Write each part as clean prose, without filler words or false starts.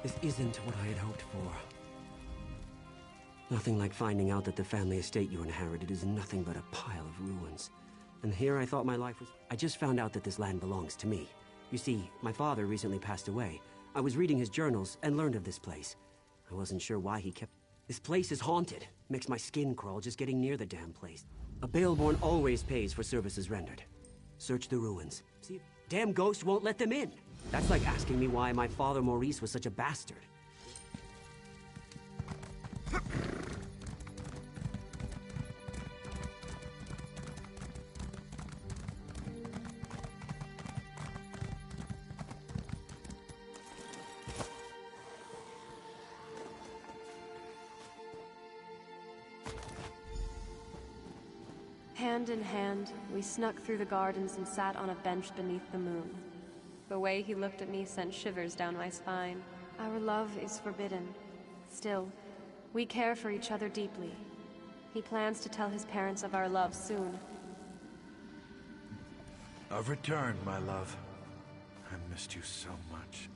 This isn't what I had hoped for. Nothing like finding out that the family estate you inherited is nothing but a pile of ruins. And here I thought my life was... I just found out that this land belongs to me. You see, my father recently passed away. I was reading his journals and learned of this place. I wasn't sure why he kept... This place is haunted. Makes my skin crawl just getting near the damn place. A Baelborn always pays for services rendered. Search the ruins. See, damn ghost won't let them in. That's like asking me why my father Maurice was such a bastard. Hand in hand, we snuck through the gardens and sat on a bench beneath the moon. The way he looked at me sent shivers down my spine. Our love is forbidden. Still, we care for each other deeply. He plans to tell his parents of our love soon. I've returned, my love. I missed you so much.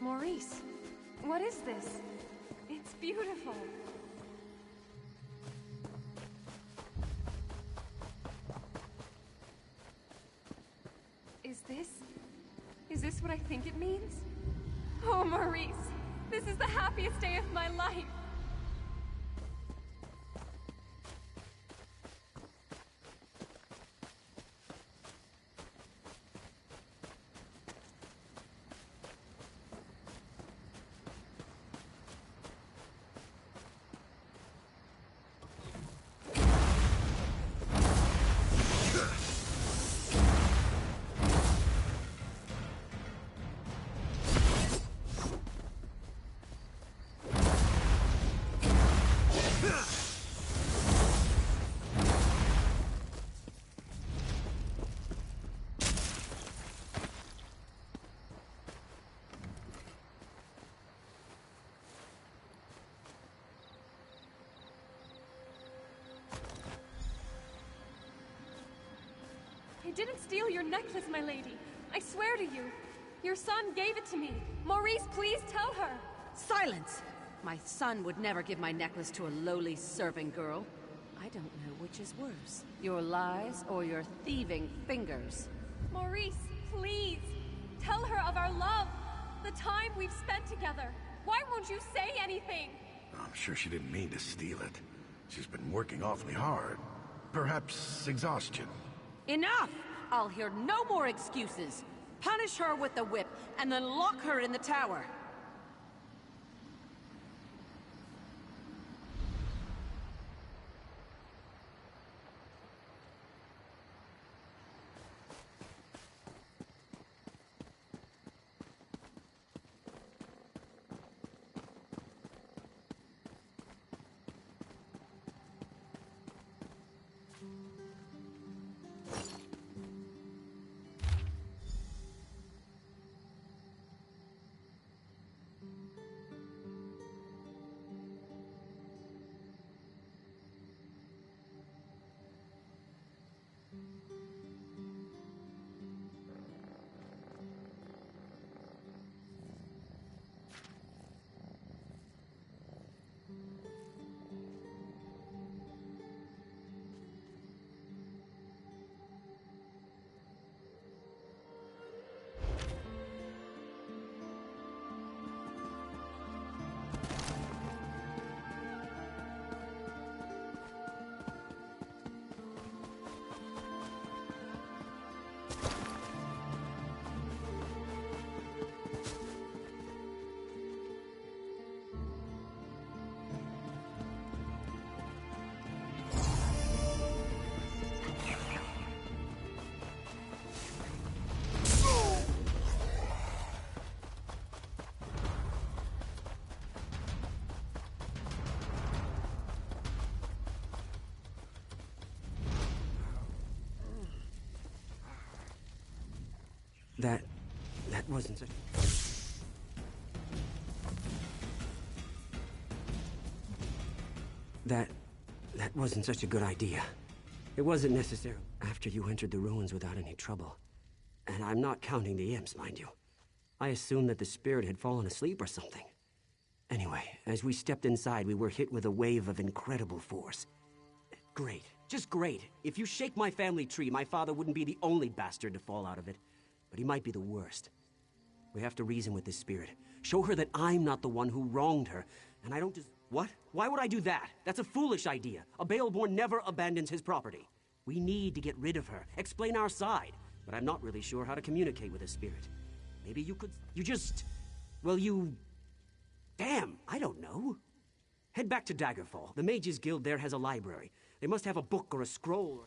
Maurice, what is this? It's beautiful. Is this what I think it means? Oh, Maurice, this is the happiest day of my life. I didn't steal your necklace, my lady. I swear to you. Your son gave it to me. Maurice, please tell her. Silence! My son would never give my necklace to a lowly serving girl. I don't know which is worse, your lies or your thieving fingers. Maurice, please. Tell her of our love. The time we've spent together. Why won't you say anything? I'm sure she didn't mean to steal it. She's been working awfully hard. Perhaps exhaustion. Enough! I'll hear no more excuses. Punish her with the whip, and then lock her in the tower. That wasn't such... That wasn't such a good idea. It wasn't necessary after you entered the ruins without any trouble. And I'm not counting the imps, mind you. I assumed that the spirit had fallen asleep or something. Anyway, as we stepped inside, we were hit with a wave of incredible force. Great. Just great. If you shake my family tree, my father wouldn't be the only bastard to fall out of it. But he might be the worst. We have to reason with this spirit. Show her that I'm not the one who wronged her. And I don't just... What? Why would I do that? That's a foolish idea. A Baelborn never abandons his property. We need to get rid of her. Explain our side. But I'm not really sure how to communicate with a spirit. Maybe you could... You just... Well, you... Damn, I don't know. Head back to Daggerfall. The Mages Guild there has a library. They must have a book or a scroll.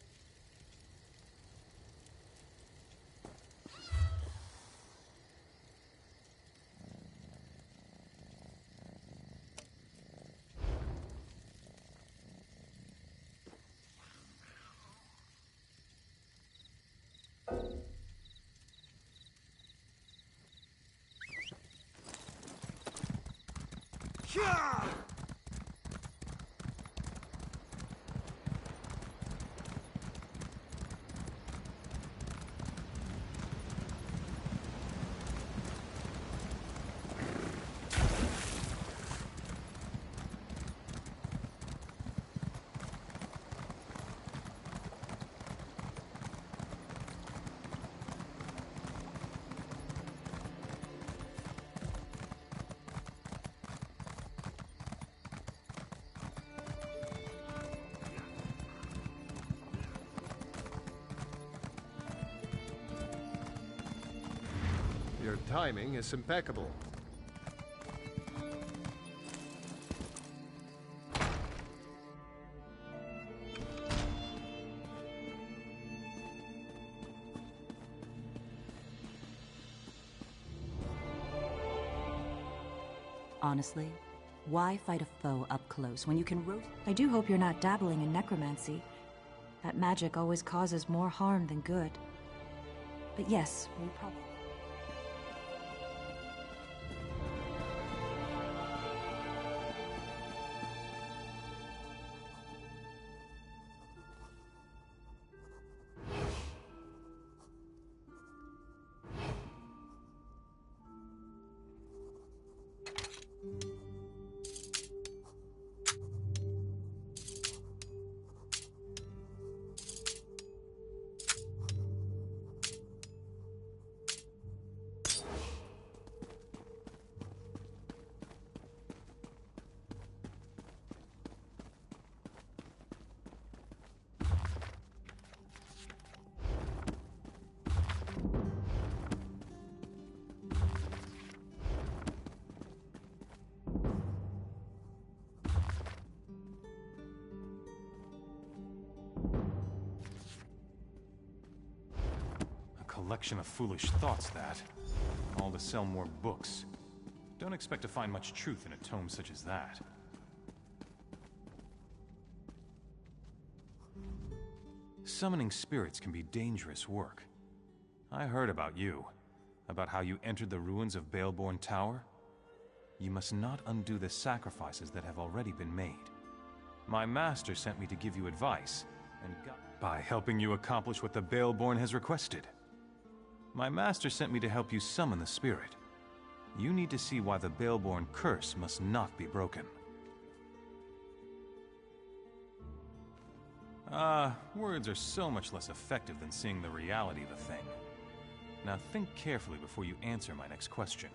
Your timing is impeccable. Honestly, why fight a foe up close when you can roast? I do hope you're not dabbling in necromancy. That magic always causes more harm than good. But yes, we probably... Collection of foolish thoughts, that. All to sell more books. Don't expect to find much truth in a tome such as that. Summoning spirits can be dangerous work. I heard about you. About how you entered the ruins of Baelborn Tower. You must not undo the sacrifices that have already been made. My master sent me to give you advice, and by helping you accomplish what the Baelborn has requested. My master sent me to help you summon the spirit. You need to see why the Baelborn curse must not be broken. Words are so much less effective than seeing the reality of a thing. Now think carefully before you answer my next question.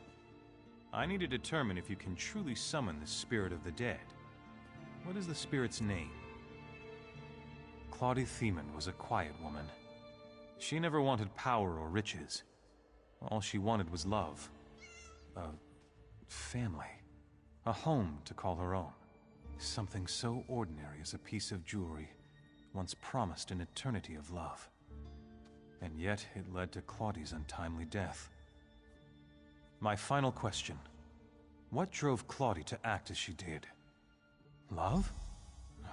I need to determine if you can truly summon the spirit of the dead. What is the spirit's name? Claudie Thiemann was a quiet woman. She never wanted power or riches. All she wanted was love. A family. A home to call her own. Something so ordinary as a piece of jewelry once promised an eternity of love. And yet it led to Claudie's untimely death. My final question. What drove Claudie to act as she did? Love?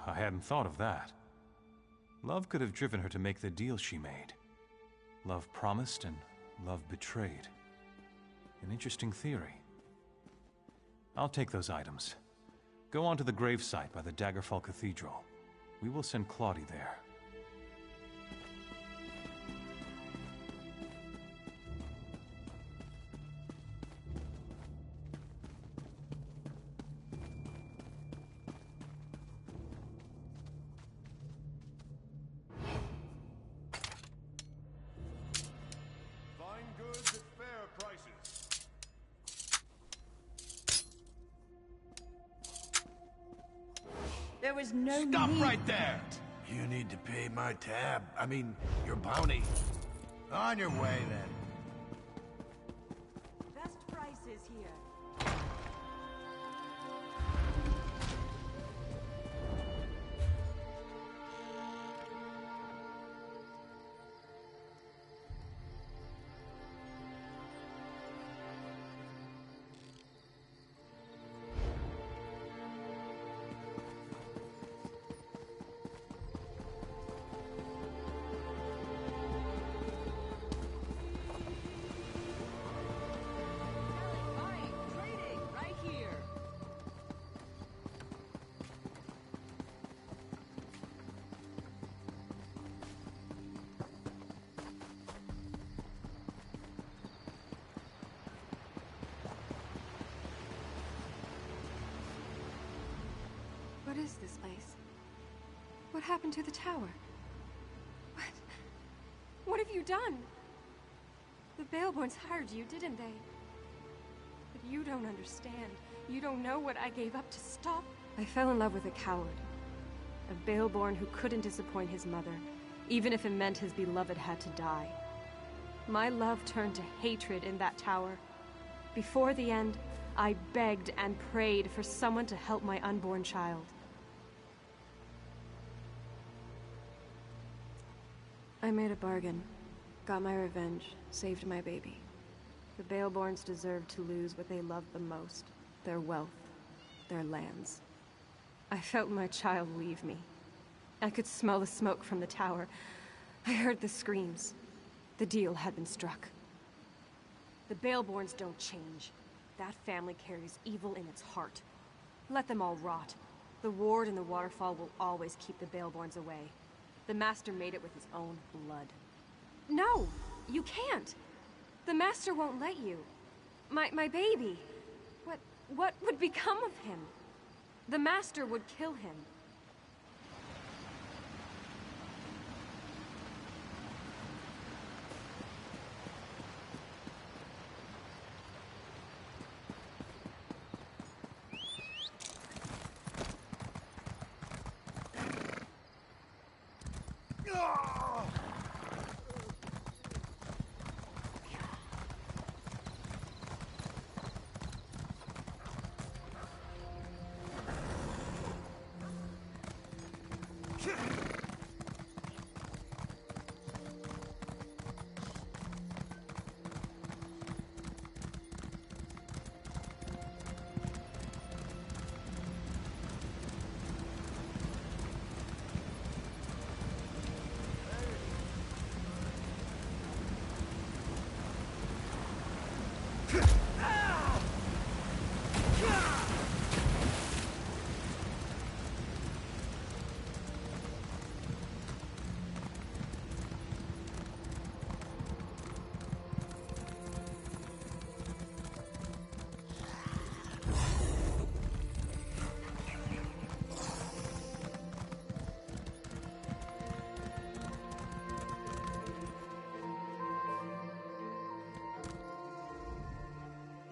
I hadn't thought of that. Love could have driven her to make the deal she made. Love promised and Love betrayed. An interesting theory. I'll take those items. Go on to the gravesite by the Daggerfall Cathedral. We will send Claudie there. Fine goods at fair prices. There was no Stop need. right there! You need to pay my tab. I mean, your bounty. On your way, then. Best prices here. Buying, trading, right here. What is this place? What happened to the tower? What have you done? The Baleborns hired you, didn't they? But you don't understand. You don't know what I gave up to stop. I fell in love with a coward. A Baleborn who couldn't disappoint his mother, even if it meant his beloved had to die. My love turned to hatred in that tower. Before the end, I begged and prayed for someone to help my unborn child. I made a bargain, got my revenge, saved my baby. The Baleborns deserve to lose what they loved the most, their wealth, their lands. I felt my child leave me. I could smell the smoke from the tower. I heard the screams. The deal had been struck. The Baleborns don't change. That family carries evil in its heart. Let them all rot. The ward and the waterfall will always keep the Baleborns away. The Master made it with his own blood. No! You can't! The Master won't let you. My baby! What would become of him? The Master would kill him.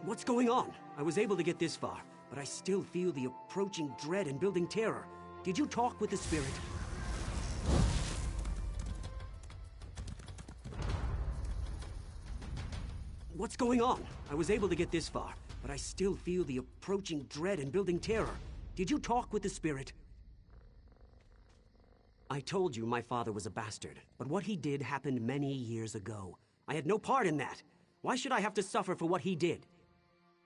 What's going on? I was able to get this far, but I still feel the approaching dread and building terror. Did you talk with the spirit? What's going on? I was able to get this far, but I still feel the approaching dread and building terror. Did you talk with the spirit? I told you my father was a bastard, but what he did happened many years ago. I had no part in that. Why should I have to suffer for what he did?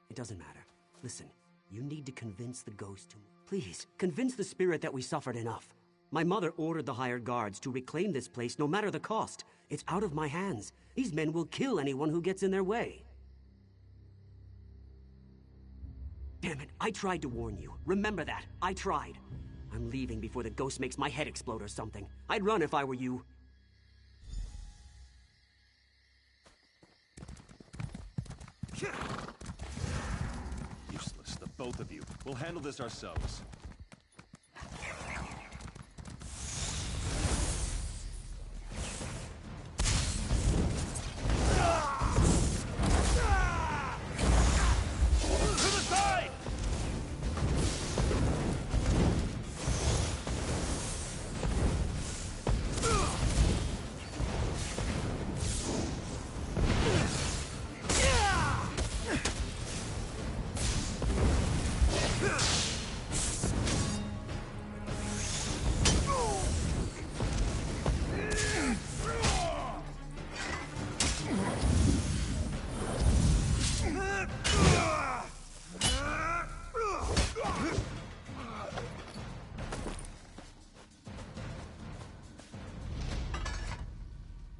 It doesn't matter. Listen, you need to convince the ghost to... Please, convince the spirit that we suffered enough. My mother ordered the hired guards to reclaim this place no matter the cost. It's out of my hands. These men will kill anyone who gets in their way. Damn it, I tried to warn you. Remember that. I tried. I'm leaving before the ghost makes my head explode or something. I'd run if I were you. Useless, the both of you. We'll handle this ourselves.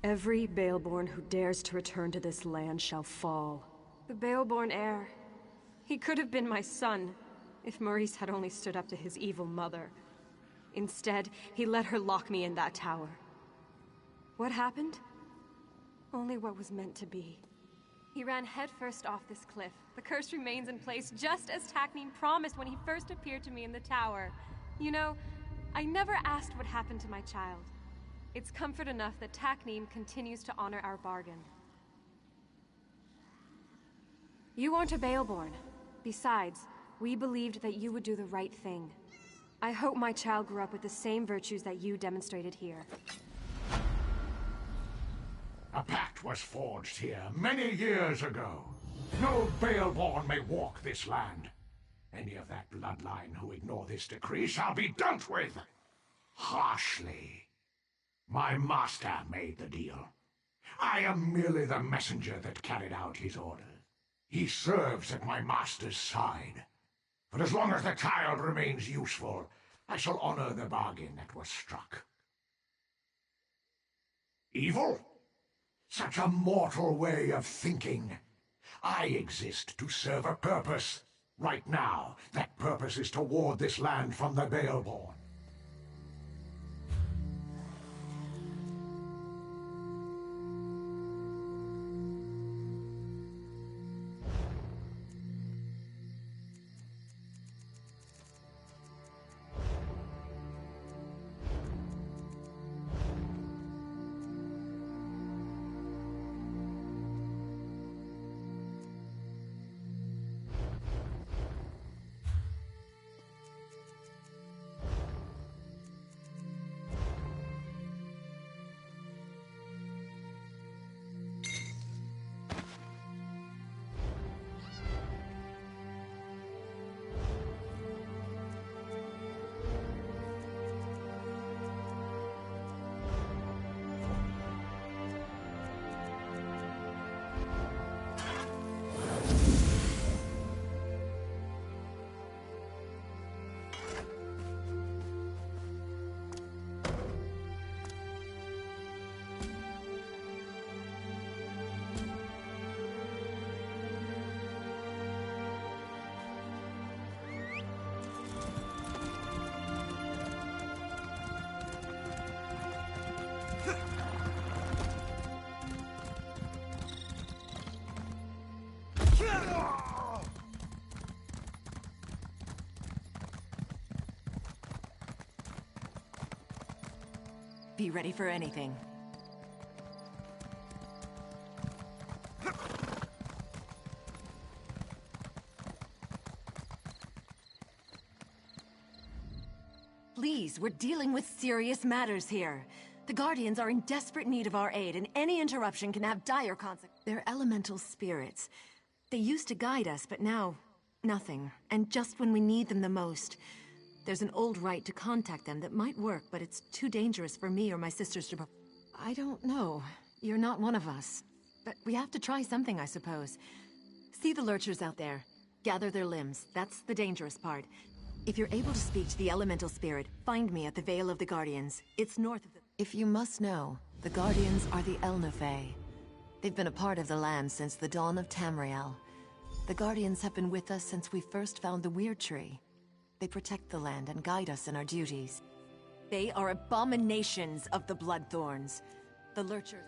Every Baleborn who dares to return to this land shall fall. The Baleborn heir. He could have been my son, if Maurice had only stood up to his evil mother. Instead, he let her lock me in that tower. What happened? Only what was meant to be. He ran headfirst off this cliff. The curse remains in place just as Taknim promised when he first appeared to me in the tower. You know, I never asked what happened to my child. It's comfort enough that Taknim continues to honor our bargain. You aren't a Baleborn. Besides, we believed that you would do the right thing. I hope my child grew up with the same virtues that you demonstrated here. A pact was forged here many years ago. No Baleborn may walk this land. Any of that bloodline who ignore this decree shall be dealt with harshly. My master made the deal. I am merely the messenger that carried out his orders. He serves at my master's side. But as long as the child remains useful, I shall honor the bargain that was struck. Evil? Such a mortal way of thinking. I exist to serve a purpose. Right now, that purpose is to ward this land from the Baleborn. Be ready for anything. Please, we're dealing with serious matters here. The Guardians are in desperate need of our aid, and any interruption can have dire consequences. They're elemental spirits. They used to guide us, but now, nothing. And just when we need them the most. There's an old rite to contact them that might work, but it's too dangerous for me or my sisters to... I don't know. You're not one of us. But we have to try something, I suppose. See the lurchers out there. Gather their limbs. That's the dangerous part. If you're able to speak to the elemental spirit, find me at the Vale of the Guardians. It's north of the... If you must know, the Guardians are the Elnafey. They've been a part of the land since the dawn of Tamriel. The Guardians have been with us since we first found the Weird Tree. They protect the land and guide us in our duties. They are abominations of the Bloodthorns. The Lurchers...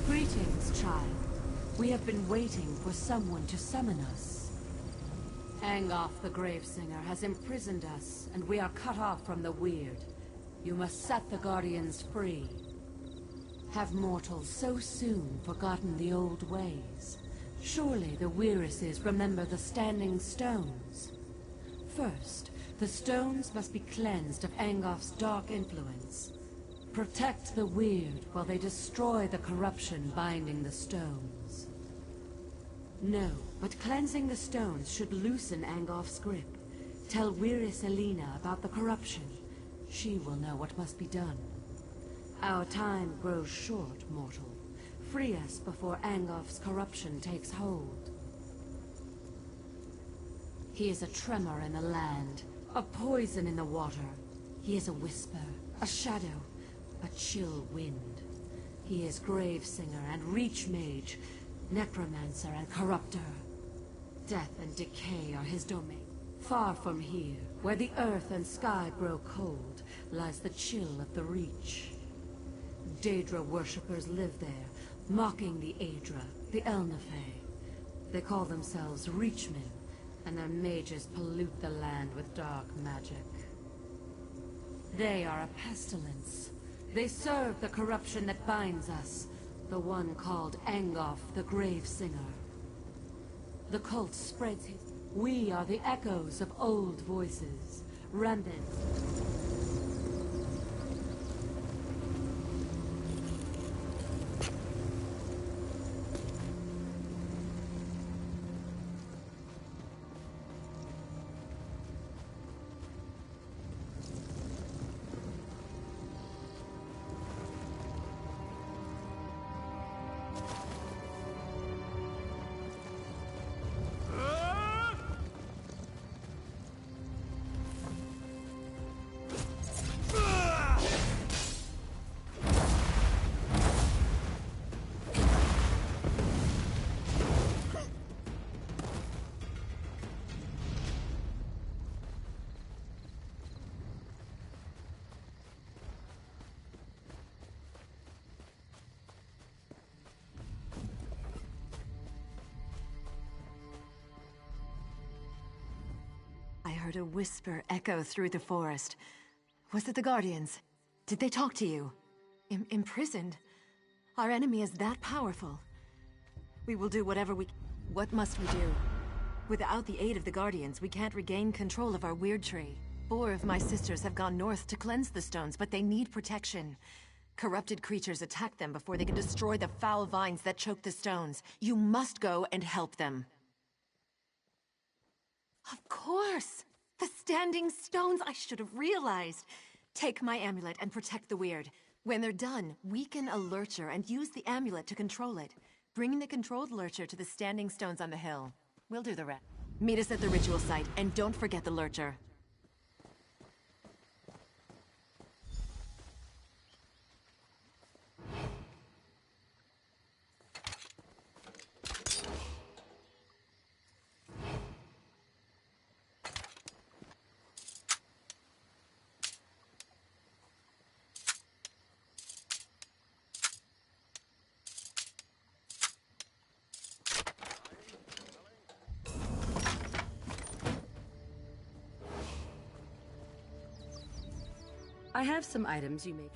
Greetings, child. We have been waiting for someone to summon us. Angoth the Gravesinger has imprisoned us, and we are cut off from the Weird. You must set the Guardians free. Have mortals so soon forgotten the old ways? Surely the Weirises remember the Standing Stones. First, the stones must be cleansed of Angoth's dark influence. Protect the Weird while they destroy the corruption binding the stones. No, but cleansing the stones should loosen Angoth's grip. Tell Weiris Elena about the corruption. She will know what must be done. Our time grows short, mortal. Free us before Angoth's corruption takes hold. He is a tremor in the land, a poison in the water. He is a whisper, a shadow, a chill wind. He is Gravesinger and Reach Mage, Necromancer and Corruptor. Death and decay are his domain. Far from here, where the earth and sky grow cold, lies the chill of the Reach. Daedra worshippers live there, mocking the Aedra, The Elnafay. They call themselves Reachmen, and their mages pollute the land with dark magic. They are a pestilence. They serve the corruption that binds us, the one called Angoff the Gravesinger. The cult spreads his... We are the echoes of old voices, remnants. I heard a whisper echo through the forest. Was it the Guardians? Did they talk to you? Imprisoned? Our enemy is that powerful. We will do whatever we... What must we do? Without the aid of the Guardians, we can't regain control of our weird tree. 4 of my sisters have gone north to cleanse the stones, but they need protection. Corrupted creatures attack them before they can destroy the foul vines that choke the stones. You must go and help them. Of course! The standing stones! I should have realized! Take my amulet and protect the weird. When they're done, weaken a lurcher and use the amulet to control it. Bring the controlled lurcher to the standing stones on the hill. We'll do the rest. Meet us at the ritual site, and don't forget the lurcher. I have some items you may...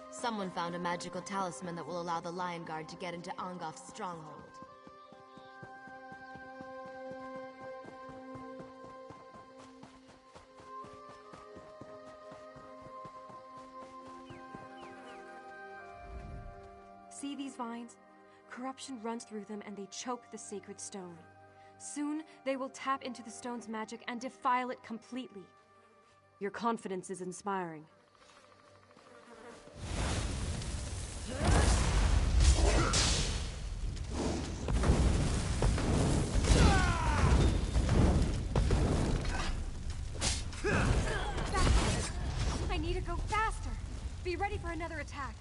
Someone found a magical talisman that will allow the Lion Guard to get into Angoff's stronghold. See these vines? Corruption runs through them and they choke the sacred stone. Soon, they will tap into the stone's magic and defile it completely. Your confidence is inspiring. I need to go faster. Be ready for another attack.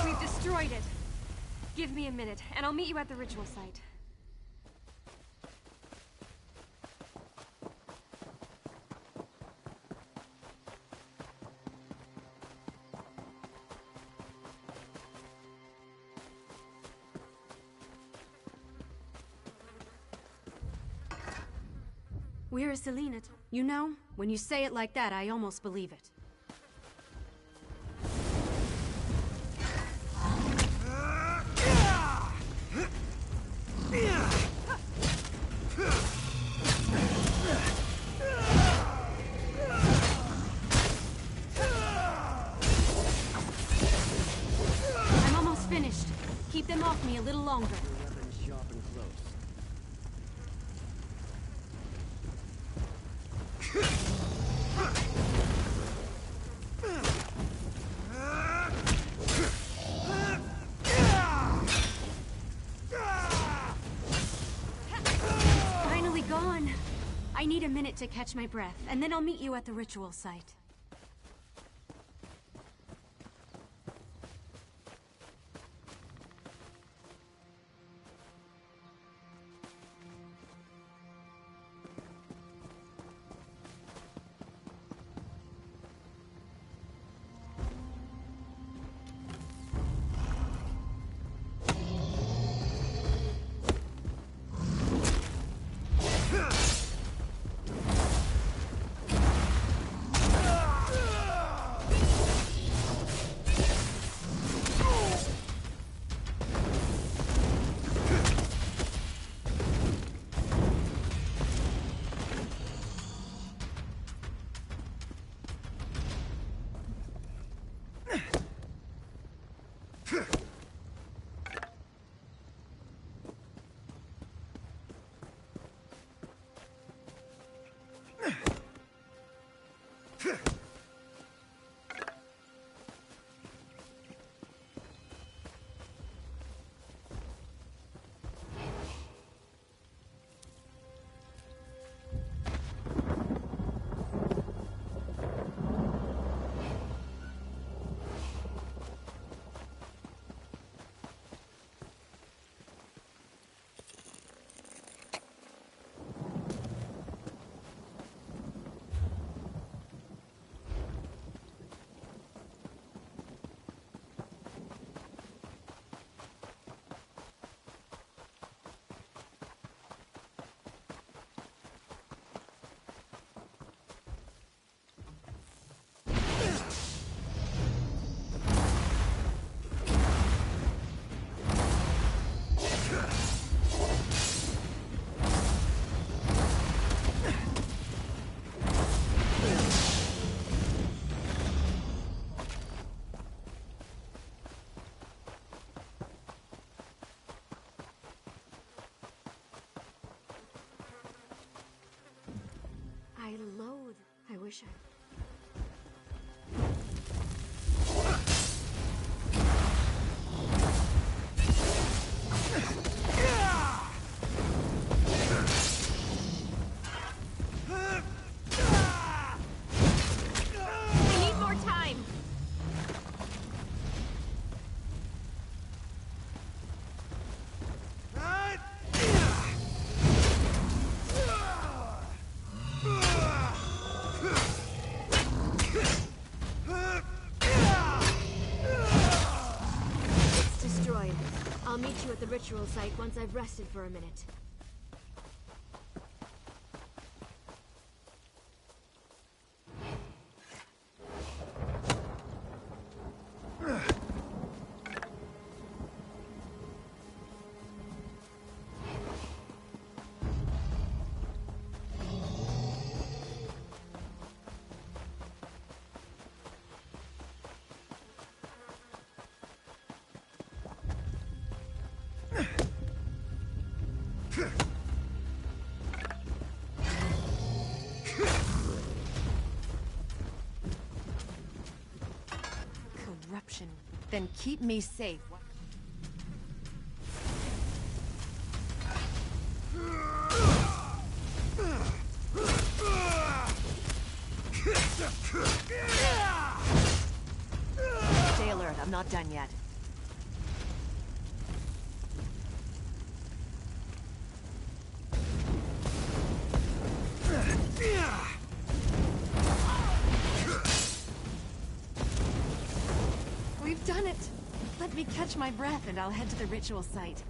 We've destroyed it. Give me a minute, and I'll meet you at the ritual site. We're a Selena. You know, when you say it like that, I almost believe it. I'm almost finished. Keep them off me a little longer. Your weapon's sharp and close. Finally gone. I need a minute to catch my breath, and then I'll meet you at the ritual site. I loathe. I wish I... We need more time! It's destroyed. I'll meet you at the ritual site once I've rested for a minute. Corruption. Then keep me safe. Stay alert, I'm not done yet. We've done it! Let me catch my breath and I'll head to the ritual site.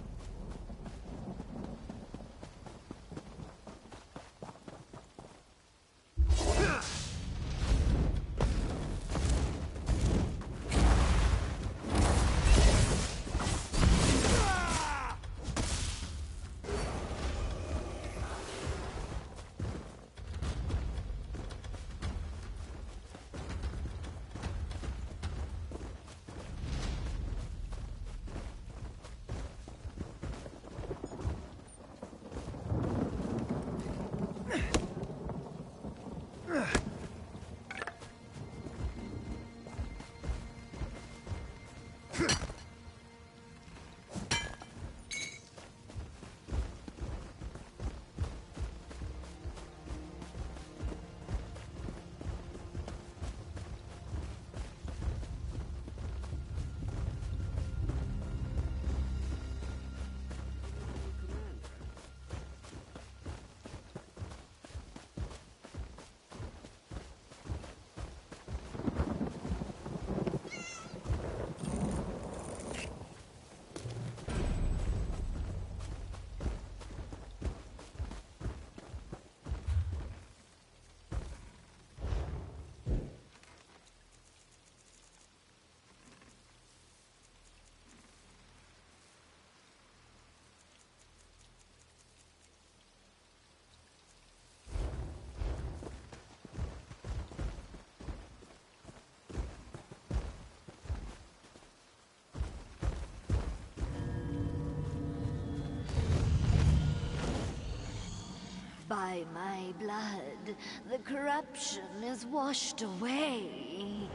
By my blood, the corruption is washed away.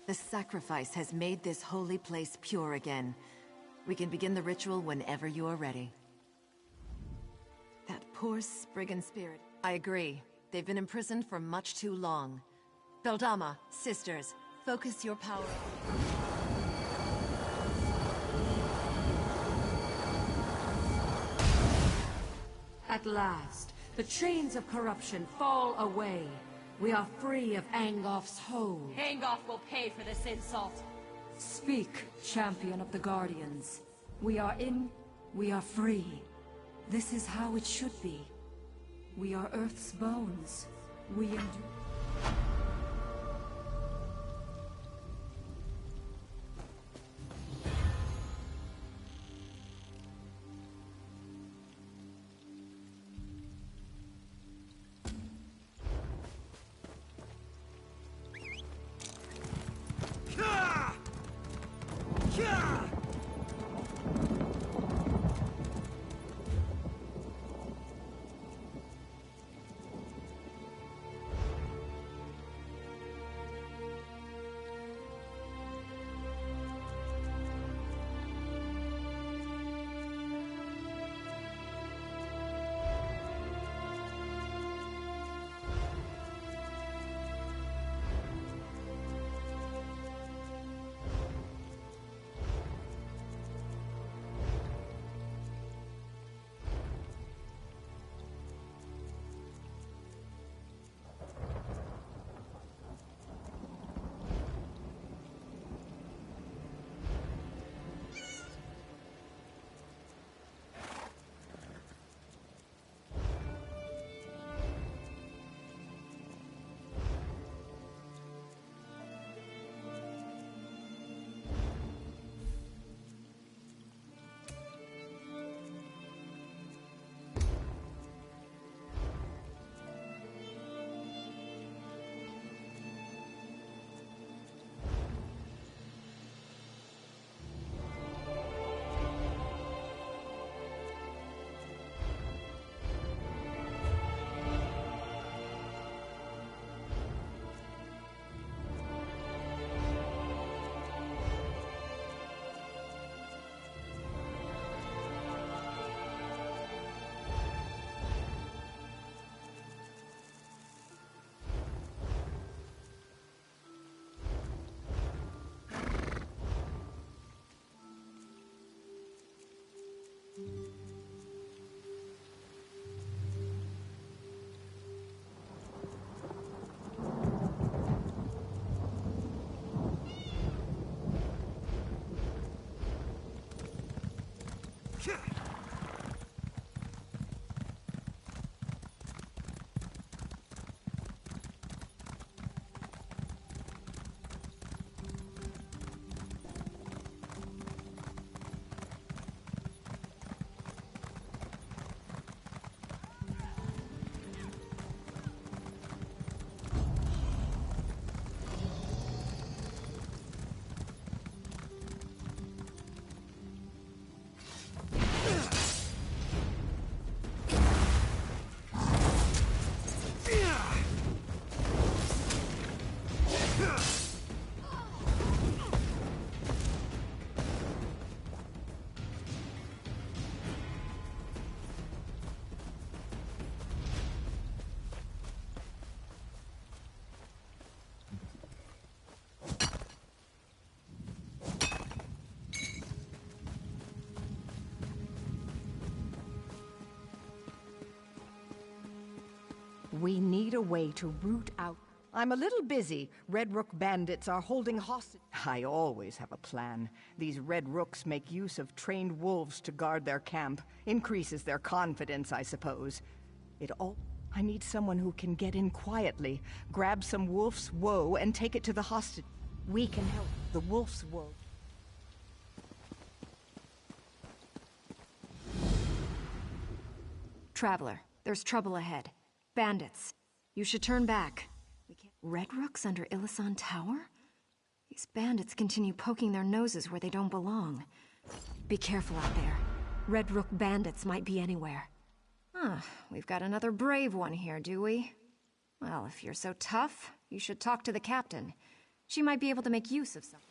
The sacrifice has made this holy place pure again. We can begin the ritual whenever you are ready. That poor Spriggan spirit. I agree. They've been imprisoned for much too long. Beldama, sisters, focus your power. At last, the chains of corruption fall away. We are free of Angof's hold. Angof will pay for this insult. Speak, champion of the Guardians. We are free. This is how it should be. We are Earth's bones. We endure. We need a way to root out... I'm a little busy. Red Rook bandits are holding hostage. I always have a plan. These Red Rooks make use of trained wolves to guard their camp. Increases their confidence, I suppose. I need someone who can get in quietly, grab some wolf's woe, and take it to the hostage. We can help the wolf's woe. Traveler, there's trouble ahead. Bandits. You should turn back. Red Rooks under Illisan Tower? These bandits continue poking their noses where they don't belong. Be careful out there. Red Rook bandits might be anywhere. Huh, we've got another brave one here, do we? Well, if you're so tough, you should talk to the captain. She might be able to make use of some.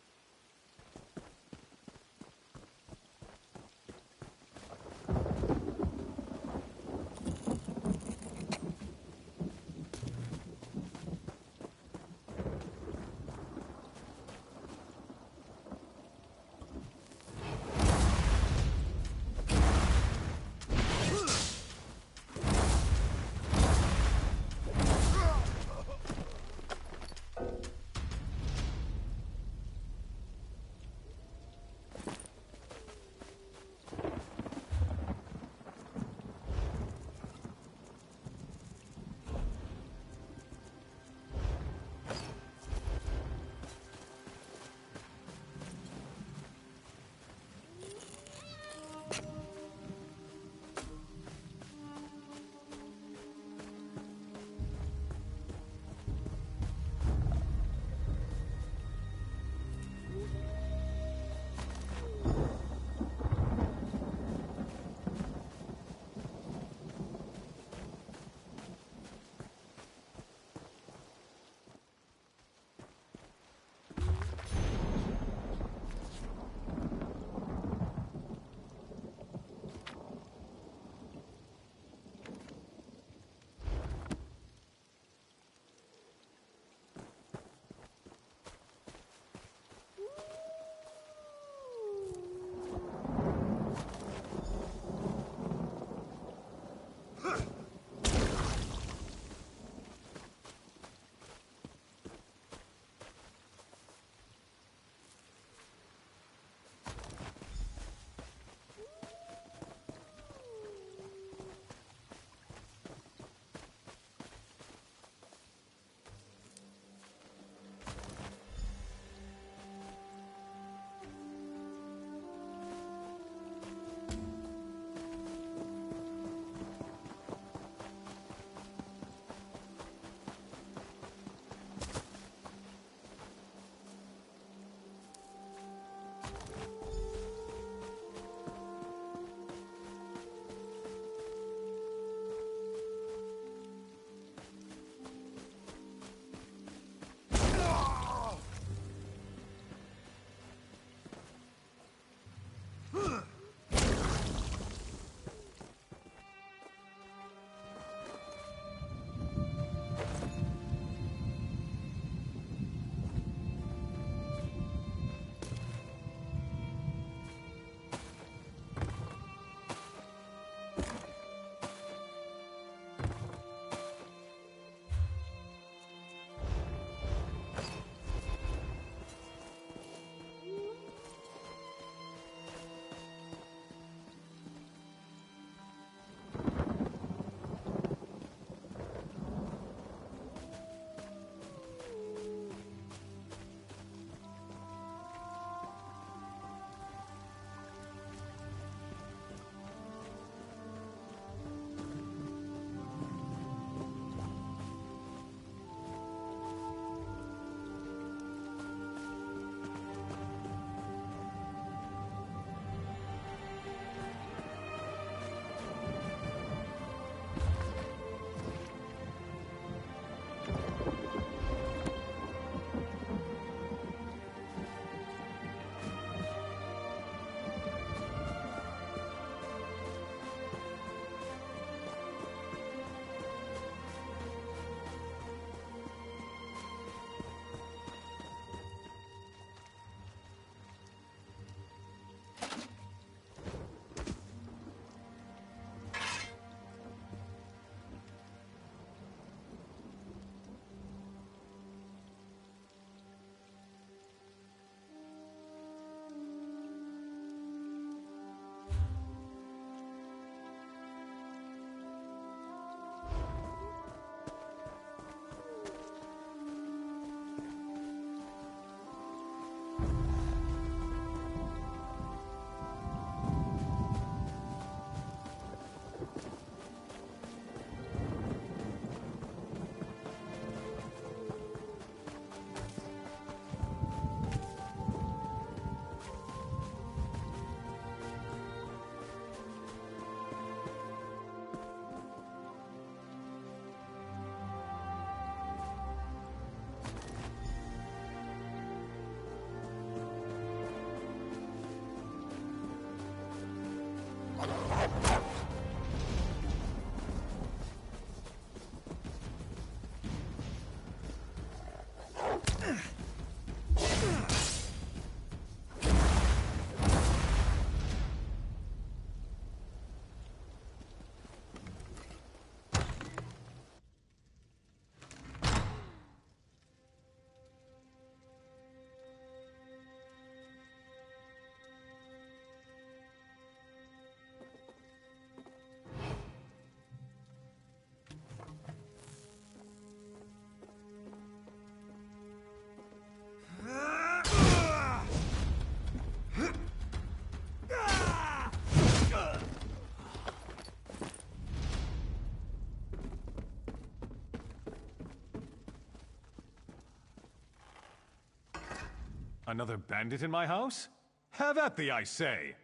Another bandit in my house? Have at thee, I say!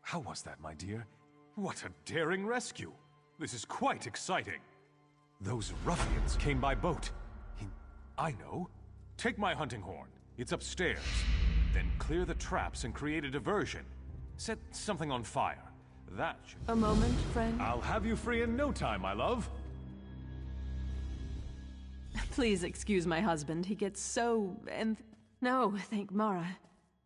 How was that, my dear? What a daring rescue! This is quite exciting. Those ruffians came by boat. I know. Take my hunting horn. It's upstairs. Then clear the traps and create a diversion. Set something on fire. That should... A moment, friend. I'll have you free in no time, my love. Please excuse my husband. He gets so... No, thank Mara.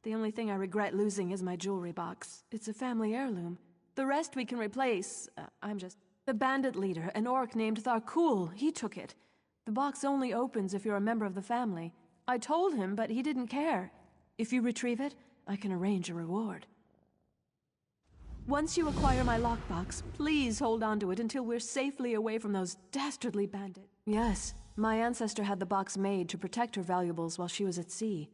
The only thing I regret losing is my jewelry box. It's a family heirloom. The rest we can replace. The bandit leader, an orc named Tharkul, he took it. The box only opens if you're a member of the family. I told him, but he didn't care. If you retrieve it, I can arrange a reward. Once you acquire my lockbox, please hold on to it until we're safely away from those dastardly bandits. Yes. My ancestor had the box made to protect her valuables while she was at sea.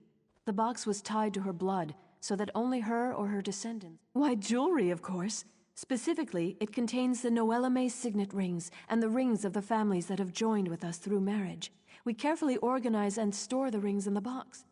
The box was tied to her blood, so that only her or her descendants... Why, jewelry, of course. Specifically, it contains the Noellame signet rings and the rings of the families that have joined with us through marriage. We carefully organize and store the rings in the box.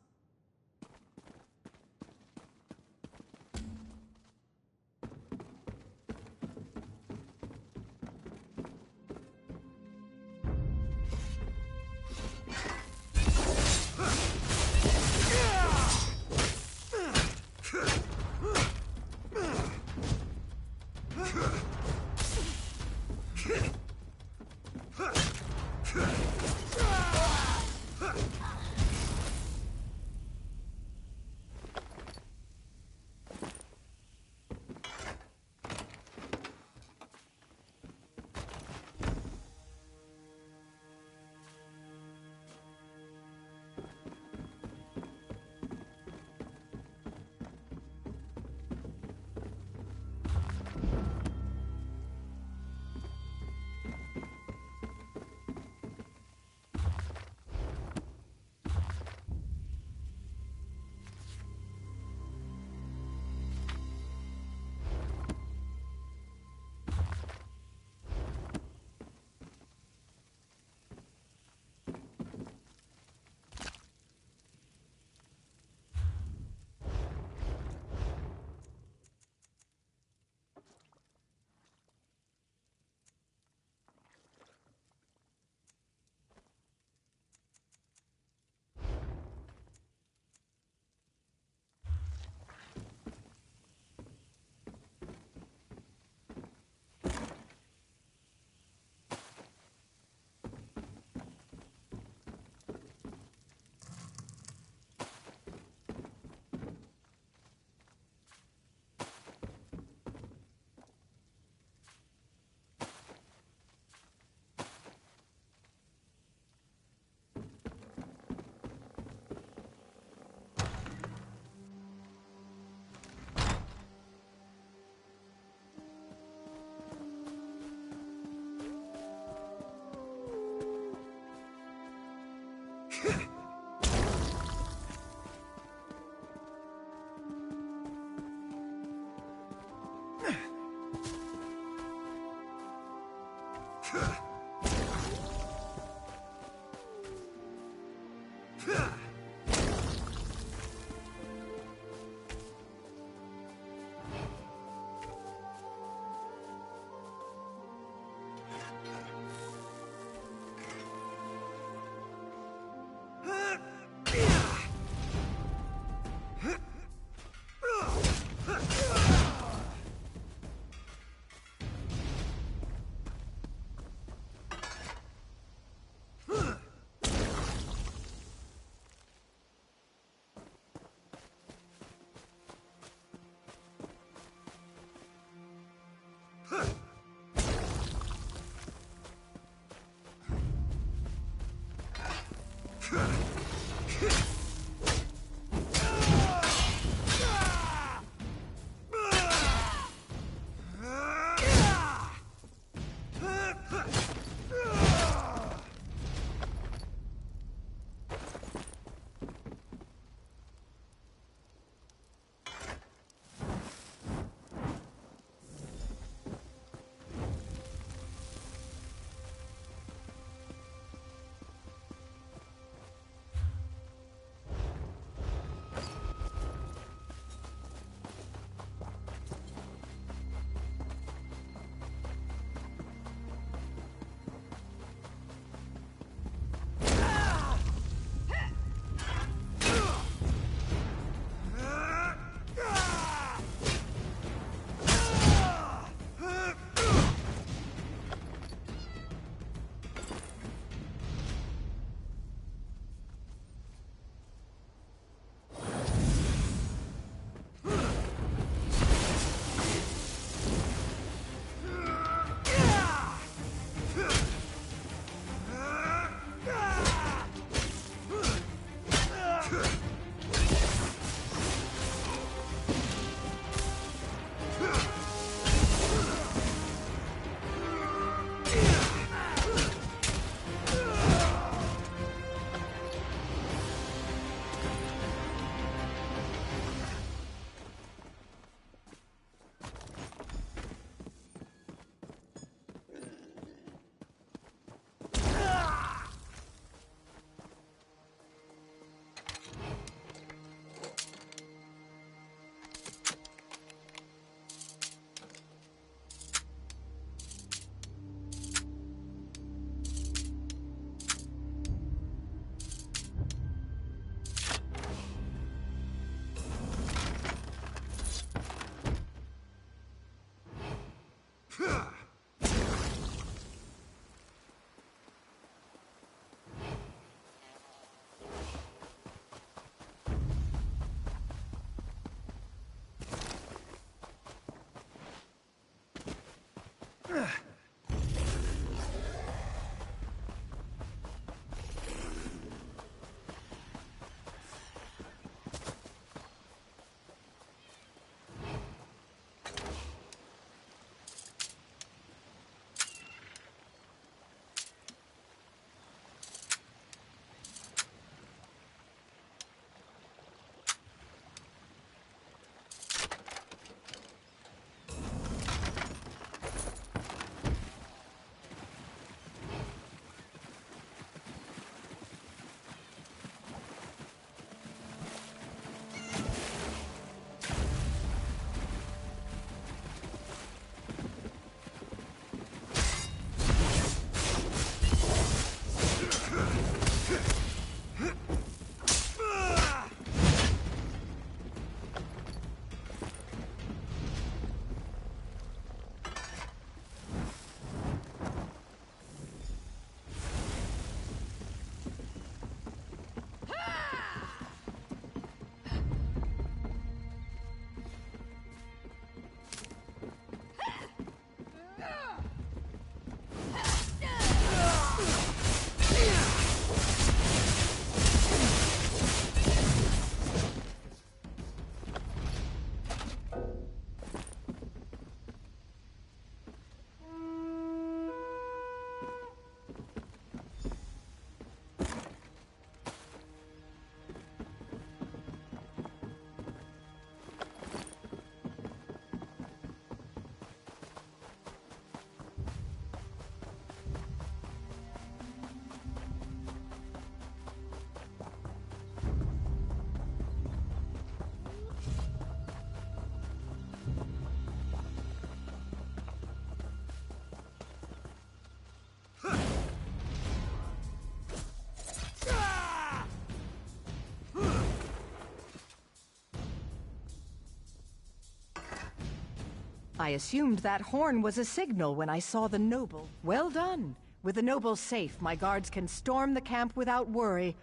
I assumed that horn was a signal when I saw the noble. Well done. With the noble safe, my guards can storm the camp without worry.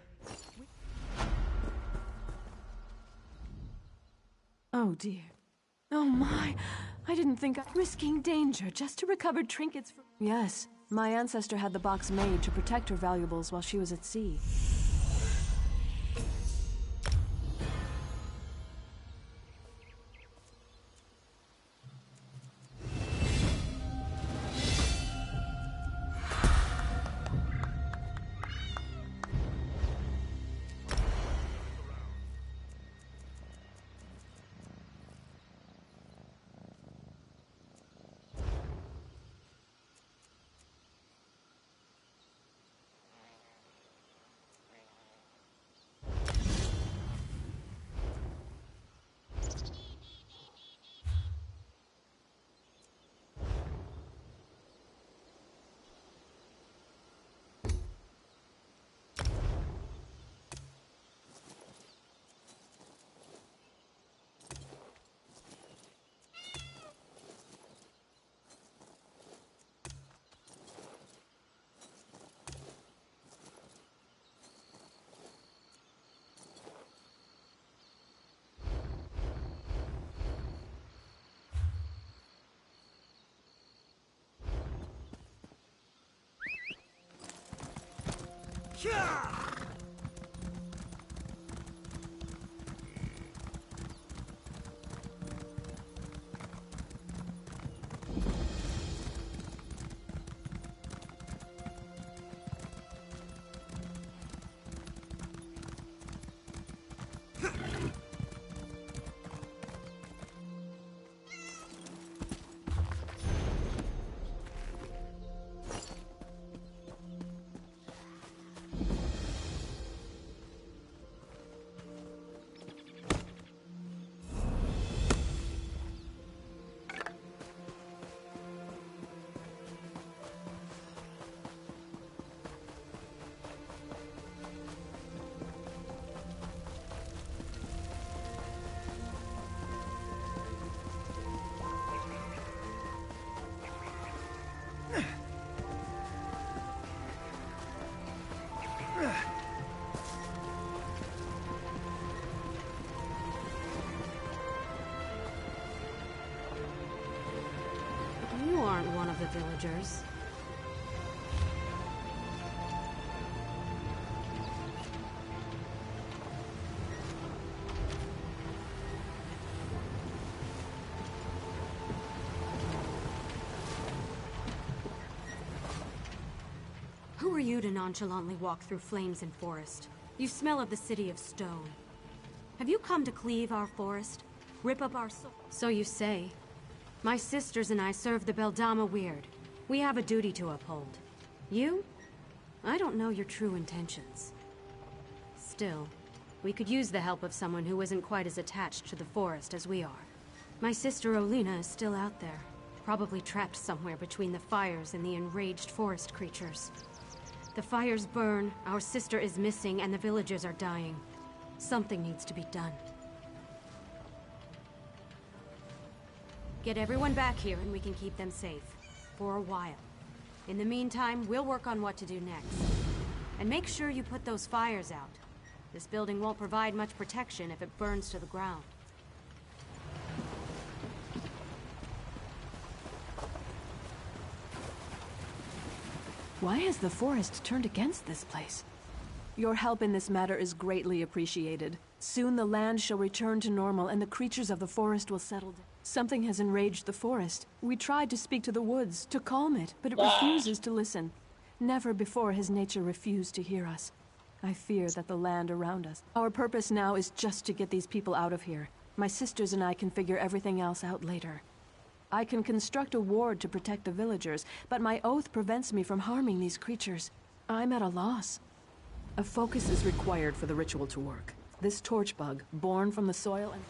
Oh dear. Oh my. I didn't think risking danger just to recover trinkets from... Yes, my ancestor had the box made to protect her valuables while she was at sea. You aren't one of the villagers. Who are you to nonchalantly walk through flames and forest? You smell of the city of stone. Have you come to cleave our forest? Rip up our soul? So you say. My sisters and I serve the Beldama Weird. We have a duty to uphold. You? I don't know your true intentions. Still, we could use the help of someone who isn't quite as attached to the forest as we are. My sister Olina is still out there, probably trapped somewhere between the fires and the enraged forest creatures. The fires burn, our sister is missing, and the villagers are dying. Something needs to be done. Get everyone back here and we can keep them safe. For a while. In the meantime, we'll work on what to do next. And make sure you put those fires out. This building won't provide much protection if it burns to the ground. Why has the forest turned against this place? Your help in this matter is greatly appreciated. Soon the land shall return to normal and the creatures of the forest will settle down. Something has enraged the forest. We tried to speak to the woods, to calm it, but it refuses to listen. Never before has nature refused to hear us. I fear that the land around us. Our purpose now is just to get these people out of here. My sisters and I can figure everything else out later. I can construct a ward to protect the villagers, but my oath prevents me from harming these creatures. I'm at a loss. A focus is required for the ritual to work. This torch bug, born from the soil and...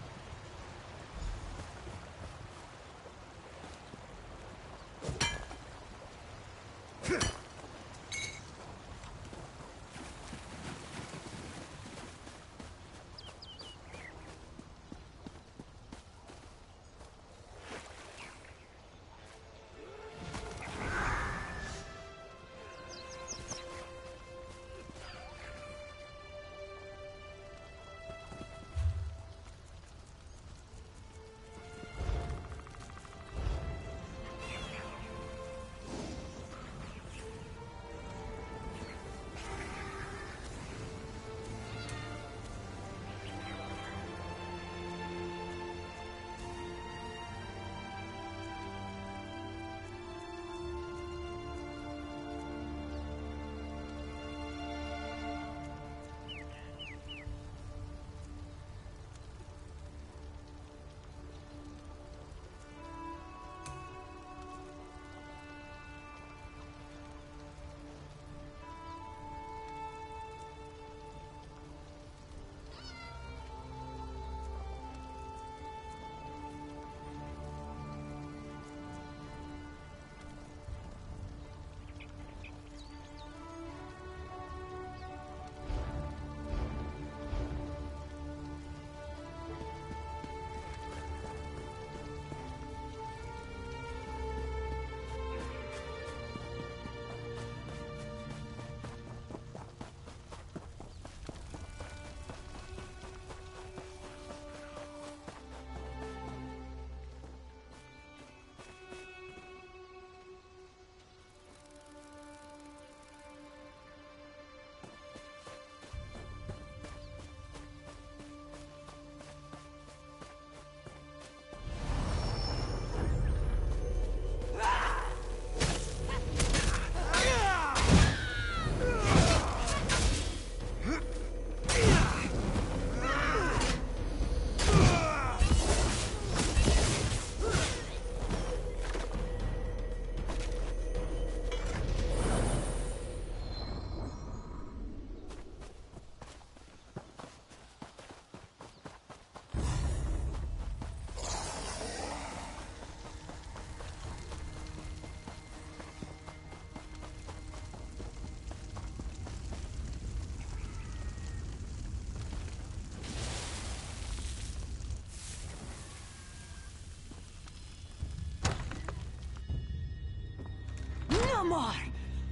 more!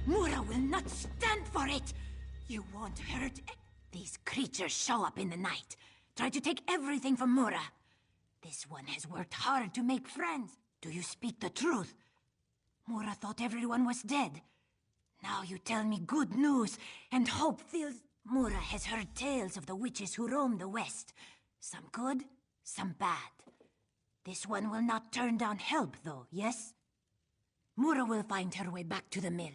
Mura will not stand for it! You won't hurt. These creatures show up in the night. Try to take everything from Mura. This one has worked hard to make friends. Do you speak the truth? Mura thought everyone was dead. Now you tell me good news, and hope fills... Mura has heard tales of the witches who roam the west. Some good, some bad. This one will not turn down help, though, yes? Mura will find her way back to the mill.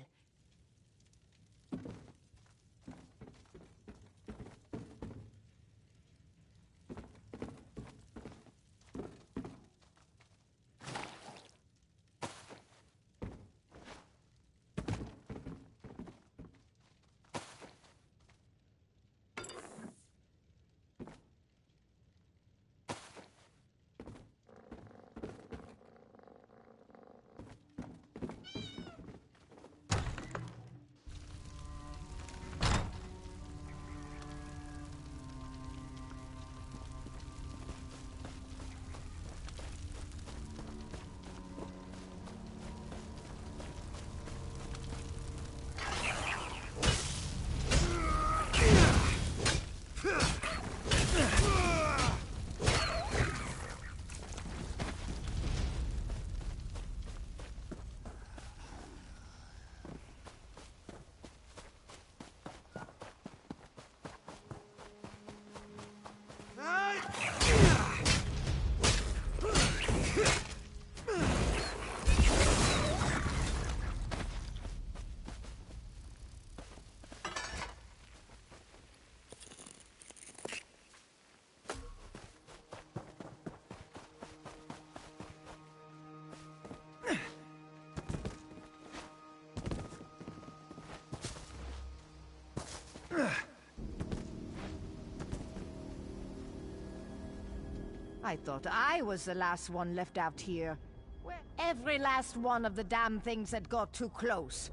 I thought I was the last one left out here. Where every last one of the damn things that got too close.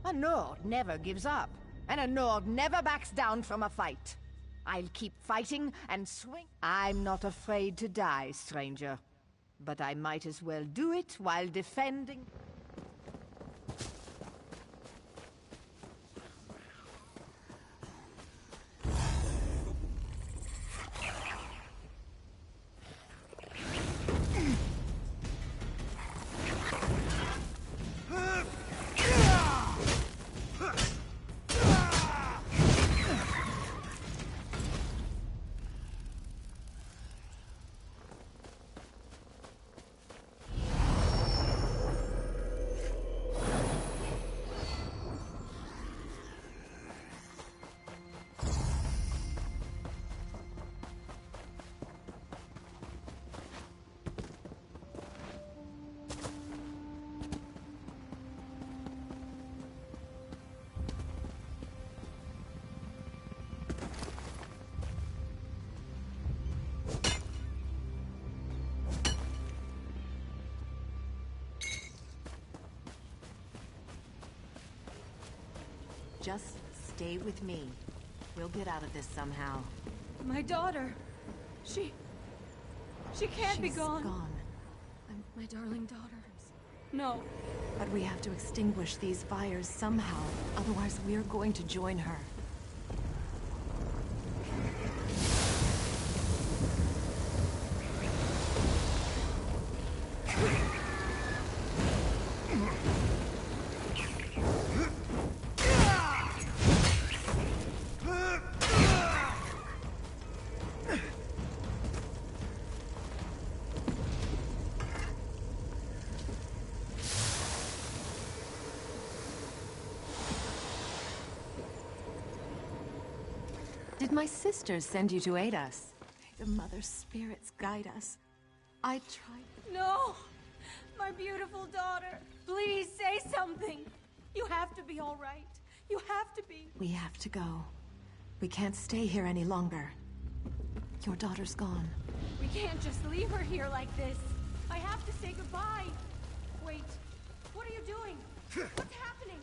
A Nord never gives up, and a Nord never backs down from a fight. I'll keep fighting and swing. I'm not afraid to die, stranger. But I might as well do it while defending... Just stay with me. We'll get out of this somehow. My daughter. She can't be gone. She's gone. My darling daughter. No. But we have to extinguish these fires somehow. Otherwise, we're going to join her. Did my sisters send you to aid us? May the Mother Spirits guide us. I tried... No! My beautiful daughter! Please say something! You have to be all right. You have to be. We have to go. We can't stay here any longer. Your daughter's gone. We can't just leave her here like this. I have to say goodbye. Wait. What are you doing? What's happening?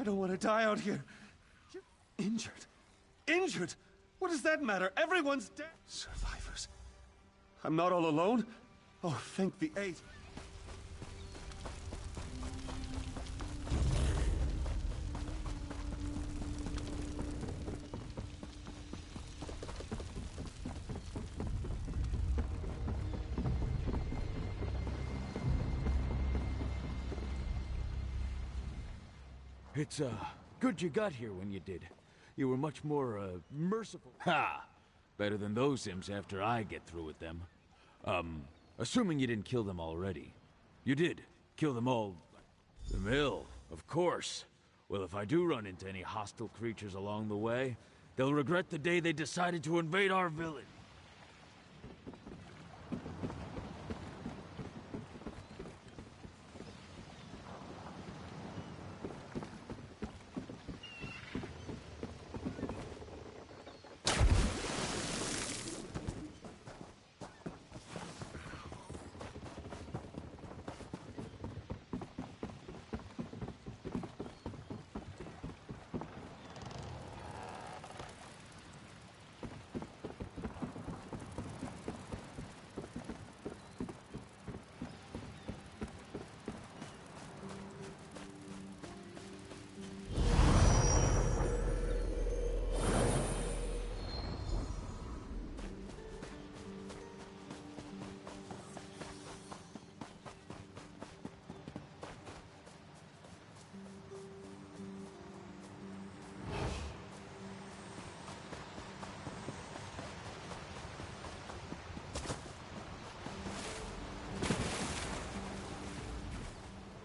I don't want to die out here. Injured? Injured? What does that matter? Everyone's dead. Survivors. I'm not all alone. Oh, thank the eight. It's, good you got here when you did. You were much more, merciful. Ha! Better than those Sims after I get through with them. Assuming you didn't kill them already. You did. Kill them all. The mill, of course. Well, if I do run into any hostile creatures along the way, they'll regret the day they decided to invade our village.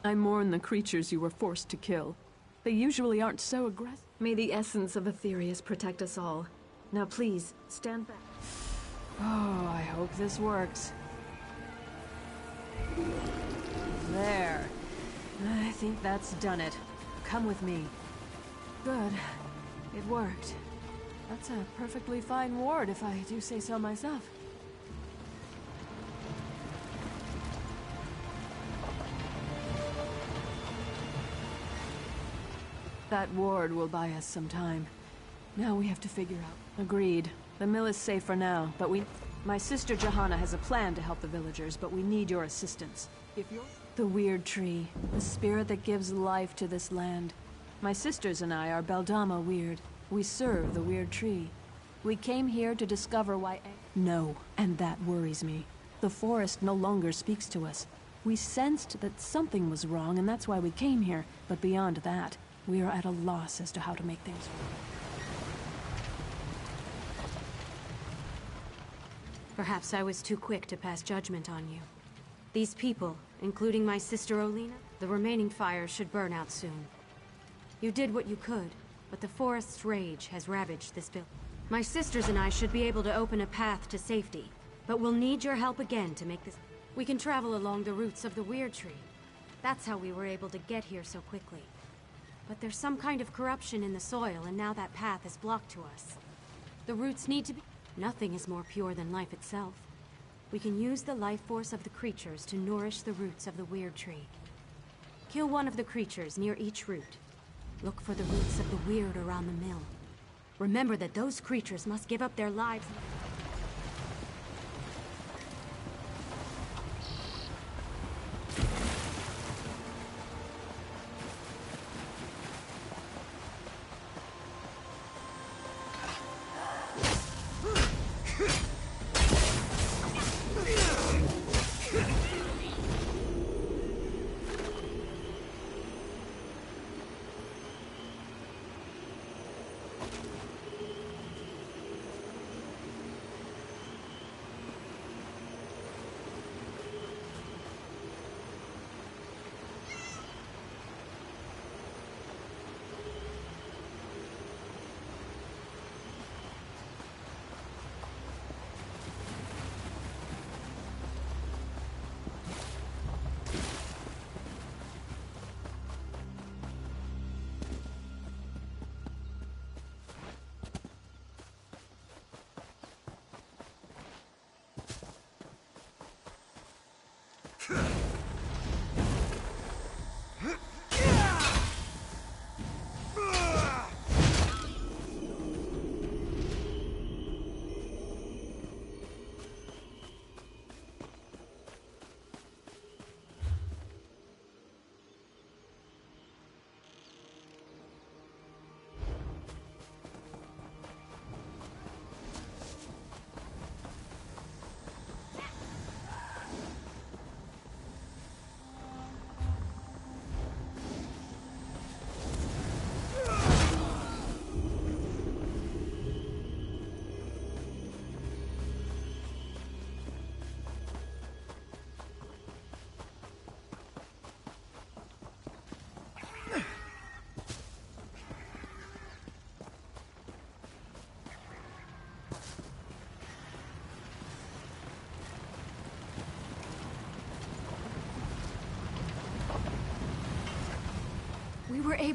I mourn the creatures you were forced to kill. They usually aren't so aggressive. May the essence of Aetherius protect us all. Now please, stand back. Oh, I hope this works. There. I think that's done it. Come with me. Good. It worked. That's a perfectly fine ward, if I do say so myself. That ward will buy us some time. Now we have to figure out. Agreed. The mill is safe for now, but My sister Johanna has a plan to help the villagers, but we need your assistance. If you're... The Weird Tree. The spirit that gives life to this land. My sisters and I are Beldama Weird. We serve the Weird Tree. We came here to discover why... No, and that worries me. The forest no longer speaks to us. We sensed that something was wrong, and that's why we came here. But beyond that, we are at a loss as to how to make things work. Perhaps I was too quick to pass judgment on you. These people, including my sister Olina, the remaining fires should burn out soon. You did what you could, but the forest's rage has ravaged this village. My sisters and I should be able to open a path to safety, but we'll need your help again to make this... We can travel along the roots of the Weird Tree. That's how we were able to get here so quickly. But there's some kind of corruption in the soil, and now that path is blocked to us. The roots need to be... Nothing is more pure than life itself. We can use the life force of the creatures to nourish the roots of the Weird Tree. Kill one of the creatures near each root. Look for the roots of the weird around the mill. Remember that those creatures must give up their lives...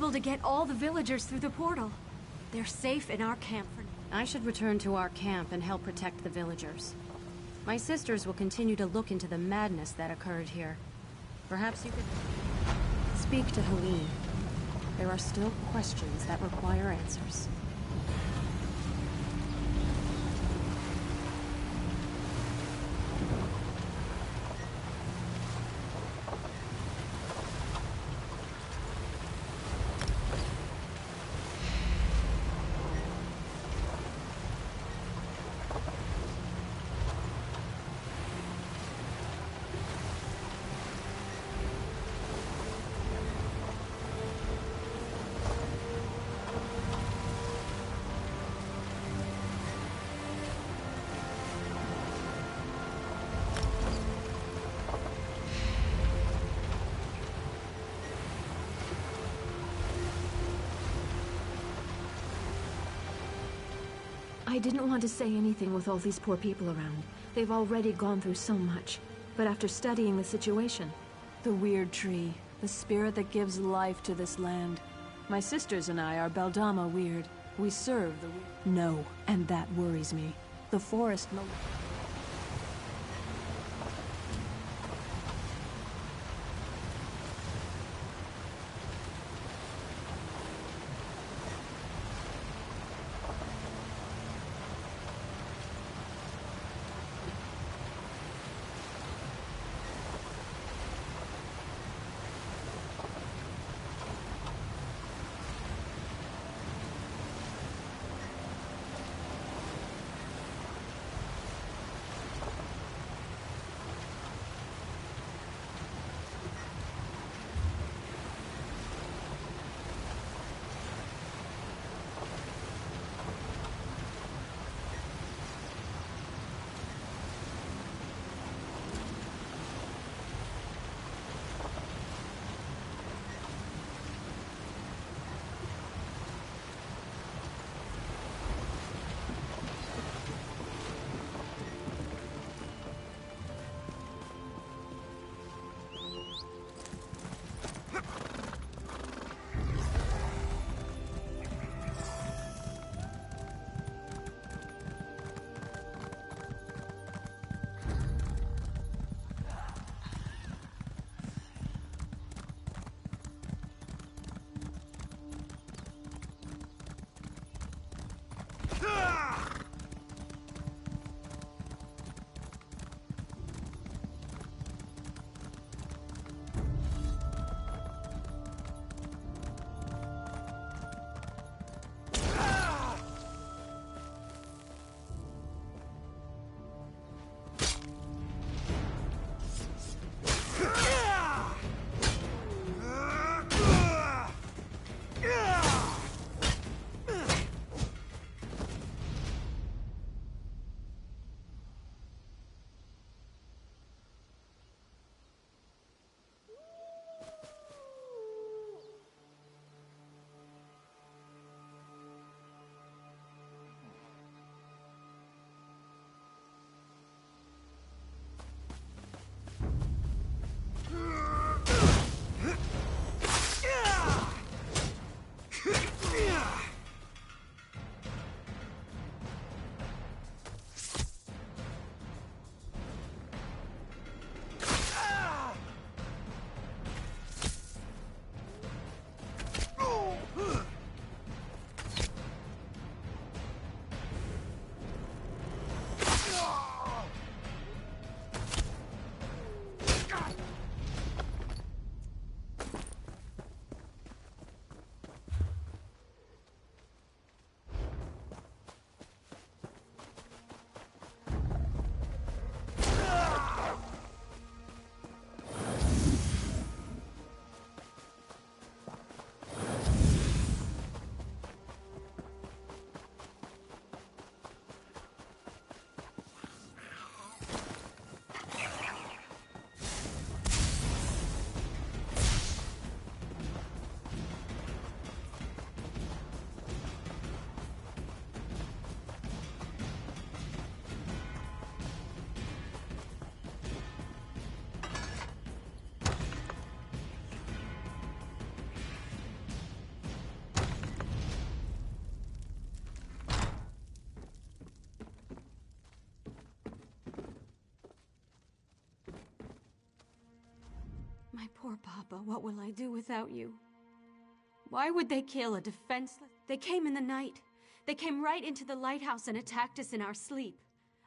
able to get all the villagers through the portal. They're safe in our camp for now. I should return to our camp and help protect the villagers. My sisters will continue to look into the madness that occurred here. Perhaps you could speak to Helene. There are still questions that require answers. I didn't want to say anything with all these poor people around. They've already gone through so much. But after studying the situation, the weird tree, the spirit that gives life to this land. My sisters and I are Beldama weird. We serve the weird. No, and that worries me. The forest no. Poor Papa, what will I do without you? Why would they kill a defenseless... They came in the night. They came right into the lighthouse and attacked us in our sleep.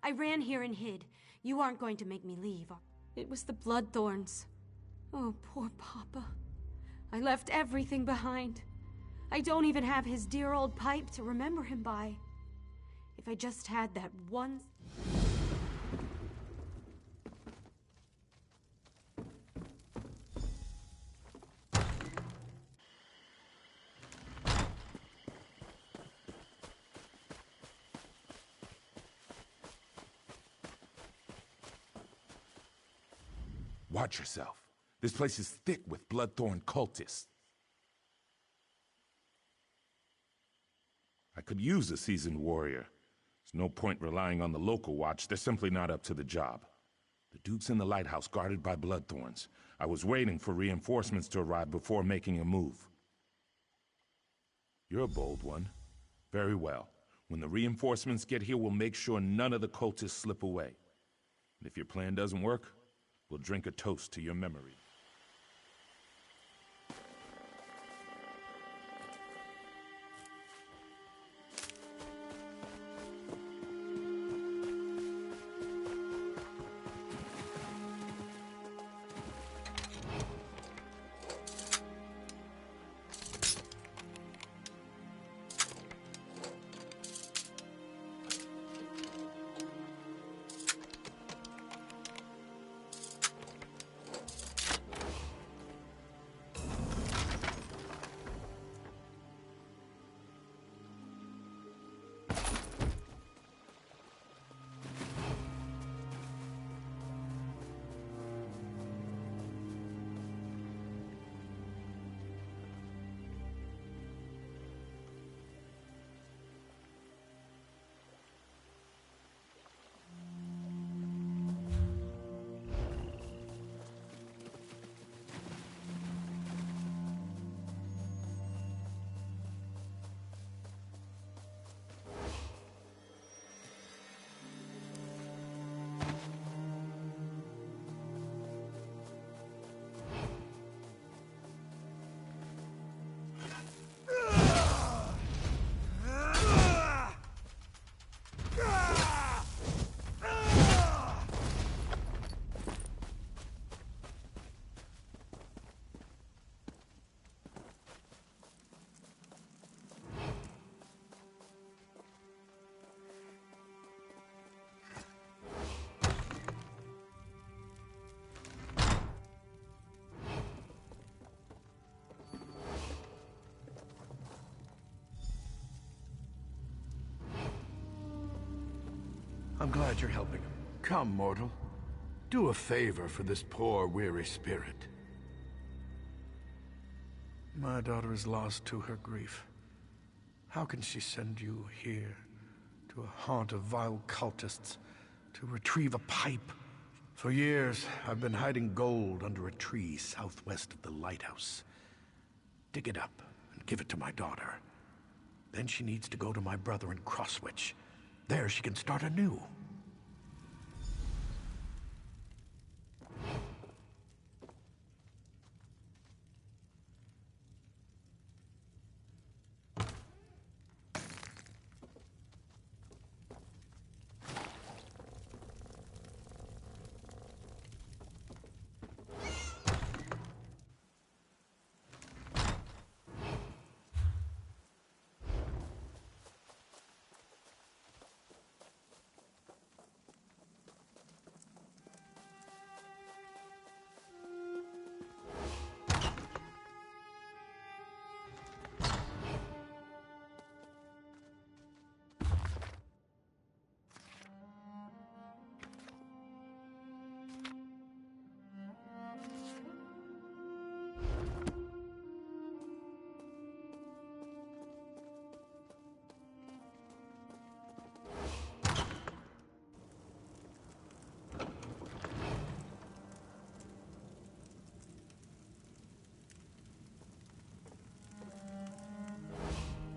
I ran here and hid. You aren't going to make me leave. It was the Bloodthorns. Oh, poor Papa. I left everything behind. I don't even have his dear old pipe to remember him by. If I just had that one... Watch yourself. This place is thick with Bloodthorn cultists. I could use a seasoned warrior. There's no point relying on the local watch. They're simply not up to the job. The Duke's in the lighthouse guarded by Bloodthorns. I was waiting for reinforcements to arrive before making a move. You're a bold one. Very well. When the reinforcements get here, we'll make sure none of the cultists slip away. And if your plan doesn't work, we'll drink a toast to your memory. I'm glad you're helping him. Come, mortal. Do a favor for this poor, weary spirit. My daughter is lost to her grief. How can she send you here, to a haunt of vile cultists, to retrieve a pipe? For years, I've been hiding gold under a tree southwest of the lighthouse. Dig it up and give it to my daughter. Then she needs to go to my brother in Crosswitch. There she can start anew.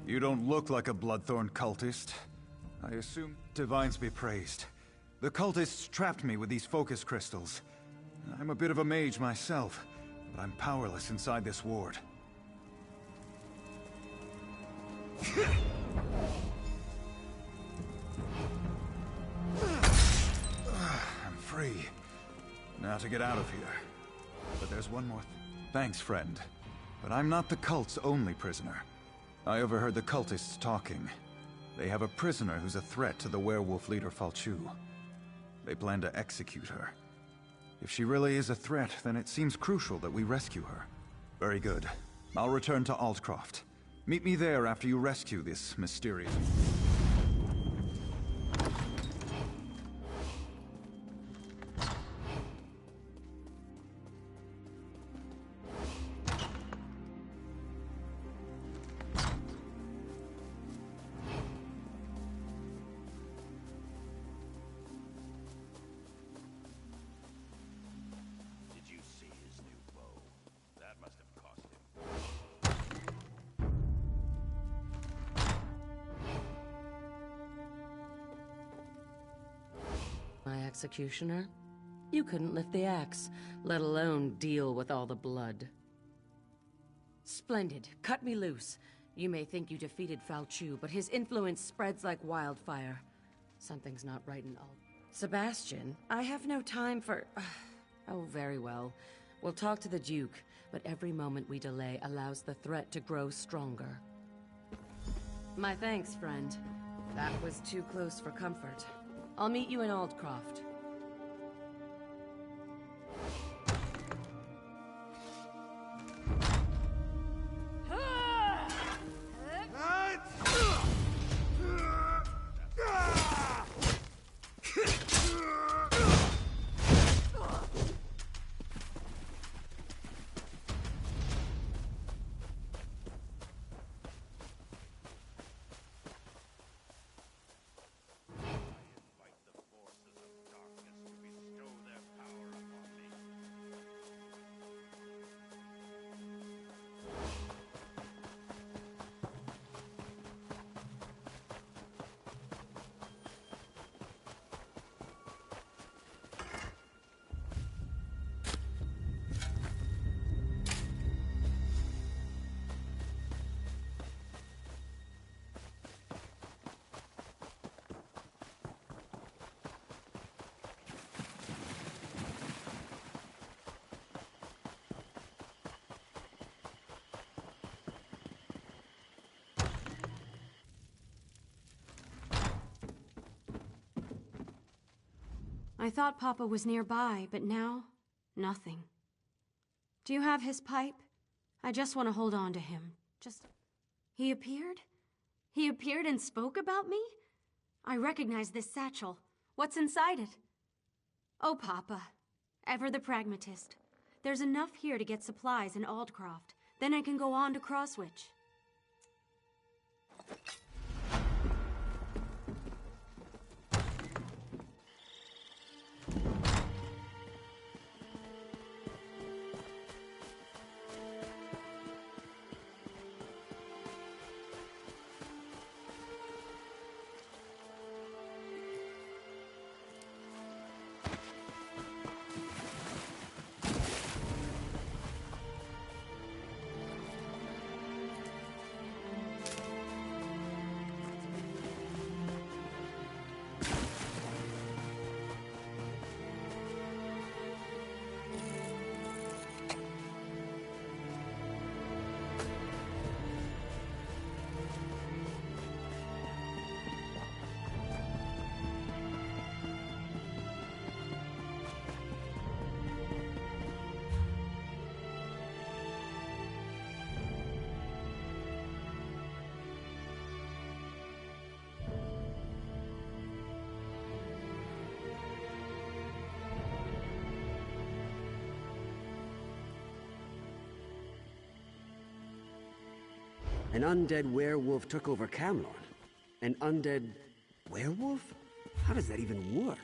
You don't look like a Bloodthorn cultist. I assume divines be praised. The cultists trapped me with these focus crystals. I'm a bit of a mage myself, but I'm powerless inside this ward. I'm free. Now to get out of here. But there's one more thing. Thanks, friend. But I'm not the cult's only prisoner. I overheard the cultists talking. They have a prisoner who's a threat to the werewolf leader Falchu. They plan to execute her. If she really is a threat, then it seems crucial that we rescue her. Very good. I'll return to Aldcroft. Meet me there after you rescue this mysterious... My executioner? You couldn't lift the axe, let alone deal with all the blood. Splendid. Cut me loose. You may think you defeated Falchu, but his influence spreads like wildfire. Something's not right in all. Sebastian, I have no time for... Oh, very well. We'll talk to the Duke, but every moment we delay allows the threat to grow stronger. My thanks, friend. That was too close for comfort. I'll meet you in Aldcroft. I thought Papa was nearby, but now, nothing. Do you have his pipe? I just want to hold on to him. He appeared? He appeared and spoke about me? I recognize this satchel. What's inside it? Oh, Papa. Ever the pragmatist. There's enough here to get supplies in Aldcroft. Then I can go on to Crosswitch. An undead werewolf took over Camlon. An undead werewolf? How does that even work?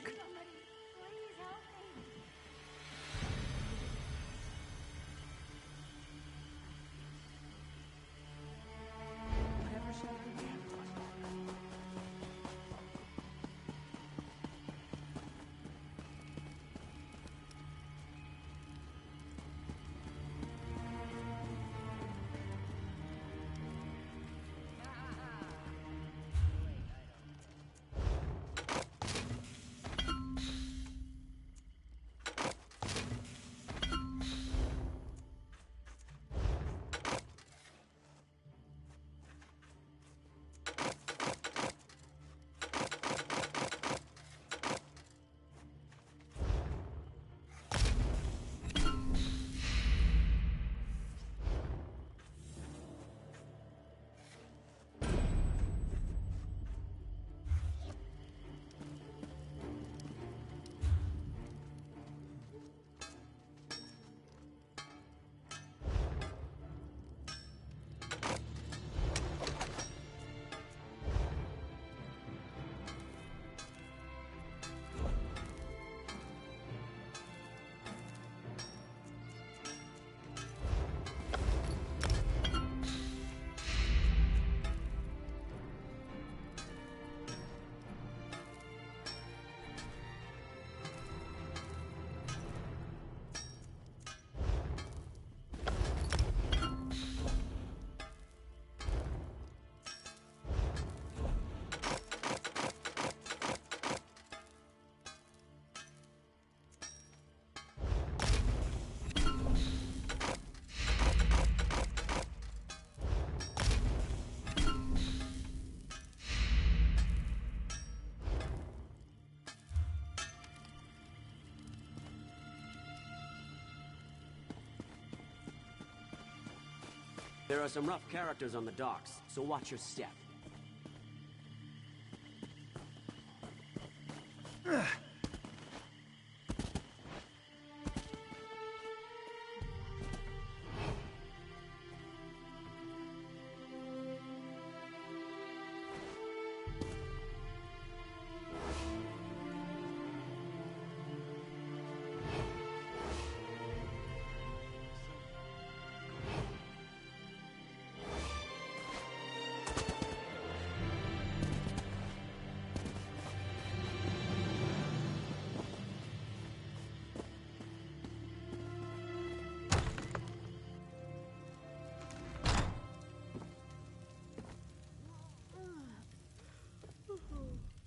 There are some rough characters on the docks, so watch your step.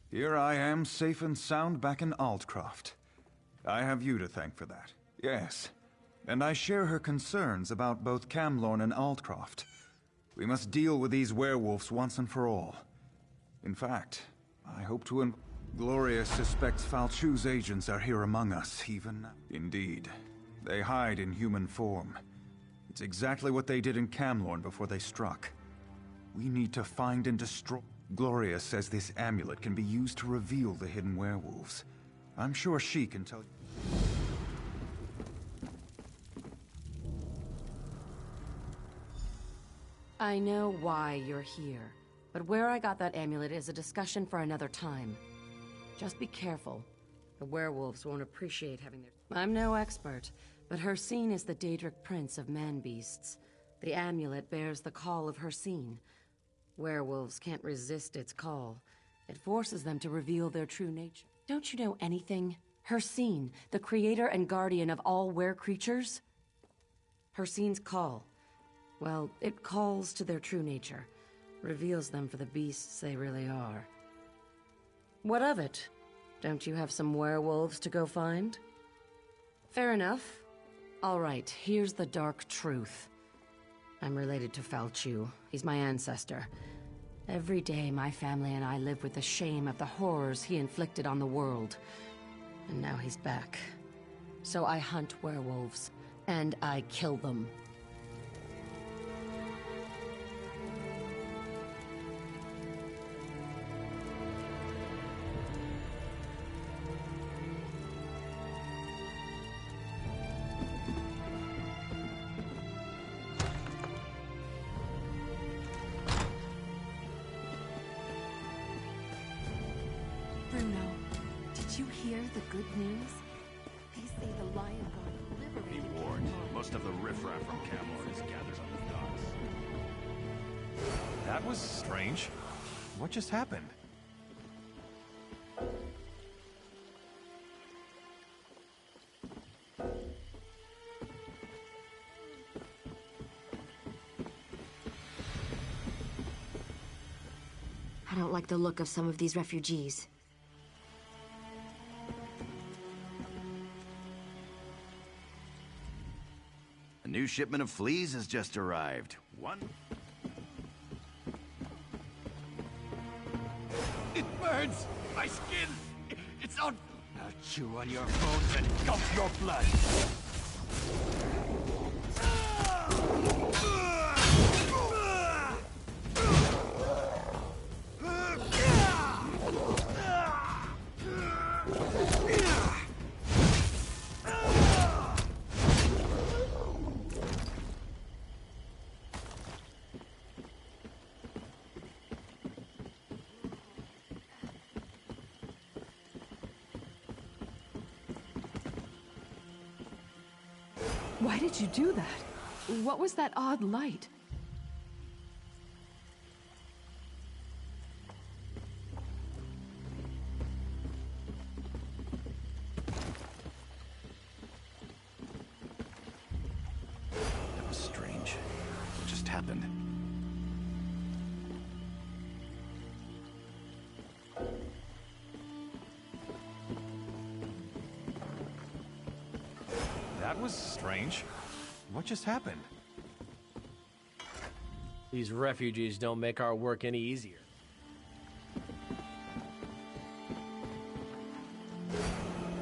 Here I am, safe and sound back in Altcroft. I have you to thank for that. Yes. And I share her concerns about both Camlorn and Altcroft. We must deal with these werewolves once and for all. In fact, I hope to Gloria suspects Falchu's agents are here among us, even now. Indeed. They hide in human form. It's exactly what they did in Camlorn before they struck. We need to find and destroy... Gloria says this amulet can be used to reveal the hidden werewolves. I'm sure she can tell you. I know why you're here, but where I got that amulet is a discussion for another time. Just be careful. The werewolves won't appreciate having their... I'm no expert, but Hircine is the Daedric prince of man-beasts. The amulet bears the call of Hircine. Werewolves can't resist its call. It forces them to reveal their true nature. Don't you know anything? Hircine, the creator and guardian of all were-creatures? Hircine's call. Well, it calls to their true nature. Reveals them for the beasts they really are. What of it? Don't you have some werewolves to go find? Fair enough. All right, here's the dark truth. I'm related to Falchu. He's my ancestor. Every day, my family and I live with the shame of the horrors he inflicted on the world. And now he's back. So I hunt werewolves, and I kill them. Good news? They say the Lion God liberated... Be warned, most of the riffraff from Camlorn is gathered on the docks. That was strange. What just happened? I don't like the look of some of these refugees. A new shipment of fleas has just arrived. One... It burns! My skin! It's on... I'll chew on your bones and gulp your blood! Why did you do that? What was that odd light? That was strange. What just happened? That was strange. What just happened? These refugees don't make our work any easier.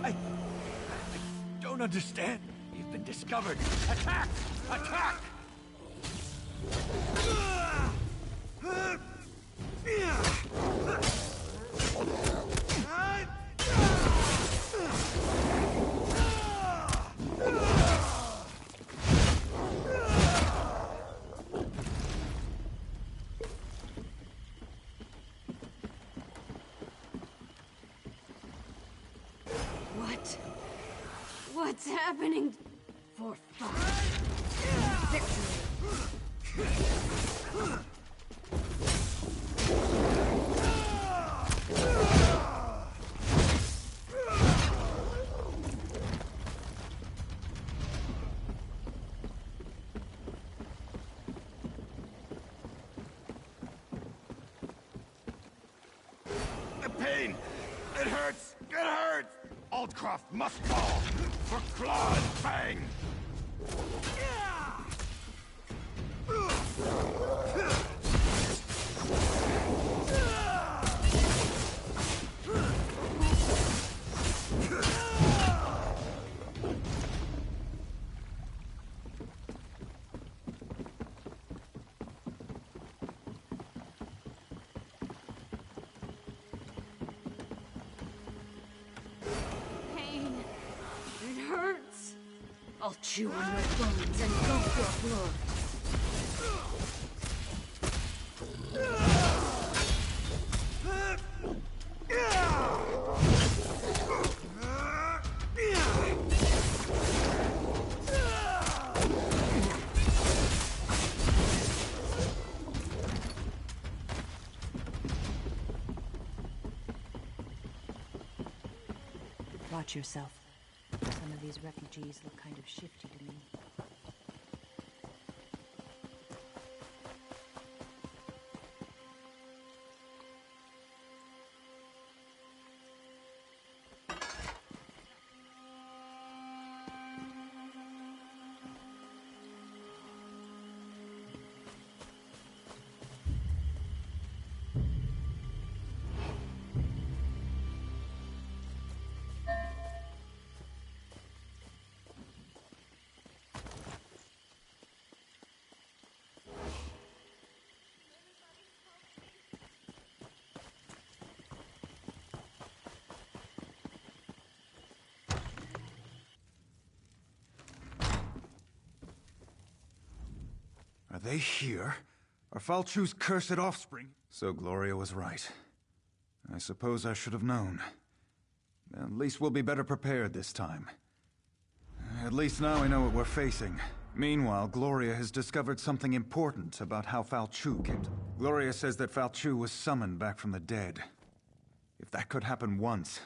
I don't understand. You've been discovered. Attack! Attack! What's happening? For fuck. Victory. The pain! It hurts! It hurts! Aldcroft must fall! For Claw and Fang! Pain. It hurts. I'll chew on your bones and gulp your blood. Watch yourself. Some of these refugees look kind of shifty to me. Are they here? Are Falchu's cursed offspring? So Gloria was right. I suppose I should have known. At least we'll be better prepared this time. At least now we know what we're facing. Meanwhile, Gloria has discovered something important about how Falchu came to... Gloria says that Falchu was summoned back from the dead. If that could happen once,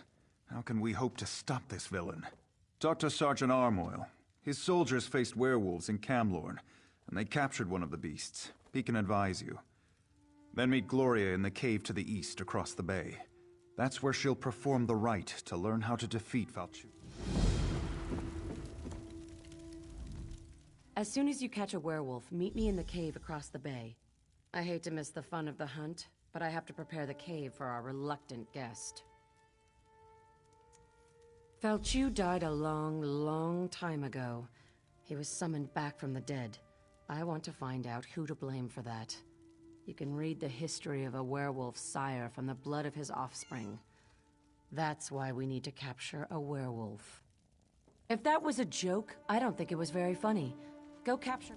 how can we hope to stop this villain? Talk to Sergeant Armoyle. His soldiers faced werewolves in Camlorn, and they captured one of the beasts. He can advise you. Then meet Gloria in the cave to the east across the bay. That's where she'll perform the rite to learn how to defeat Falchu. As soon as you catch a werewolf, meet me in the cave across the bay. I hate to miss the fun of the hunt, but I have to prepare the cave for our reluctant guest. Falchu died a long, long time ago. He was summoned back from the dead. I want to find out who to blame for that. You can read the history of a werewolf's sire from the blood of his offspring. That's why we need to capture a werewolf. If that was a joke, I don't think it was very funny. Go capture...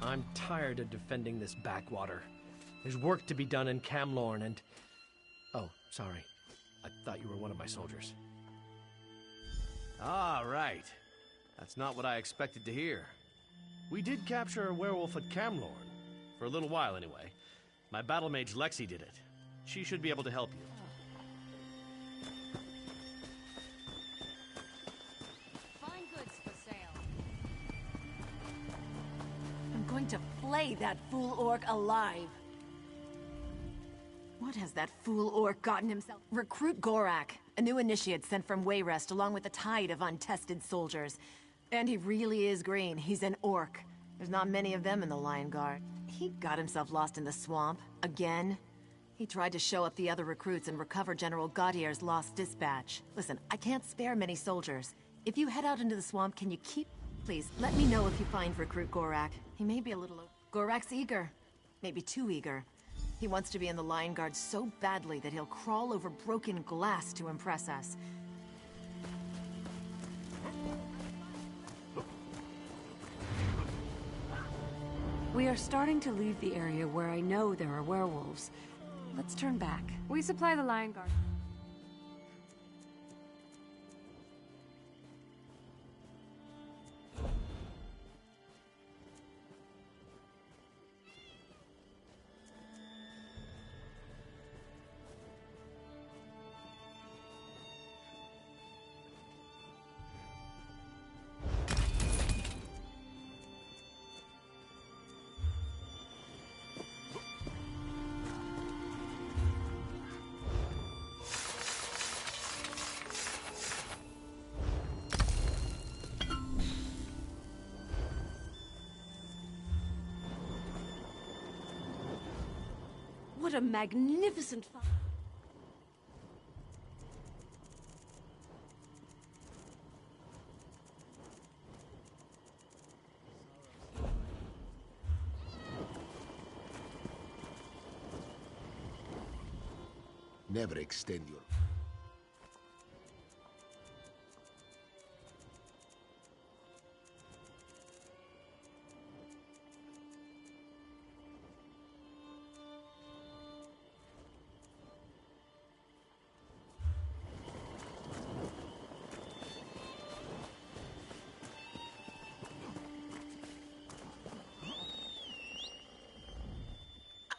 I'm tired of defending this backwater. There's work to be done in Camlorn and... Oh, sorry. I thought you were one of my soldiers. Ah, right. That's not what I expected to hear. We did capture a werewolf at Camlorn. For a little while, anyway. My battle mage Lexi did it. She should be able to help you. Fine goods for sale. I'm going to flay that fool orc alive. What has that fool orc gotten himself? Recruit Gorak, a new initiate sent from Wayrest along with a tide of untested soldiers. And he really is green. He's an orc. There's not many of them in the Lion Guard. He got himself lost in the swamp. Again. He tried to show up the other recruits and recover General Gaudier's lost dispatch. Listen, I can't spare many soldiers. If you head out into the swamp, can you keep... Please, let me know if you find Recruit Gorak. He may be a little... Gorak's eager. Maybe too eager. He wants to be in the Lion Guard so badly that he'll crawl over broken glass to impress us. We are starting to leave the area where I know there are werewolves. Let's turn back. We supply the Lion Guard. What a magnificent find. Never extend your...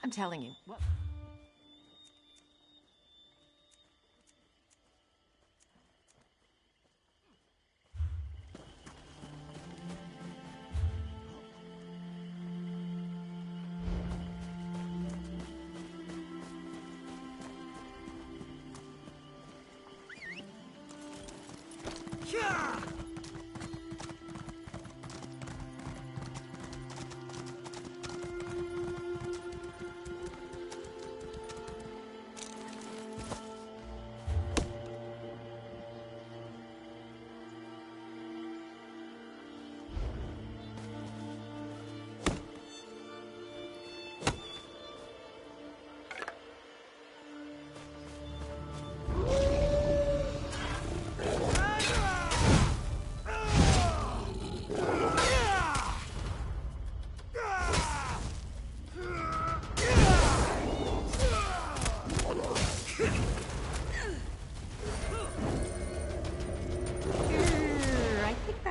I'm telling you. What? Yeah!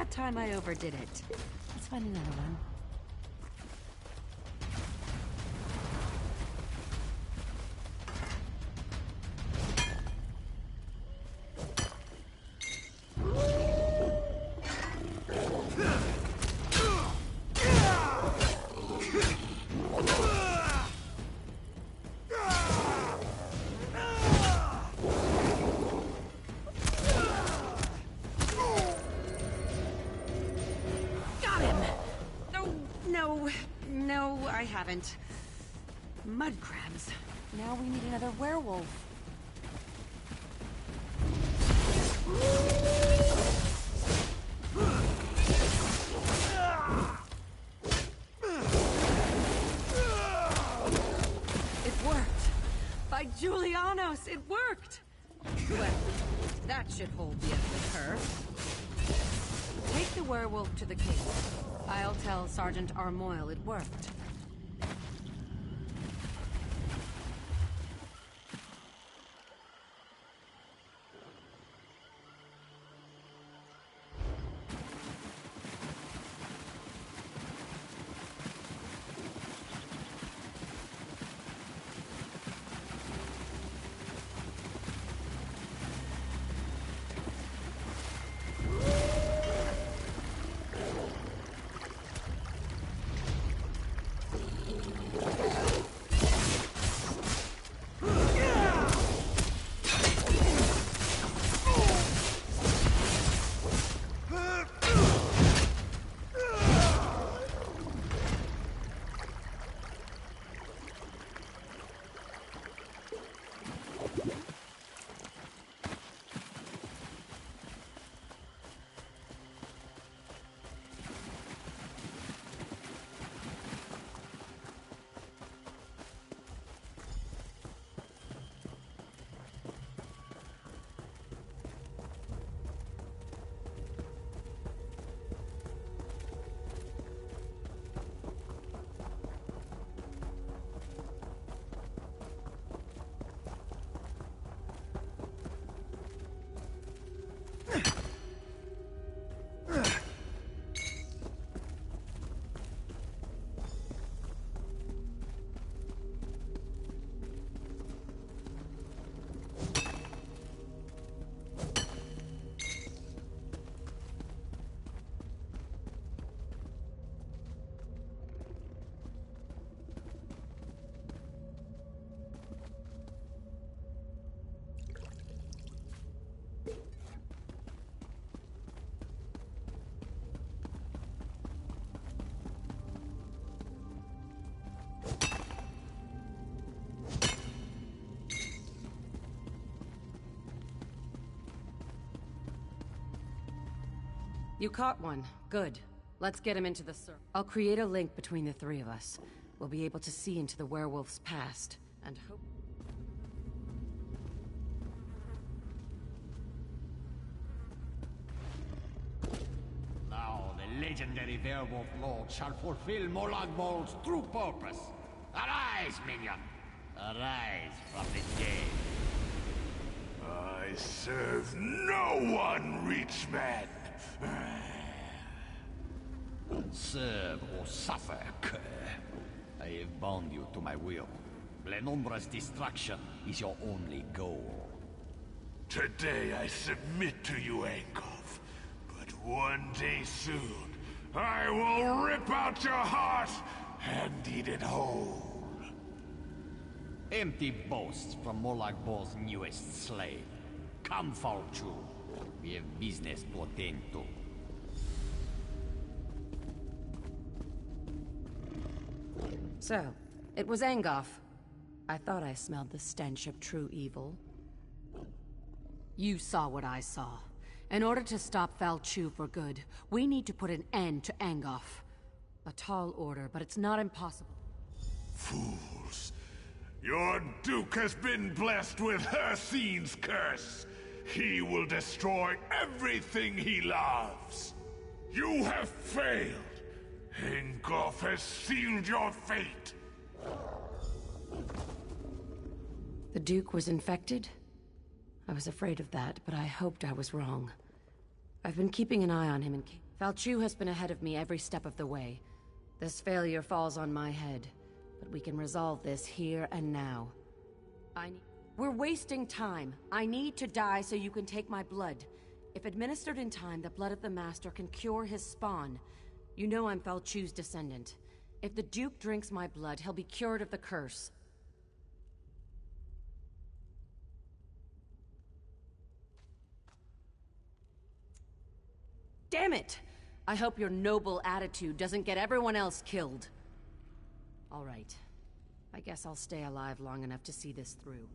Time I overdid it. Let's find another one. Mud crabs. Now we need another werewolf. It worked! By Julianos, it worked! Well, that should hold the end of her. Take the werewolf to the king. I'll tell Sergeant Armoyle it worked. You caught one. Good. Let's get him into the circle. I'll create a link between the three of us. We'll be able to see into the werewolf's past, and hope... Now the legendary werewolf lord shall fulfill Molag Bol's true purpose. Arise, minion! Arise from the dead. I serve no one, rich man. Serve or suffer, cur. I have bound you to my will. Lenumbra's destruction is your only goal. Today I submit to you, Angkov. But one day soon, I will rip out your heart and eat it whole. Empty boasts from Molag Bol's newest slave. Come, Falchu. We have business to attend to. So, it was Angkov. I thought I smelled the stench of true evil. You saw what I saw. In order to stop Falchu for good, we need to put an end to Angkov. A tall order, but it's not impossible. Fools. Your Duke has been blessed with Hircine's curse. He will destroy everything he loves. You have failed. Angkov has sealed your fate. The Duke was infected? I was afraid of that, but I hoped I was wrong. I've been keeping an eye on him, and Falchu has been ahead of me every step of the way. This failure falls on my head, but we can resolve this here and now. We're wasting time. I need to die so you can take my blood. If administered in time, the blood of the Master can cure his spawn. You know I'm Falchu's descendant. If the Duke drinks my blood, he'll be cured of the curse. Damn it! I hope your noble attitude doesn't get everyone else killed. All right. I guess I'll stay alive long enough to see this through.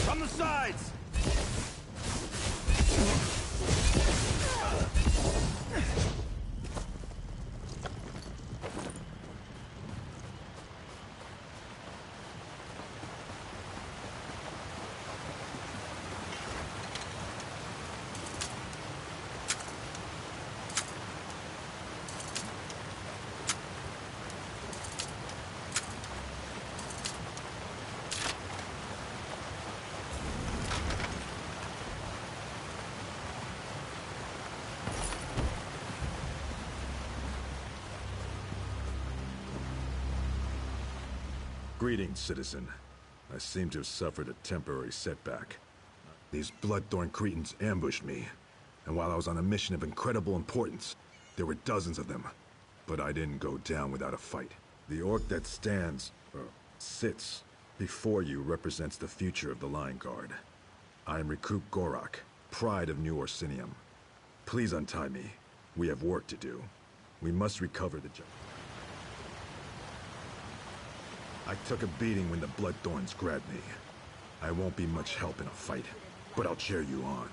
From the sides! Greetings, citizen. I seem to have suffered a temporary setback. These Bloodthorn Cretans ambushed me, and while I was on a mission of incredible importance, there were dozens of them. But I didn't go down without a fight. The orc that sits before you represents the future of the Lion Guard. I am Recruit Gorak, pride of New Orsinium. Please untie me. We have work to do. We must recover the I took a beating when the Bloodthorns grabbed me. I won't be much help in a fight, but I'll cheer you on.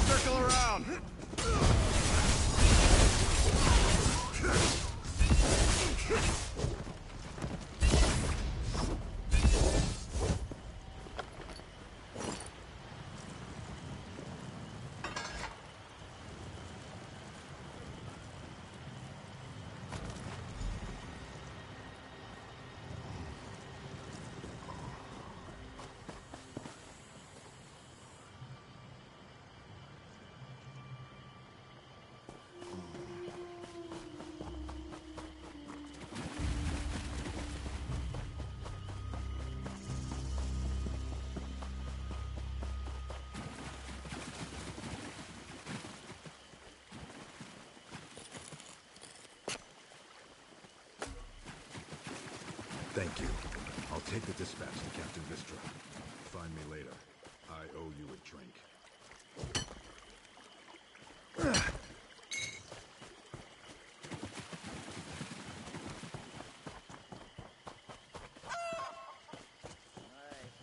Circle around! Thank you. I'll take the dispatch to Captain Vistra. Find me later. I owe you a drink. I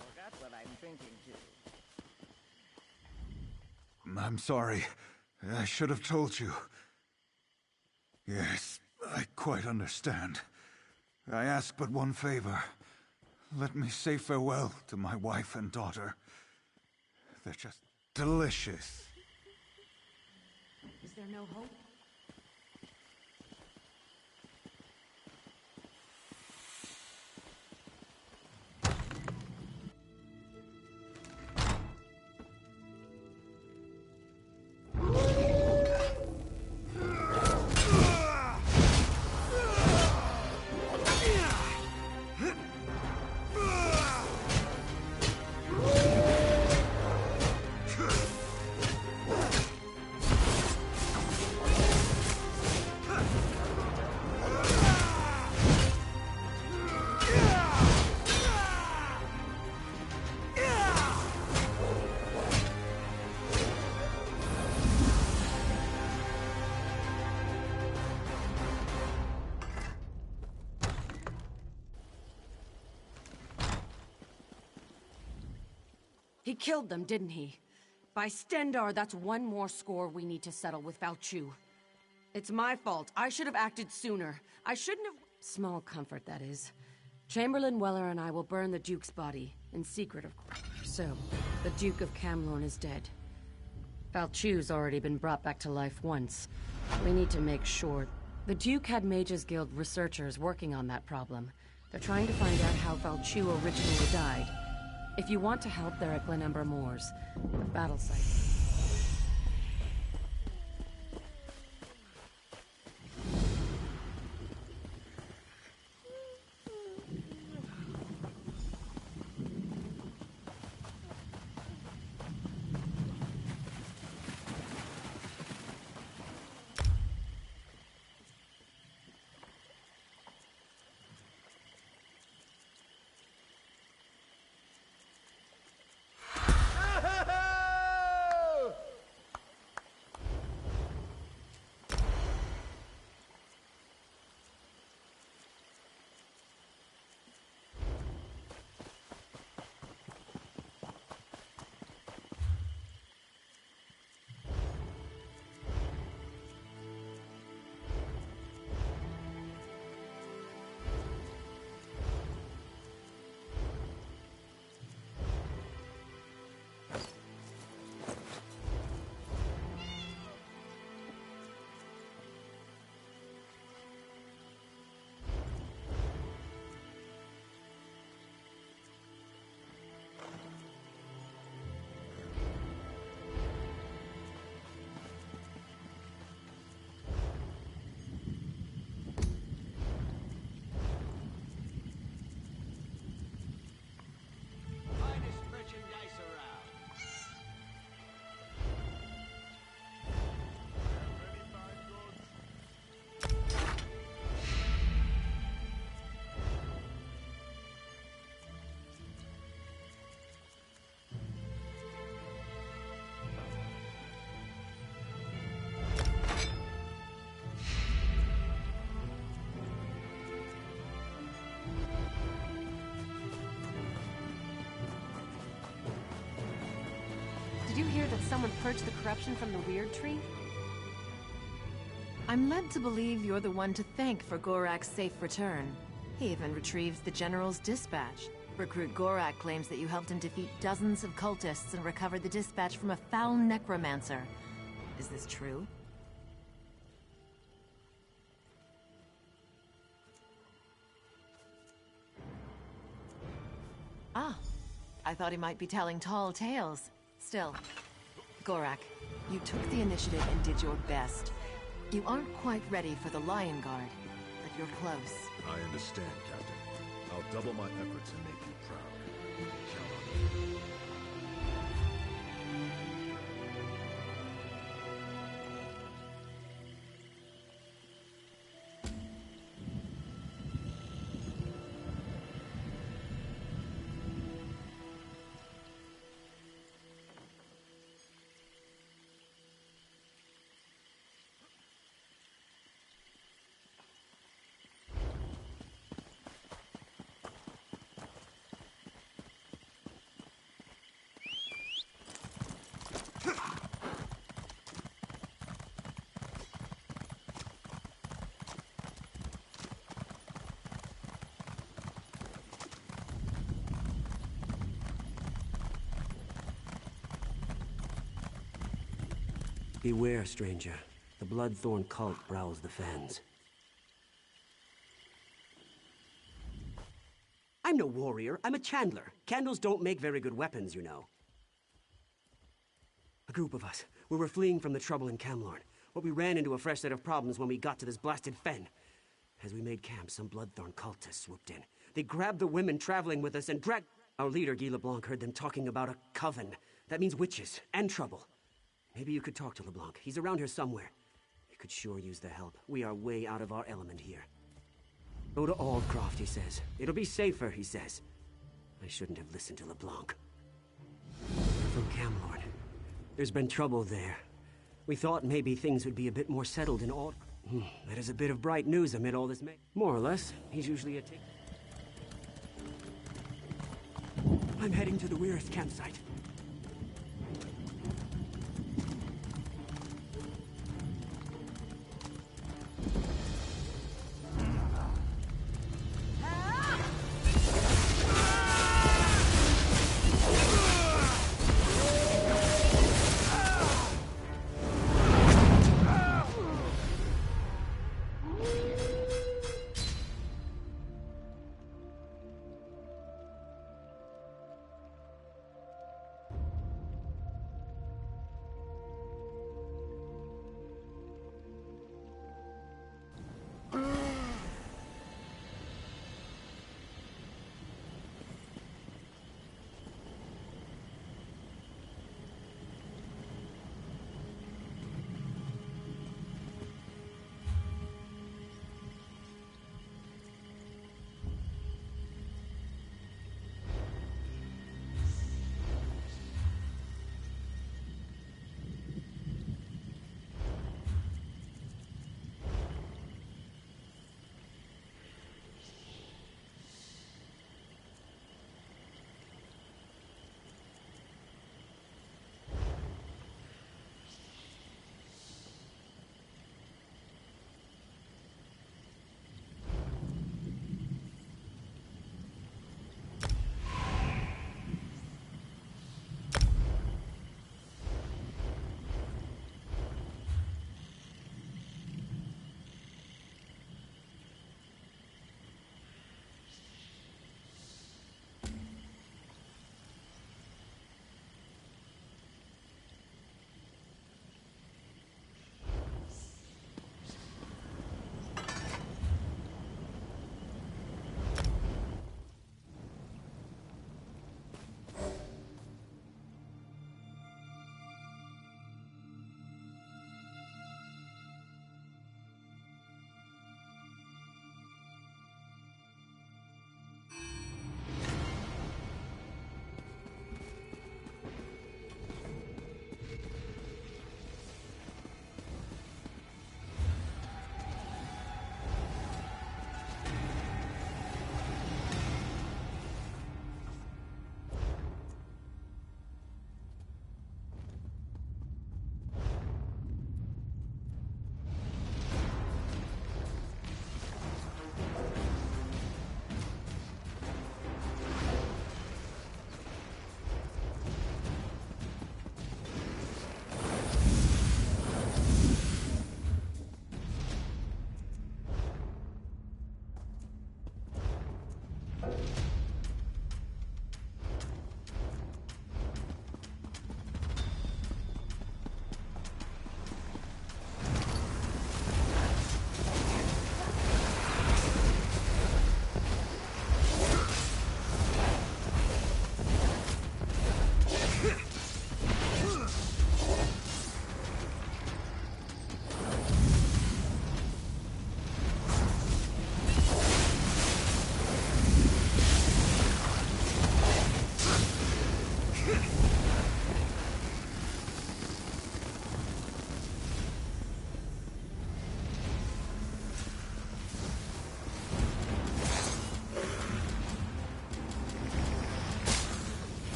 forgot what I'm thinking to. I'm sorry. I should have told you. Yes, I quite understand. I ask but one favor. Let me say farewell to my wife and daughter. They're just delicious. Is there no hope? He killed them, didn't he? By Stendar, that's one more score we need to settle with Valchu. It's my fault. I should have acted sooner. I shouldn't have... Small comfort, that is. Chamberlain Weller and I will burn the Duke's body, in secret, of course. So, the Duke of Camlorn is dead. Valchu's already been brought back to life once. We need to make sure... The Duke had Mages Guild researchers working on that problem. They're trying to find out how Valchu originally died. If you want to help, they're at Glenember Moors, the battle site. that someone purged the corruption from the Weird Tree? I'm led to believe you're the one to thank for Gorak's safe return. He even retrieves the General's dispatch. Recruit Gorak claims that you helped him defeat dozens of cultists and recovered the dispatch from a foul necromancer. Is this true? Ah, I thought he might be telling tall tales. Still, Gorak, you took the initiative and did your best. You aren't quite ready for the Lion Guard, but you're close. I understand, Captain. I'll double my efforts and make you proud. Count on me. Beware, stranger. The Bloodthorn cult prowls the fens. I'm no warrior. I'm a chandler. Candles don't make very good weapons, you know. A group of us. We were fleeing from the trouble in Camlorn, but we ran into a fresh set of problems when we got to this blasted fen. As we made camp, some Bloodthorn cultists swooped in. They grabbed the women traveling with us and dragged... Our leader, Guy LeBlanc, heard them talking about a coven. That means witches and trouble. Maybe you could talk to LeBlanc. He's around here somewhere. We could sure use the help. We are way out of our element here. Go to Aldcroft, he says. It'll be safer, he says. I shouldn't have listened to LeBlanc. From Camlorn. There's been trouble there. We thought maybe things would be a bit more settled in Ald... That is a bit of bright news amid all this More or less. He's usually a tick. I'm heading to the Weirest campsite.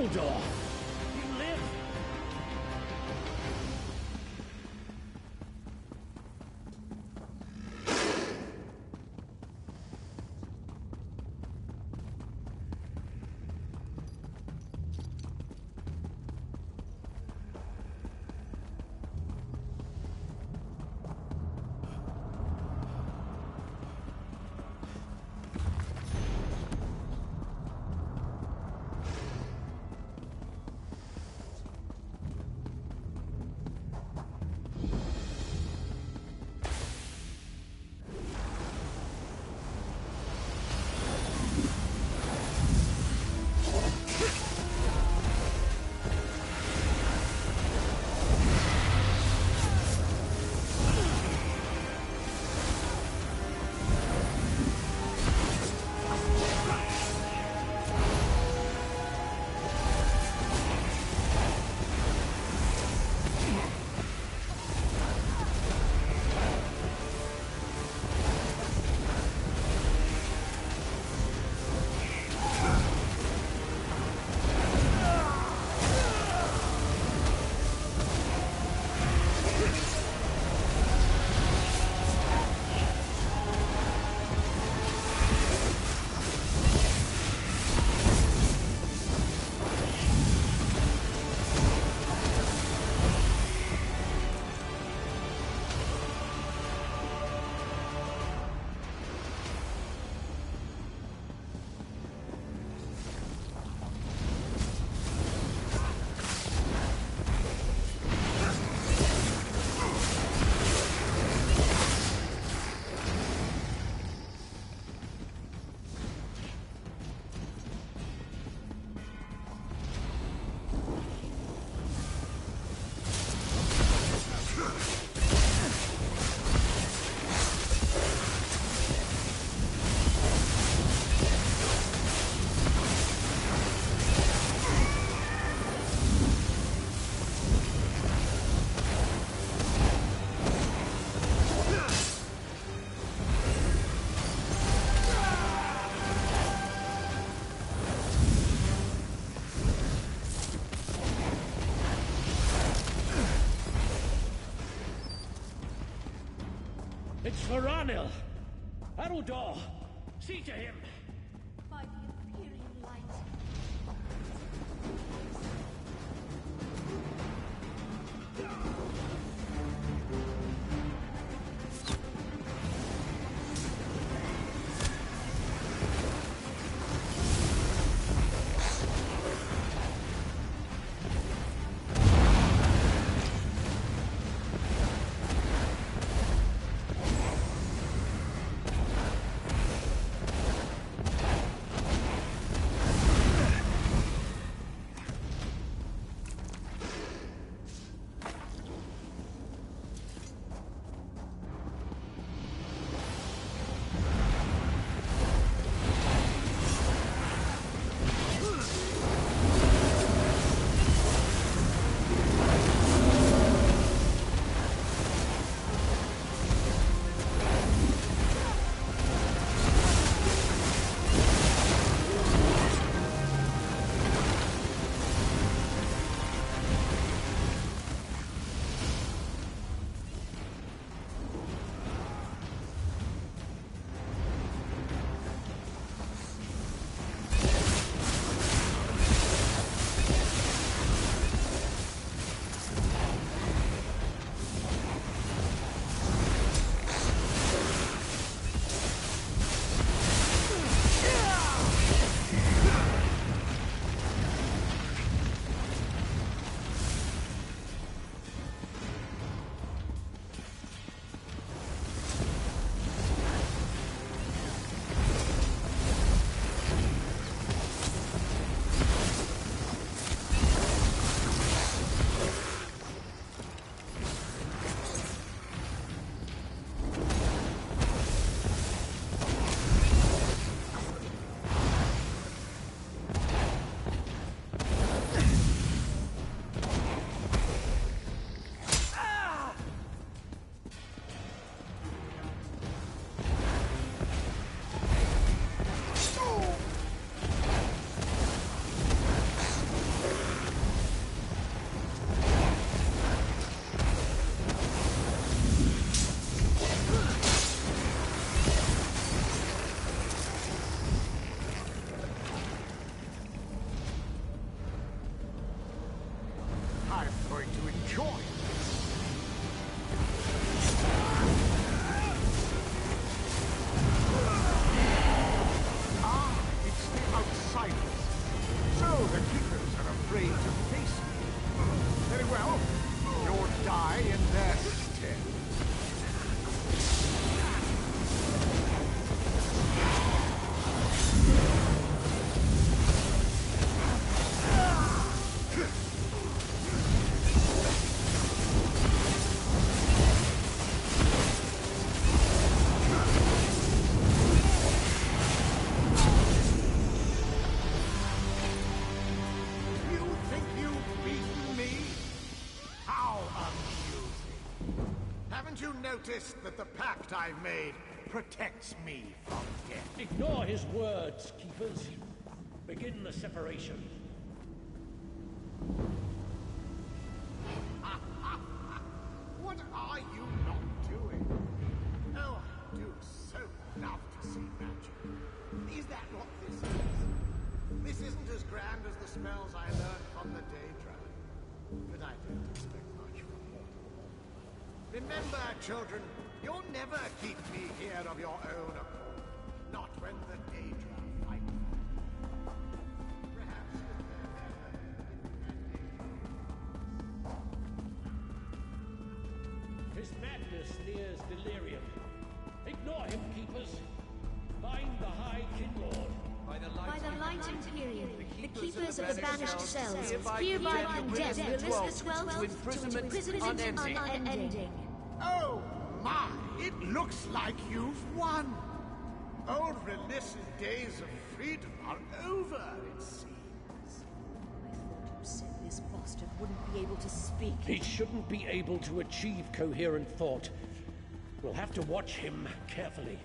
Haruldor! You live! It's Faranil! Haruldor! See to him! By the Imperial light. Haven't you noticed that the pact I've made protects me from death? Ignore his words, Keepers. Begin the separation. What are you not doing? Oh, I do so love to see magic. Is that what this is? This isn't as grand as the spells I learned from the Daedra. But I don't expect much from mortal. Remember, children, you'll never keep me here of your own accord. Not when the Daedra fight. Perhaps His madness nears delirium. Ignore him, Keepers. Find the High Kinlord. By the light Imperium, the keepers of the banished cells hereby condemn Willis the 12th to imprisonment unending. Oh my! It looks like you've won! Old Relis's days of freedom are over, it seems. You said this bastard wouldn't be able to speak. He shouldn't be able to achieve coherent thought. We'll have to watch him carefully.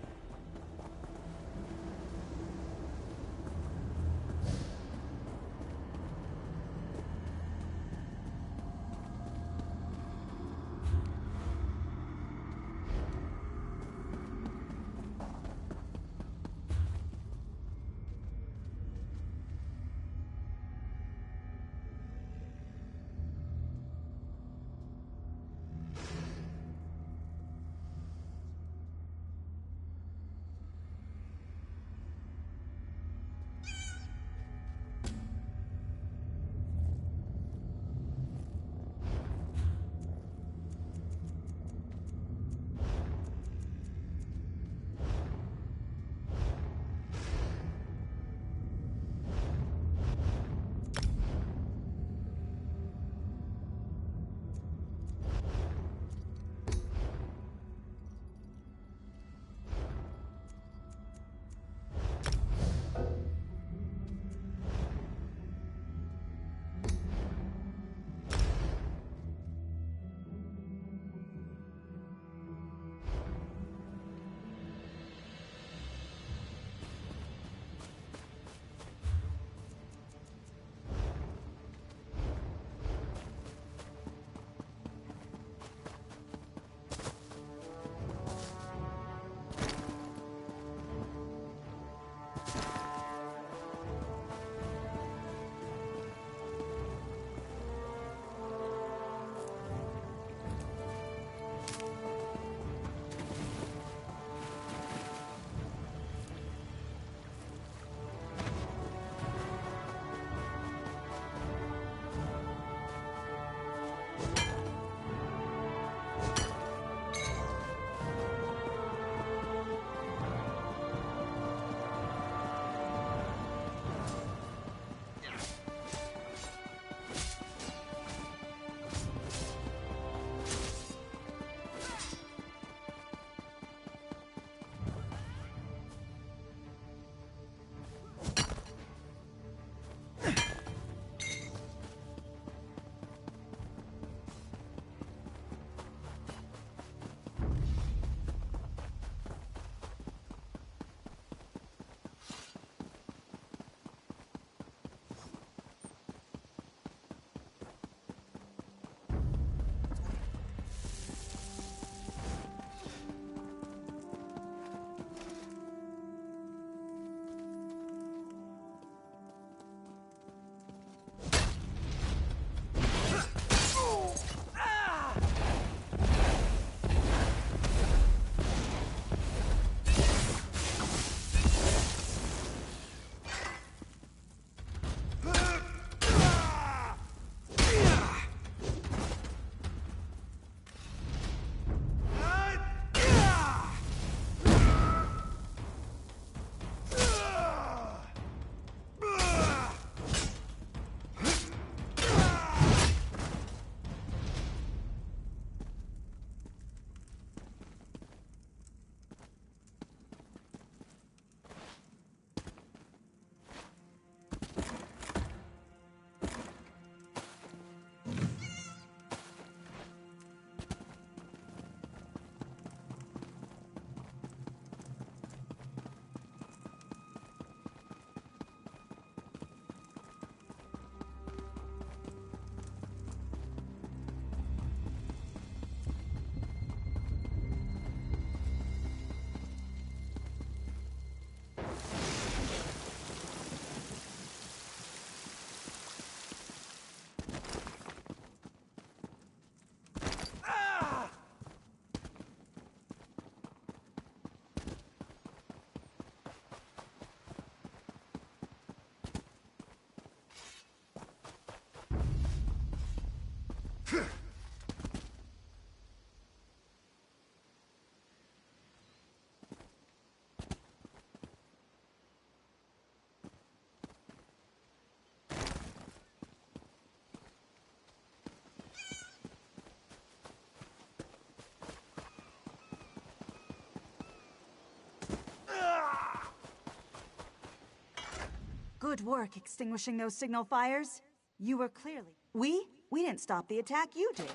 Good work extinguishing those signal fires. You were clearly... We didn't stop the attack, you did.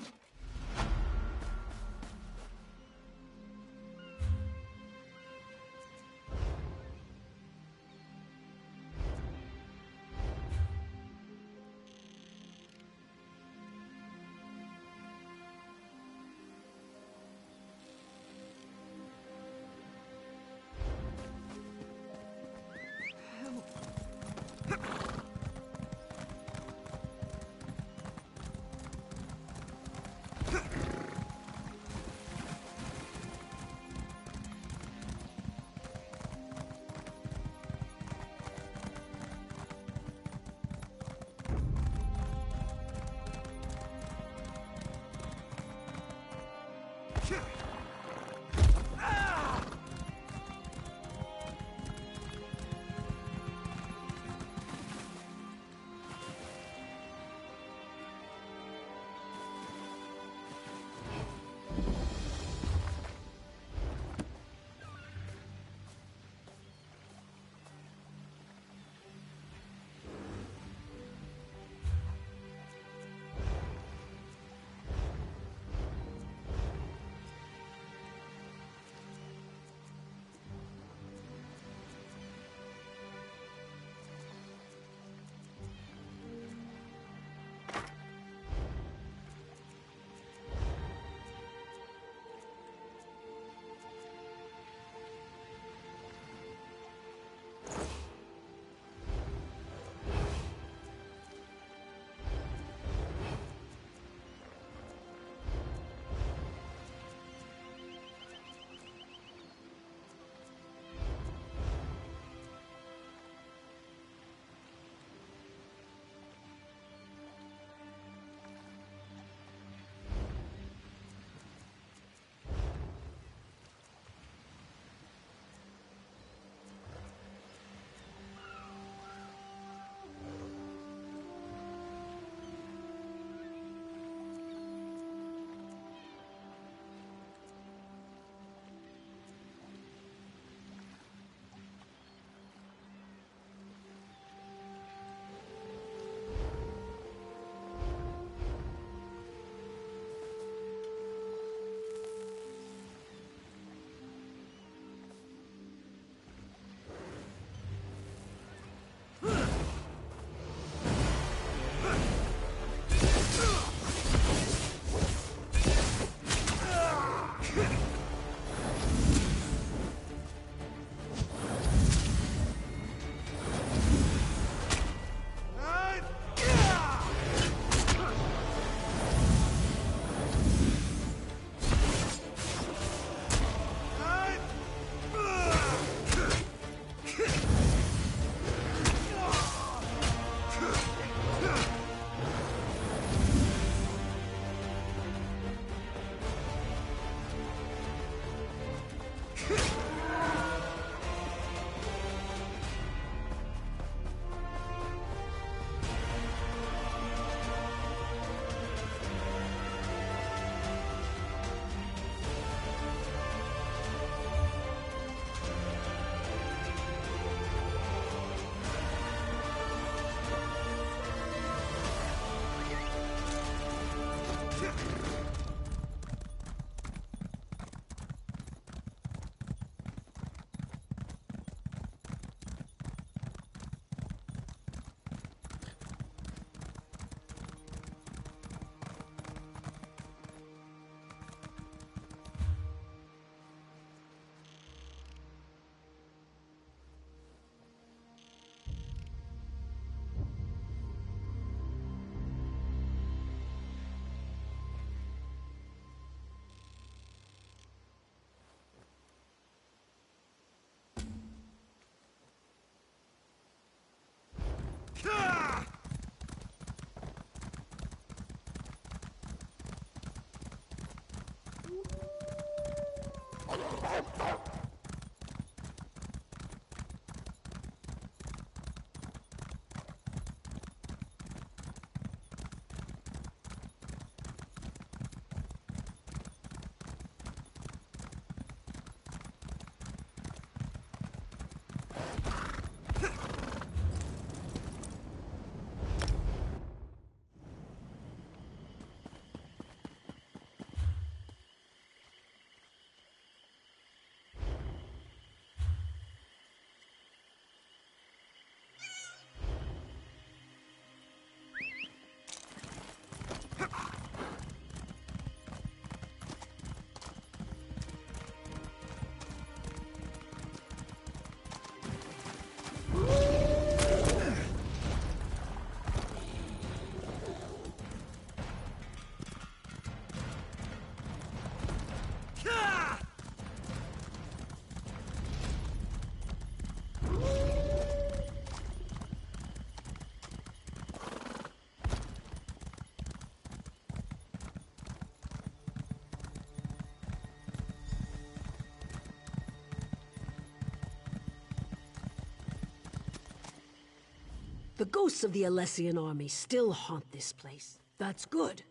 The ghosts of the Alessian army still haunt this place. That's good.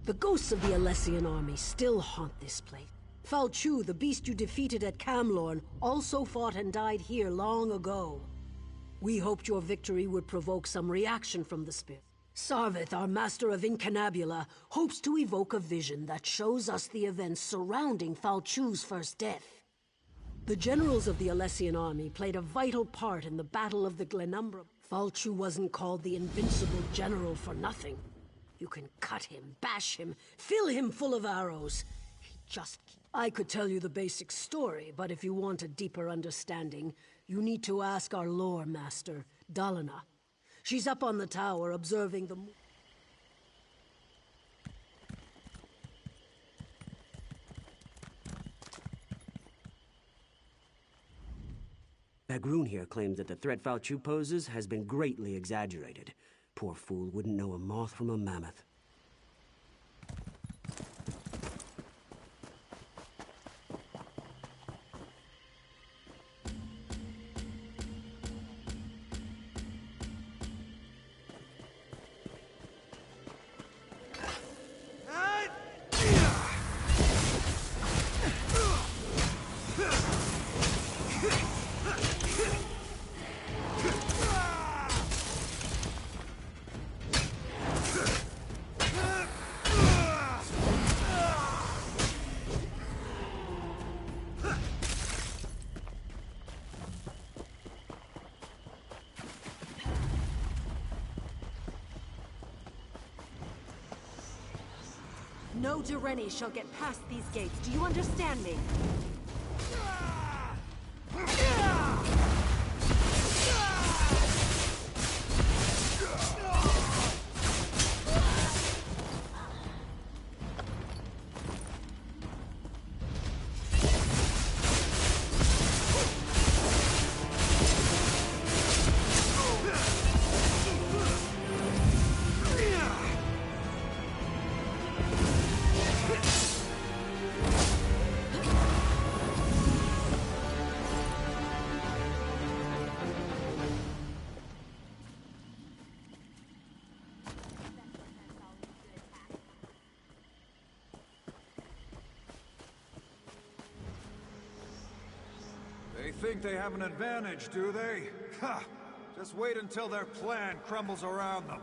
The ghosts of the Alessian army still haunt this place. Falchu, the beast you defeated at Camlorn, also fought and died here long ago. We hoped your victory would provoke some reaction from the spirit. Sarvith, our master of Incanabula, hopes to evoke a vision that shows us the events surrounding Falchu's first death. The generals of the Alessian army played a vital part in the Battle of the Glenumbra. Falchu wasn't called the Invincible General for nothing. You can cut him, bash him, fill him full of arrows. He just... I could tell you the basic story, but if you want a deeper understanding, you need to ask our lore master, Dalina. She's up on the tower observing the... Bagroon here claims that the threat Falchu poses has been greatly exaggerated. Poor fool wouldn't know a moth from a mammoth. No Direni shall get past these gates. Do you understand me? They think they have an advantage, do they? Ha! Just wait until their plan crumbles around them.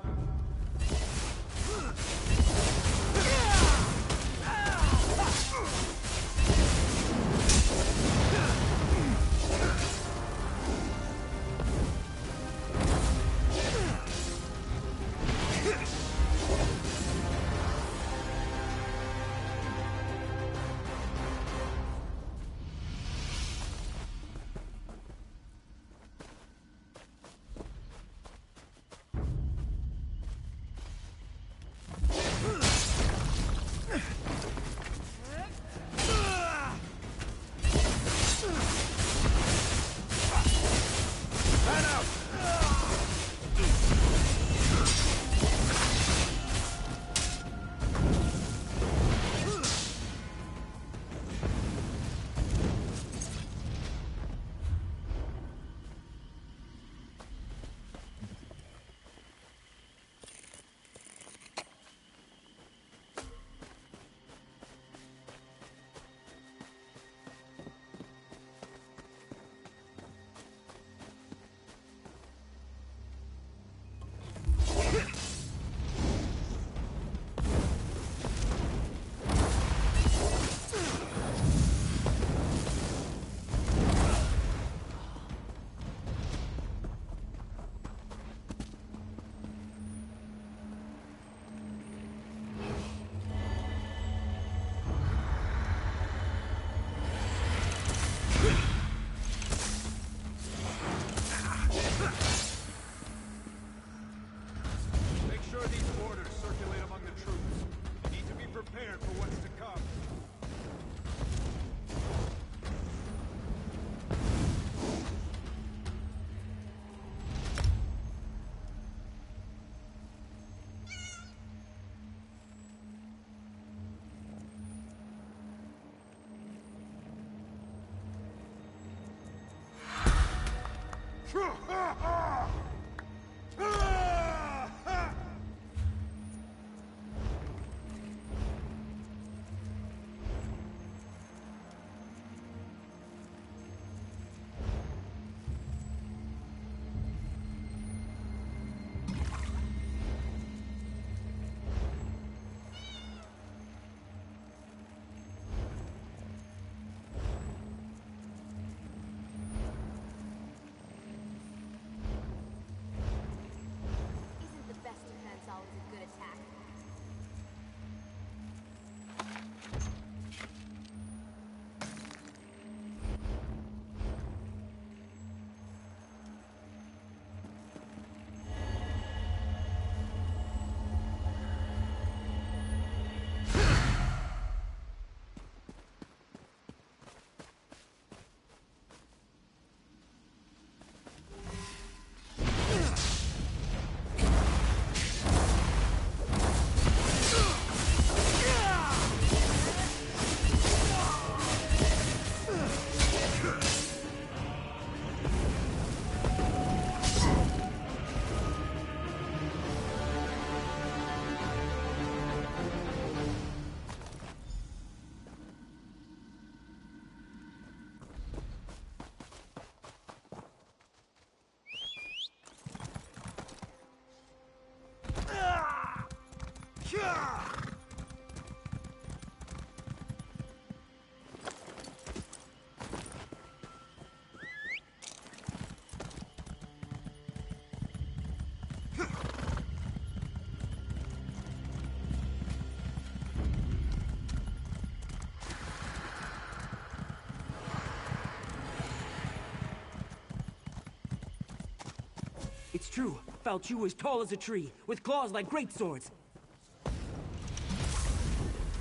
It's true. Fal Chu is tall as a tree, with claws like great swords.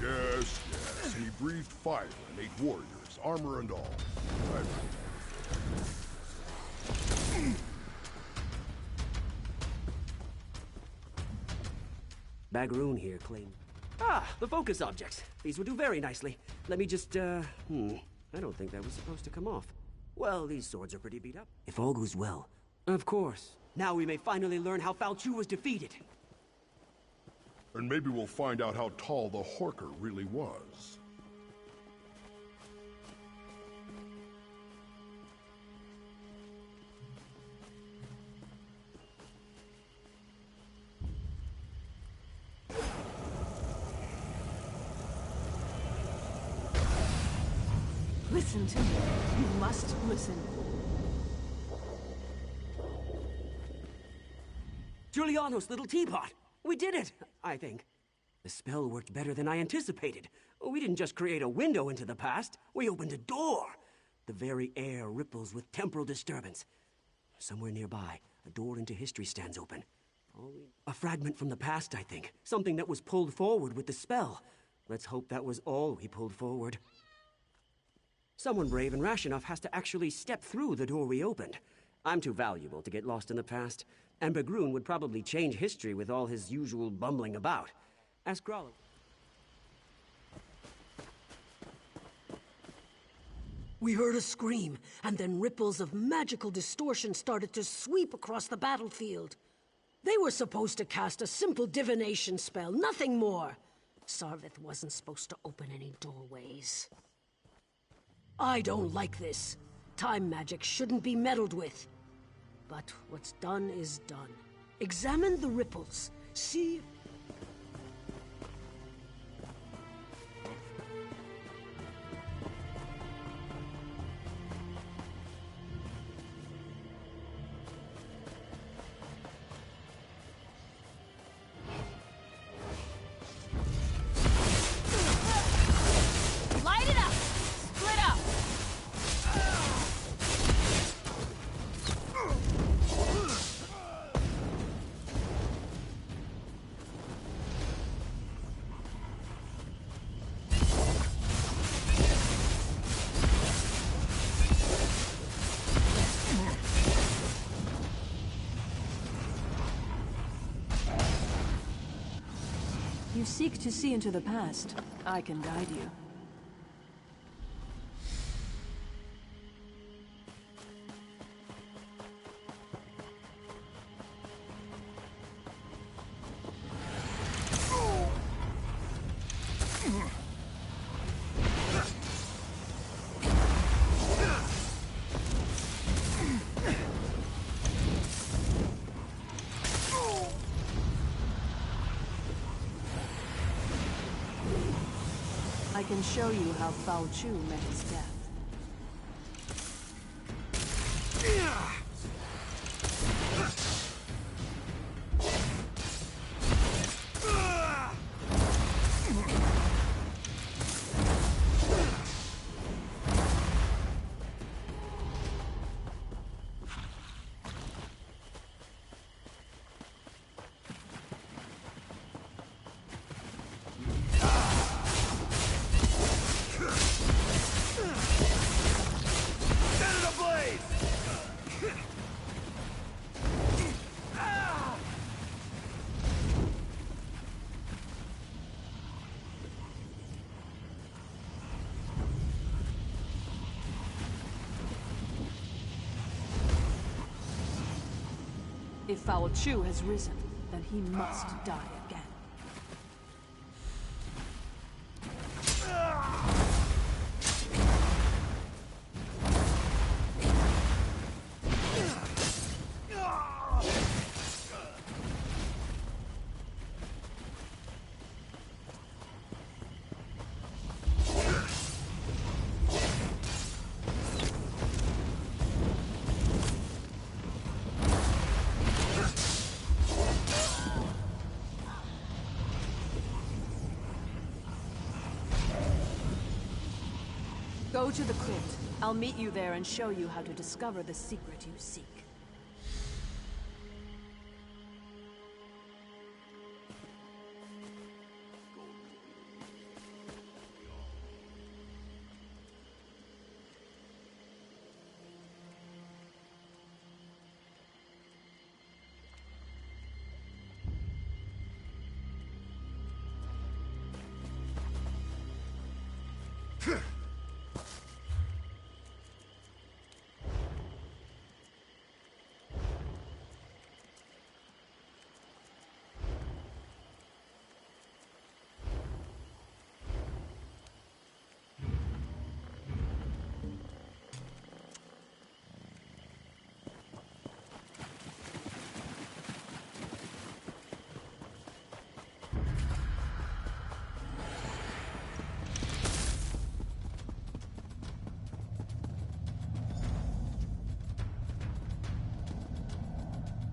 Yes, yes. He breathed fire and ate warriors, armor and all. Bagroon here claimed... Ah, the focus objects. These would do very nicely. Let me just, I don't think that was supposed to come off. Well, these swords are pretty beat up. If all goes well. Of course. Now we may finally learn how Fal Chu was defeated. And maybe we'll find out how tall the Horker really was. Listen to me. You must listen. Giuliano's little teapot! We did it, I think. The spell worked better than I anticipated. We didn't just create a window into the past, we opened a door. The very air ripples with temporal disturbance. Somewhere nearby, a door into history stands open. A fragment from the past, I think. Something that was pulled forward with the spell. Let's hope that was all we pulled forward. Someone brave and rash enough has to actually step through the door we opened. I'm too valuable to get lost in the past, and Bagroon would probably change history with all his usual bumbling about. Ask Grollo. We heard a scream, and then ripples of magical distortion started to sweep across the battlefield. They were supposed to cast a simple divination spell, nothing more. Sarvith wasn't supposed to open any doorways. I don't like this. Time magic shouldn't be meddled with. But what's done is done. Examine the ripples. See... Light it up! Split up! You seek to see into the past. I can guide you. I can show you how Fal Chu met his death. If Fal Chu has risen, then he must die again. Go to the crypt. I'll meet you there and show you how to discover the secret you seek.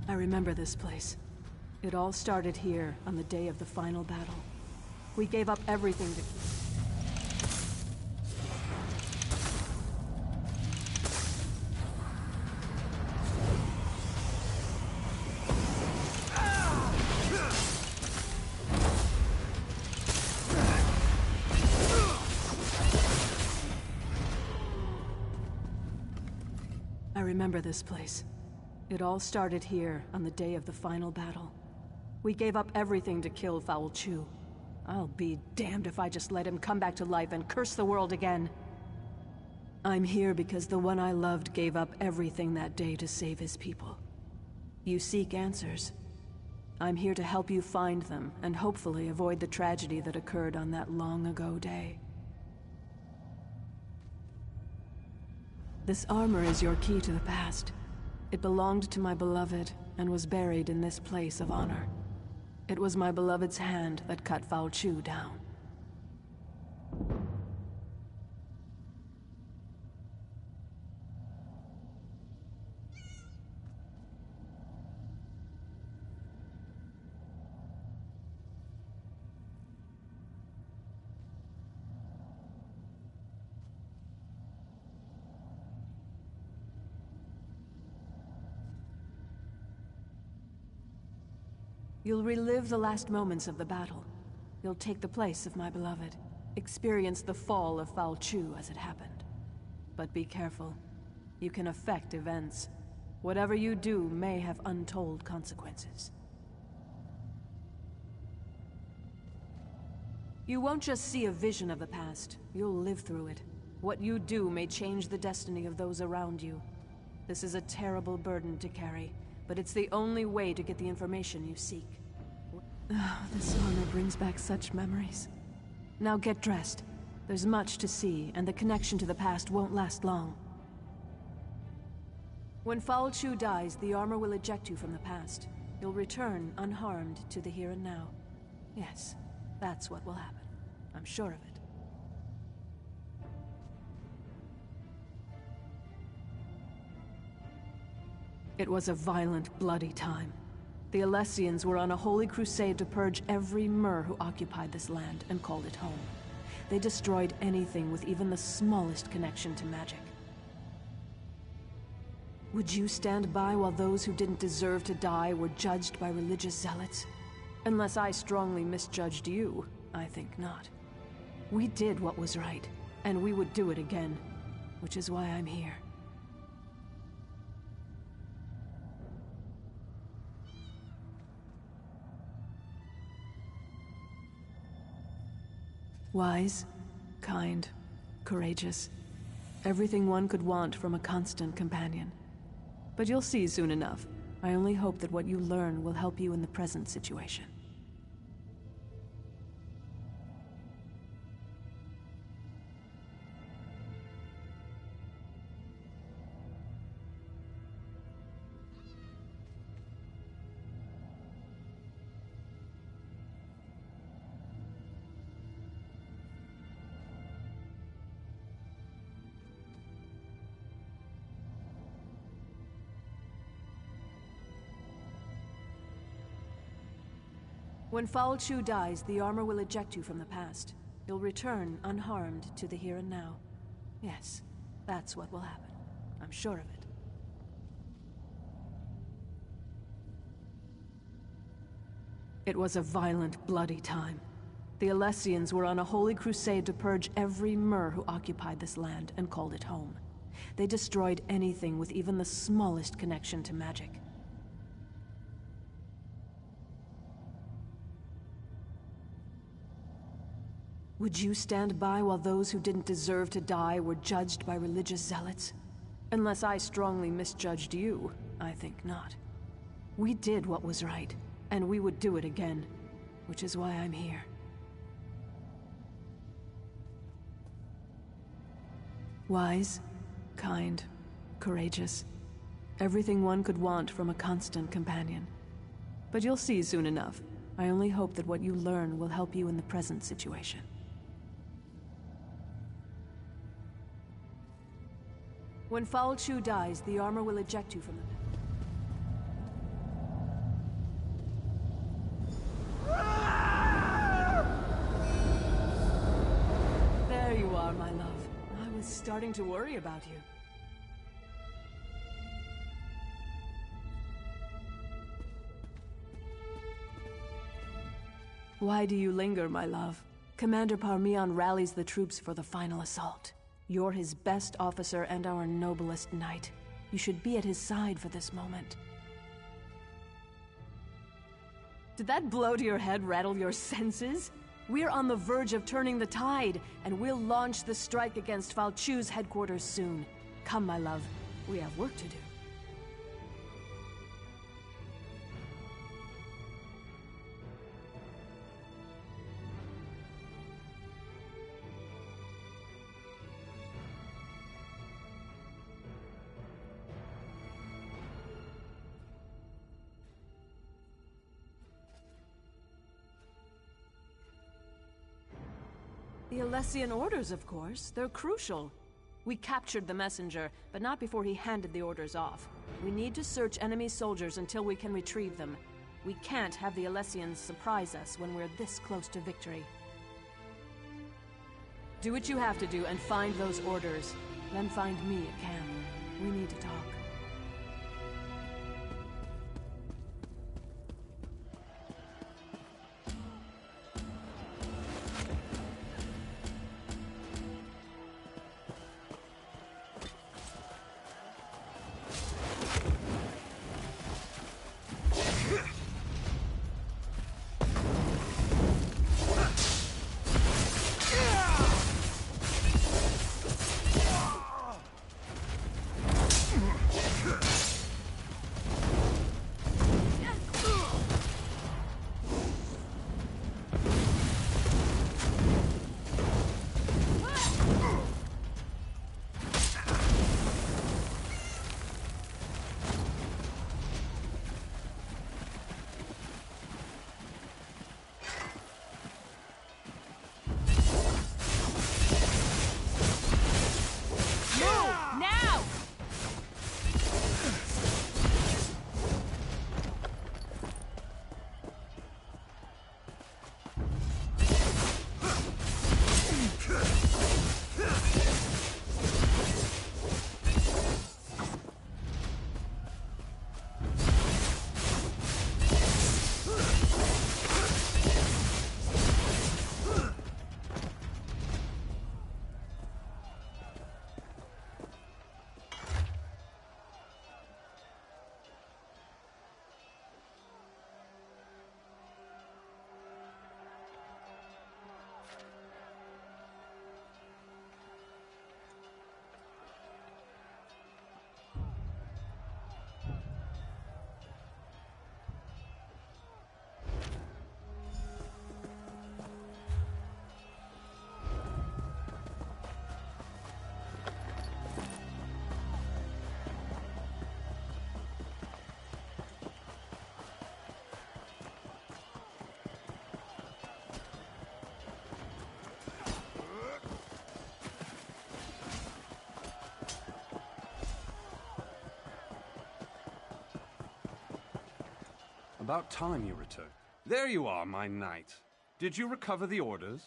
I remember this place. It all started here on the day of the final battle. We gave up everything to... I remember this place. It all started here on the day of the final battle. We gave up everything to kill Foul Chu. I'll be damned if I just let him come back to life and curse the world again. I'm here because the one I loved gave up everything that day to save his people. You seek answers. I'm here to help you find them and hopefully avoid the tragedy that occurred on that long ago day. This armor is your key to the past. It belonged to my beloved, and was buried in this place of honor. It was my beloved's hand that cut Foul Chu down. You'll relive the last moments of the battle. You'll take the place of my beloved. Experience the fall of Foul Chu as it happened. But be careful. You can affect events. Whatever you do may have untold consequences. You won't just see a vision of the past. You'll live through it. What you do may change the destiny of those around you. This is a terrible burden to carry, but it's the only way to get the information you seek. This armor brings back such memories. Now get dressed. There's much to see, and the connection to the past won't last long. When Foul Chu dies, the armor will eject you from the past. You'll return unharmed to the here and now. Yes, that's what will happen. I'm sure of it. It was a violent, bloody time. The Alessians were on a holy crusade to purge every Mer who occupied this land and called it home. They destroyed anything with even the smallest connection to magic. Would you stand by while those who didn't deserve to die were judged by religious zealots? Unless I strongly misjudged you, I think not. We did what was right, and we would do it again, which is why I'm here. Wise, kind, courageous. Everything one could want from a constant companion. But you'll see soon enough. I only hope that what you learn will help you in the present situation. When Foul Chu dies, the armor will eject you from the past. You'll return unharmed to the here and now. Yes, that's what will happen. I'm sure of it. It was a violent, bloody time. The Alessians were on a holy crusade to purge every Mer who occupied this land and called it home. They destroyed anything with even the smallest connection to magic. Would you stand by while those who didn't deserve to die were judged by religious zealots? Unless I strongly misjudged you, I think not. We did what was right, and we would do it again, which is why I'm here. Wise, kind, courageous. Everything one could want from a constant companion. But you'll see soon enough. I only hope that what you learn will help you in the present situation. When Foul Chu dies, the armor will eject you from the... There you are, my love. I was starting to worry about you. Why do you linger, my love? Commander Parmian rallies the troops for the final assault. You're his best officer and our noblest knight. You should be at his side for this moment. Did that blow to your head rattle your senses? We're on the verge of turning the tide, and we'll launch the strike against Foul Chu's headquarters soon. Come, my love. We have work to do. The Alessian orders, of course. They're crucial. We captured the messenger, but not before he handed the orders off. We need to search enemy soldiers until we can retrieve them. We can't have the Alessians surprise us when we're this close to victory. Do what you have to do and find those orders. Then find me at camp. We need to talk. About time you returned. There you are, my knight. Did you recover the orders?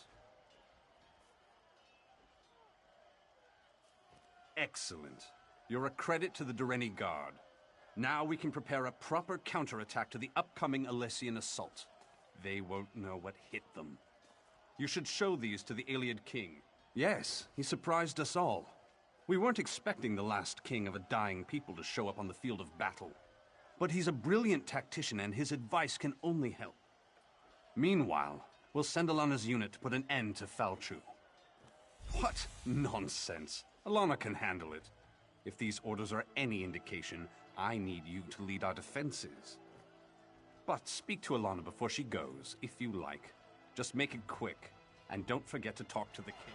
Excellent. You're a credit to the Dureni Guard. Now we can prepare a proper counterattack to the upcoming Alessian assault. They won't know what hit them. You should show these to the Iliad King. Yes, he surprised us all. We weren't expecting the last king of a dying people to show up on the field of battle. But he's a brilliant tactician and his advice can only help. Meanwhile, We'll send Alana's unit to put an end to Falchu. What nonsense. Alana can handle it. If these orders are any indication, I need you to lead our defenses. But speak to Alana before she goes, if you like. Just make it quick, and don't forget to talk to the king.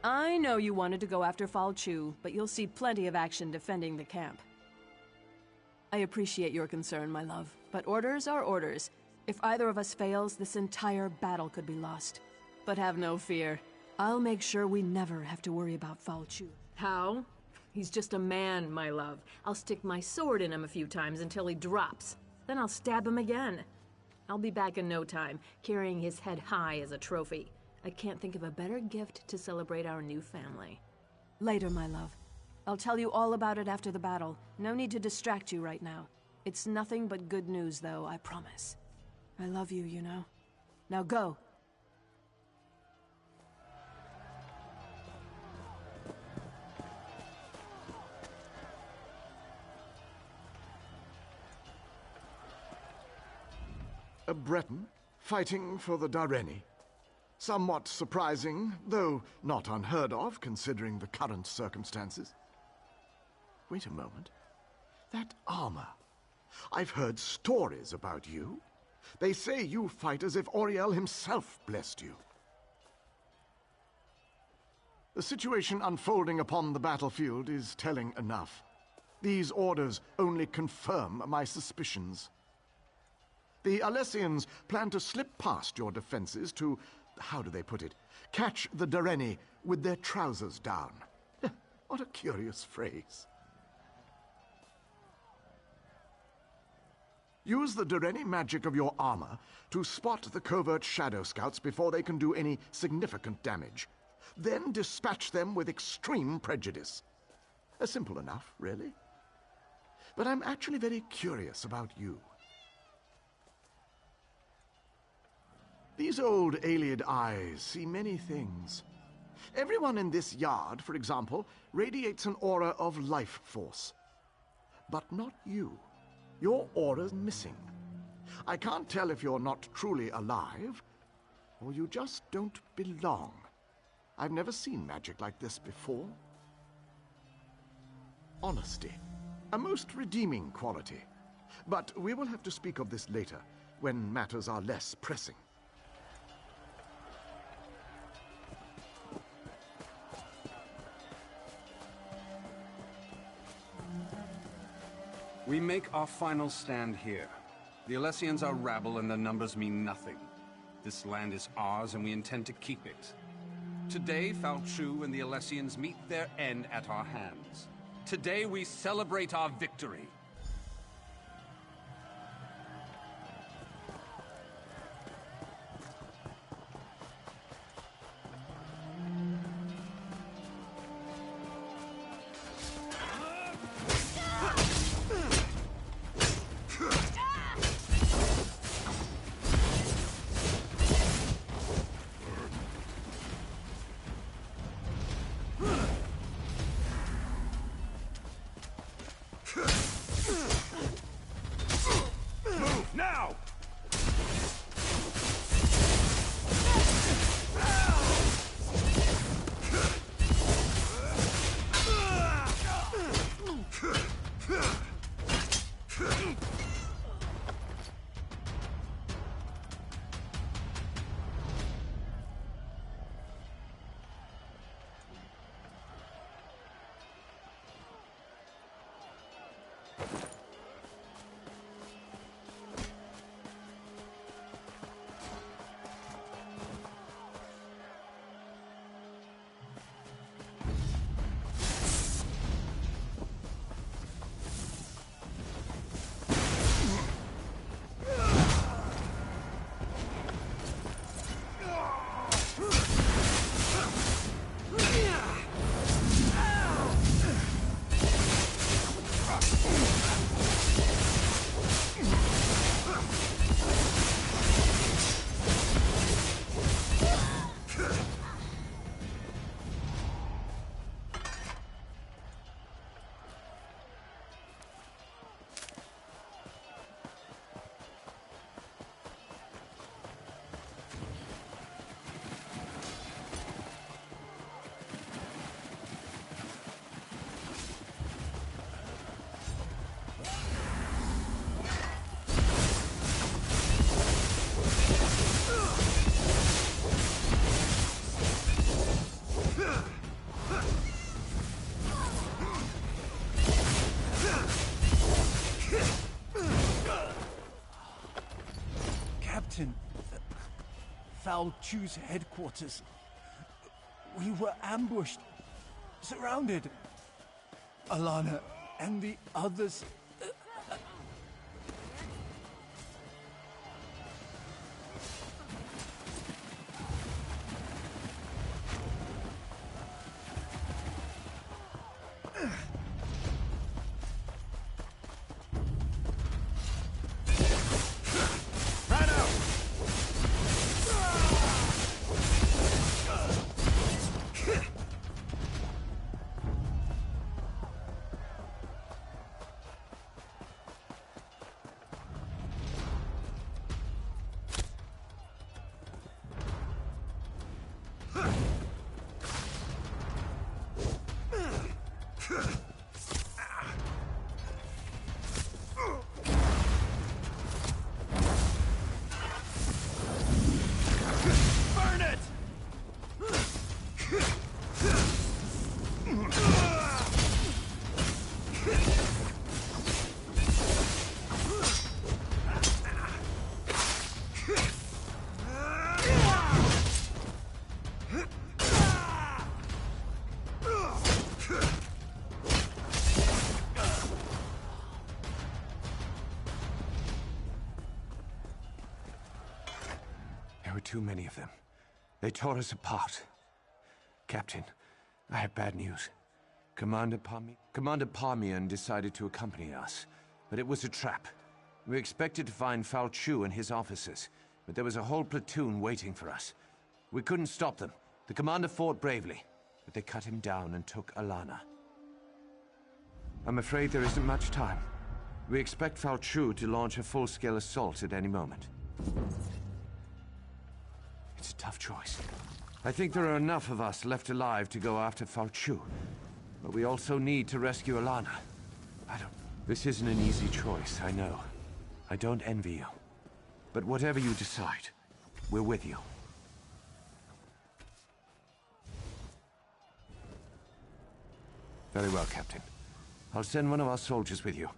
I know you wanted to go after Falchu, but you'll see plenty of action defending the camp. I appreciate your concern, my love, but orders are orders. If either of us fails, this entire battle could be lost. But have no fear. I'll make sure we never have to worry about Falchu. How? He's just a man, my love. I'll stick my sword in him a few times until he drops. Then I'll stab him again. I'll be back in no time, carrying his head high as a trophy. I can't think of a better gift to celebrate our new family. Later, my love. I'll tell you all about it after the battle. No need to distract you right now. It's nothing but good news, though, I promise. I love you, you know. Now go. A Breton fighting for the Dareni. Somewhat surprising, though not unheard of, considering the current circumstances. Wait a moment. That armor. I've heard stories about you. They say you fight as if Auriel himself blessed you. The situation unfolding upon the battlefield is telling enough. These orders only confirm my suspicions. The Alessians plan to slip past your defenses to, how do they put it, catch the Dareni with their trousers down. What a curious phrase. Use the Dareni magic of your armor to spot the covert Shadow Scouts before they can do any significant damage. Then dispatch them with extreme prejudice. Simple enough, really. But I'm actually very curious about you. These old Ayleid eyes see many things. Everyone in this yard, for example, radiates an aura of life force. But not you. Your aura's missing. I can't tell if you're not truly alive, or you just don't belong. I've never seen magic like this before. Honesty. A most redeeming quality. But we will have to speak of this later, when matters are less pressing. We make our final stand here. The Alessians are rabble and their numbers mean nothing. This land is ours and we intend to keep it. Today, Falchu and the Alessians meet their end at our hands. Today we celebrate our victory. Captain, Foul Chew's headquarters. We were ambushed, surrounded. Alana and the others. Too many of them. They tore us apart. Captain, I have bad news. Commander Parmian decided to accompany us, but it was a trap. We expected to find Foul Chew and his officers, but there was a whole platoon waiting for us. We couldn't stop them. The commander fought bravely, but they cut him down and took Alana. I'm afraid there isn't much time. We expect Foul Chew to launch a full-scale assault at any moment. It's a tough choice. I think there are enough of us left alive to go after Foul Chew, but we also need to rescue Alana. This isn't an easy choice, I know. I don't envy you. But whatever you decide, we're with you. Very well, Captain. I'll send one of our soldiers with you.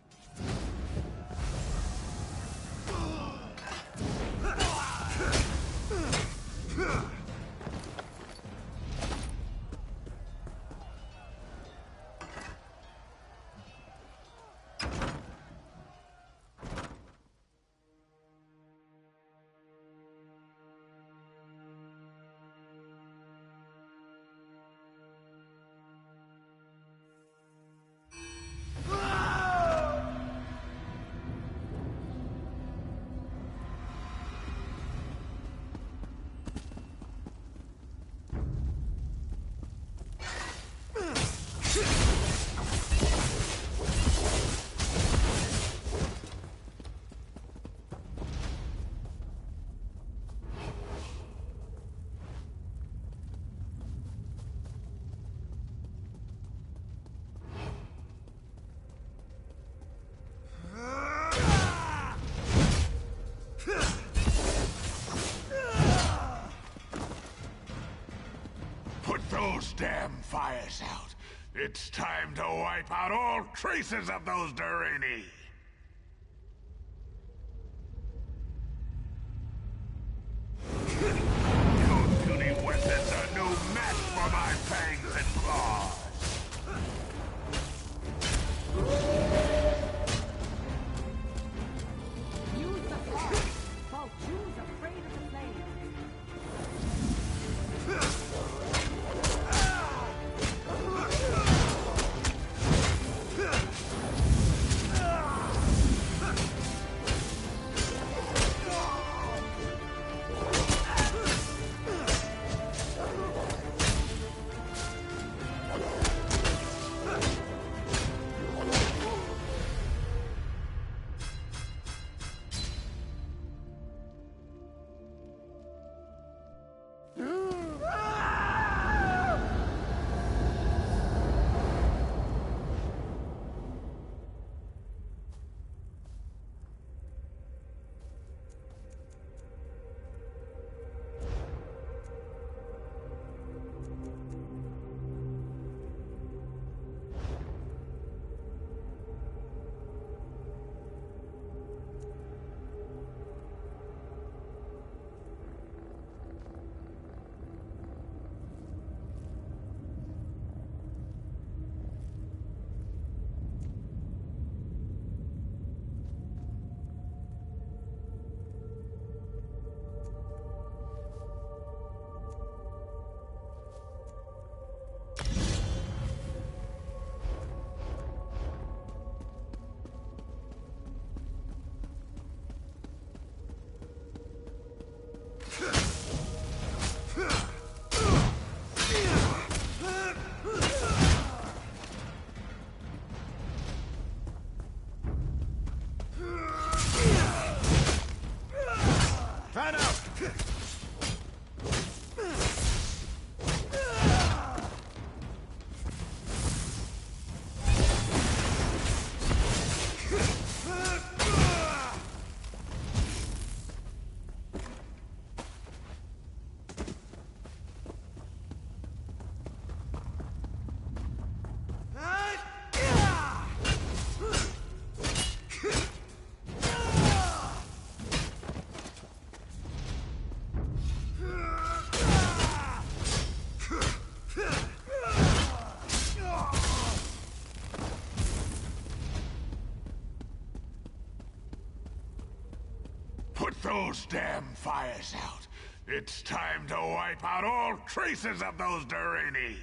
Those damn fires out. It's time to wipe out all traces of those Durrani. Those puny weapons are no match for my fangs and claws. Use the fire. Foul Chew's afraid of the flame. Ah! Put those damn fires out. It's time to wipe out all traces of those Durini.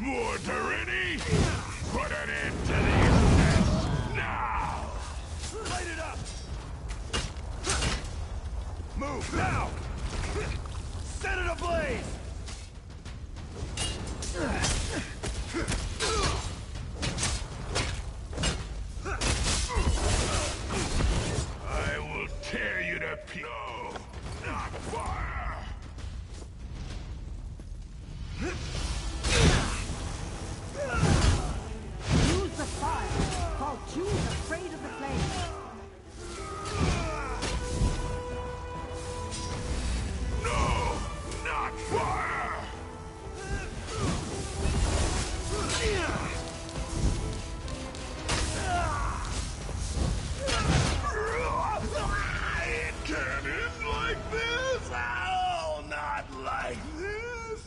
More Durini? Put an end to these nests now! Light it up! Move now! Set it ablaze! I will tear you to pieces. No, not fire! Use the fire. Paul Chu's afraid of the flames. No, not fire! It can't end like this! Oh, not like this!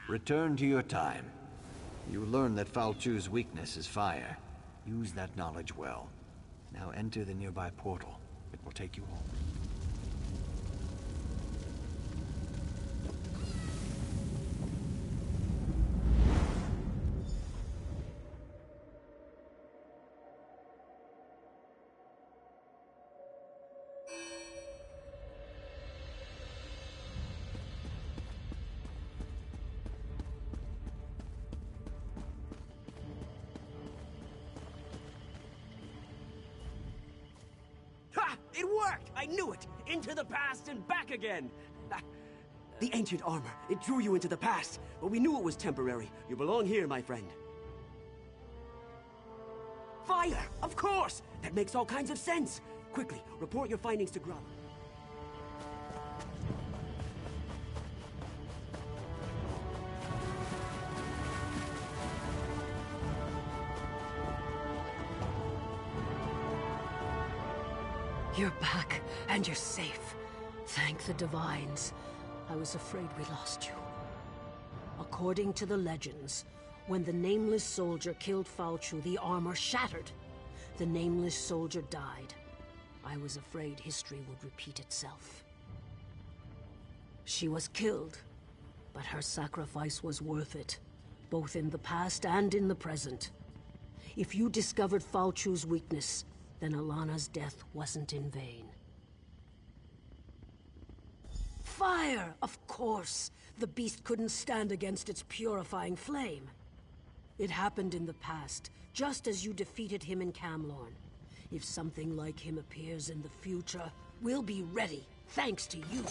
Return to your time. You learn that Falchu's weakness is fire. Use that knowledge well. Now enter the nearby portal. It will take you home. Ha! It worked! I knew it! Into the past and back again! The ancient armor, it drew you into the past, but we knew it was temporary. You belong here, my friend. Fire! Of course! That makes all kinds of sense! Quickly, report your findings to Grala. You're back, and you're safe. Thank the Divines. I was afraid we lost you. According to the legends, when the Nameless Soldier killed Falchu, the armor shattered. The Nameless Soldier died. I was afraid history would repeat itself. She was killed, but her sacrifice was worth it, both in the past and in the present. If you discovered Falchu's weakness, then Alana's death wasn't in vain. Fire! Of course! The beast couldn't stand against its purifying flame. It happened in the past, just as you defeated him in Camlorn. If something like him appears in the future, we'll be ready, thanks to you.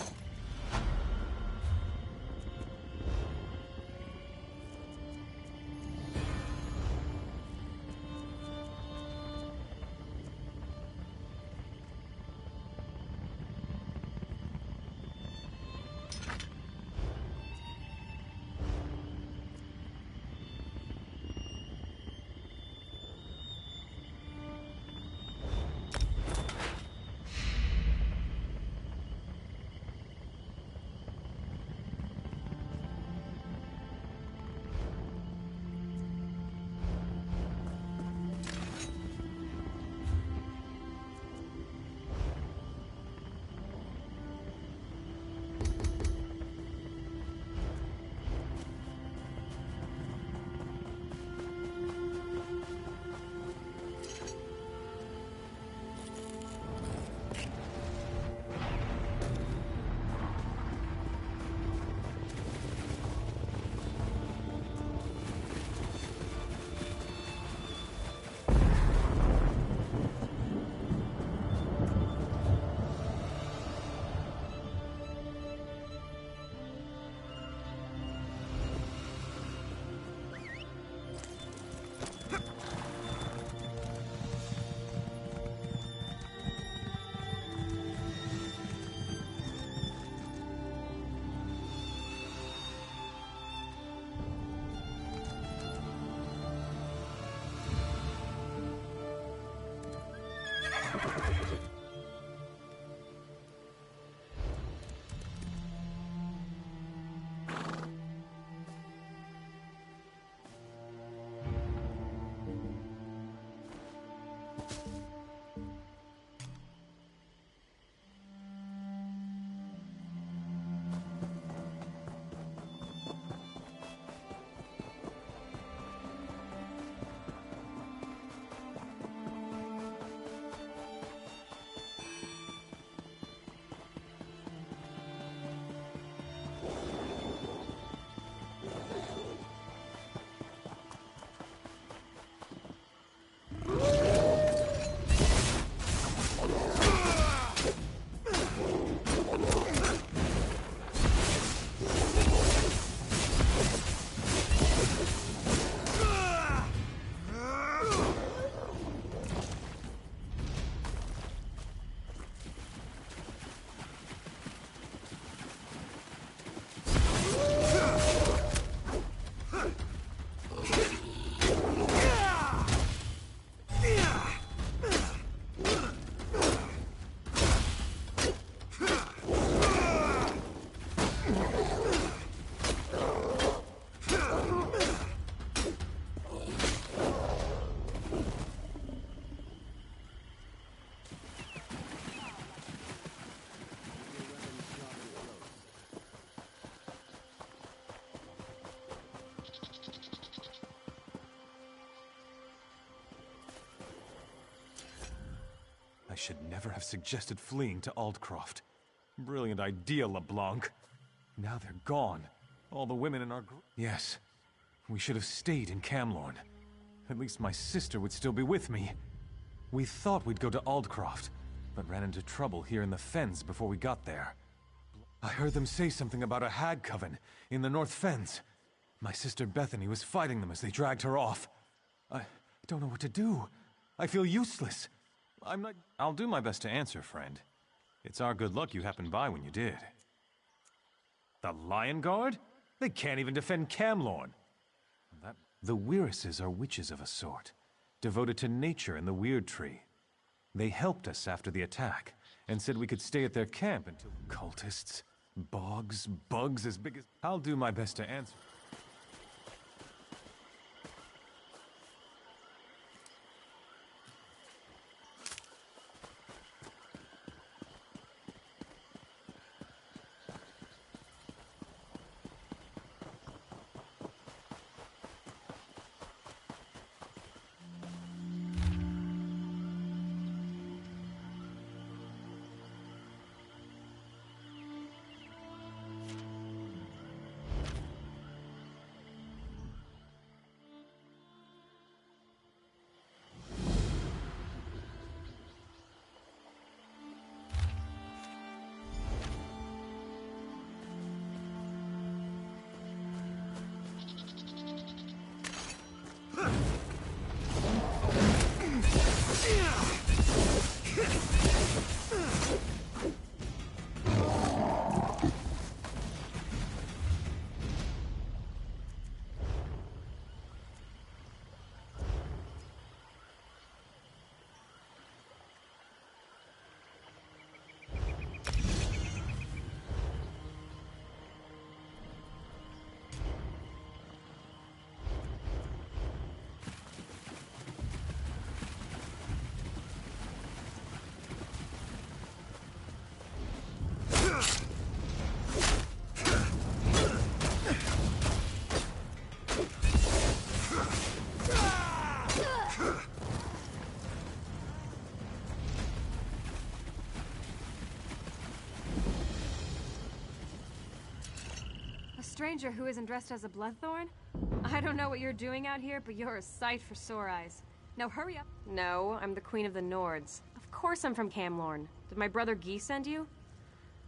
ever have suggested fleeing to Aldcroft? Brilliant idea, LeBlanc. Now they're gone. All the women in our group. Yes. We should have stayed in Camlorn. At least my sister would still be with me. We thought we'd go to Aldcroft, but ran into trouble here in the Fens before we got there. I heard them say something about a hag coven in the North Fens. My sister Bethany was fighting them as they dragged her off. I don't know what to do. I feel useless. I'll do my best to answer, friend. It's our good luck you happened by when you did. The Lion Guard? They can't even defend Camlorn. The Weirises are witches of a sort, devoted to nature and the Weird Tree. They helped us after the attack, and said we could stay at their camp until... Cultists? Bogs? Bugs as big as... I'll do my best to answer. Stranger who isn't dressed as a Bloodthorn? I don't know what you're doing out here, but you're a sight for sore eyes. Now hurry up. No, I'm the Queen of the Nords. Of course I'm from Camlorn. Did my brother Guy send you?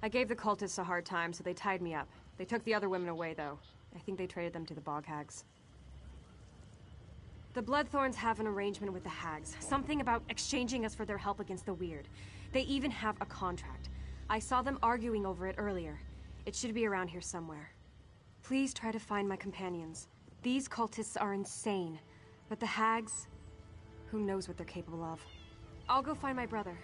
I gave the cultists a hard time, so they tied me up. They took the other women away, though. I think they traded them to the Bog Hags. The Bloodthorns have an arrangement with the Hags. Something about exchanging us for their help against the Weird. They even have a contract. I saw them arguing over it earlier. It should be around here somewhere. Please try to find my companions. These cultists are insane, but the Hags, who knows what they're capable of. I'll go find my brother.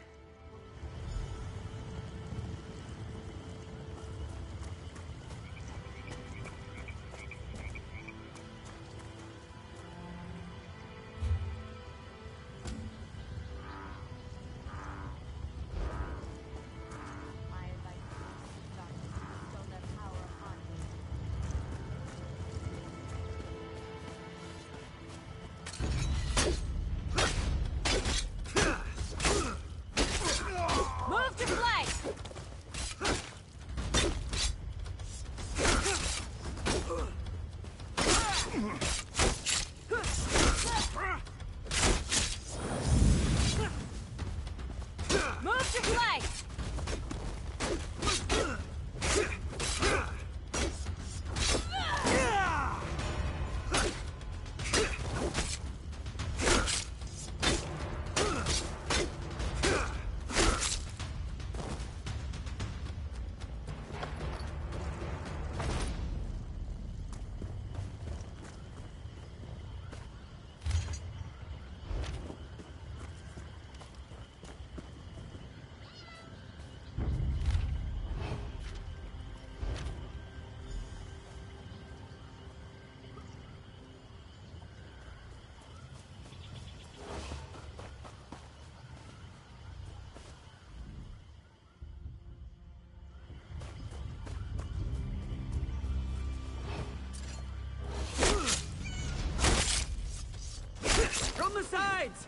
From the sides!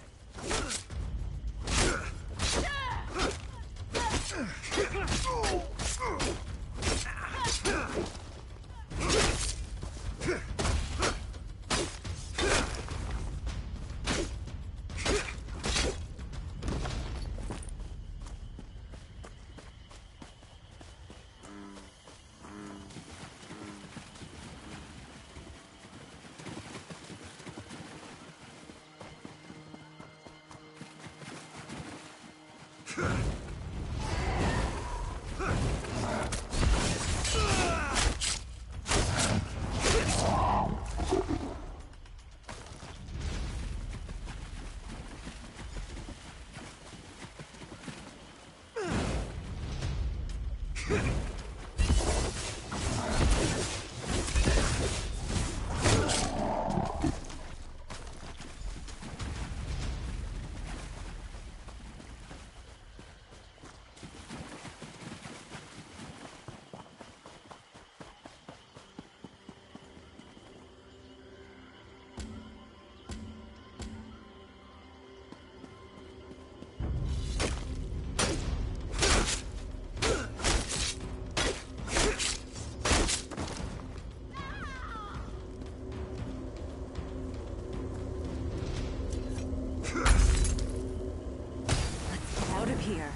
Out of here.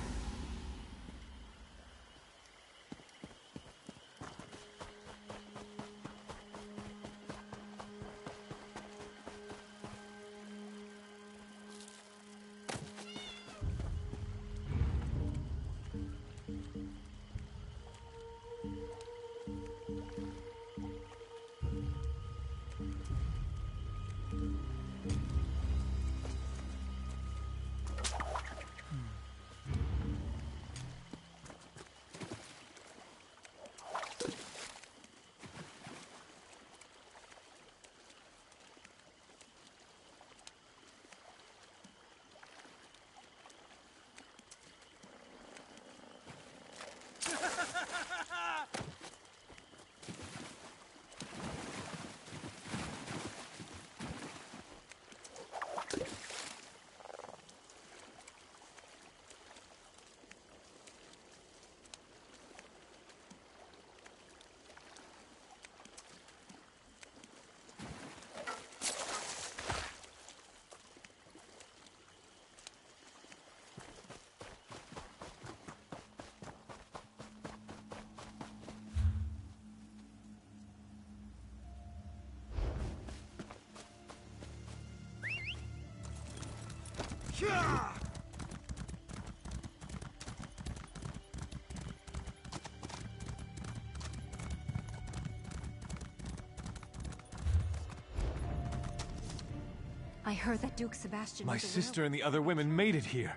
I heard that Duke Sebastian... My sister and the other women made it here.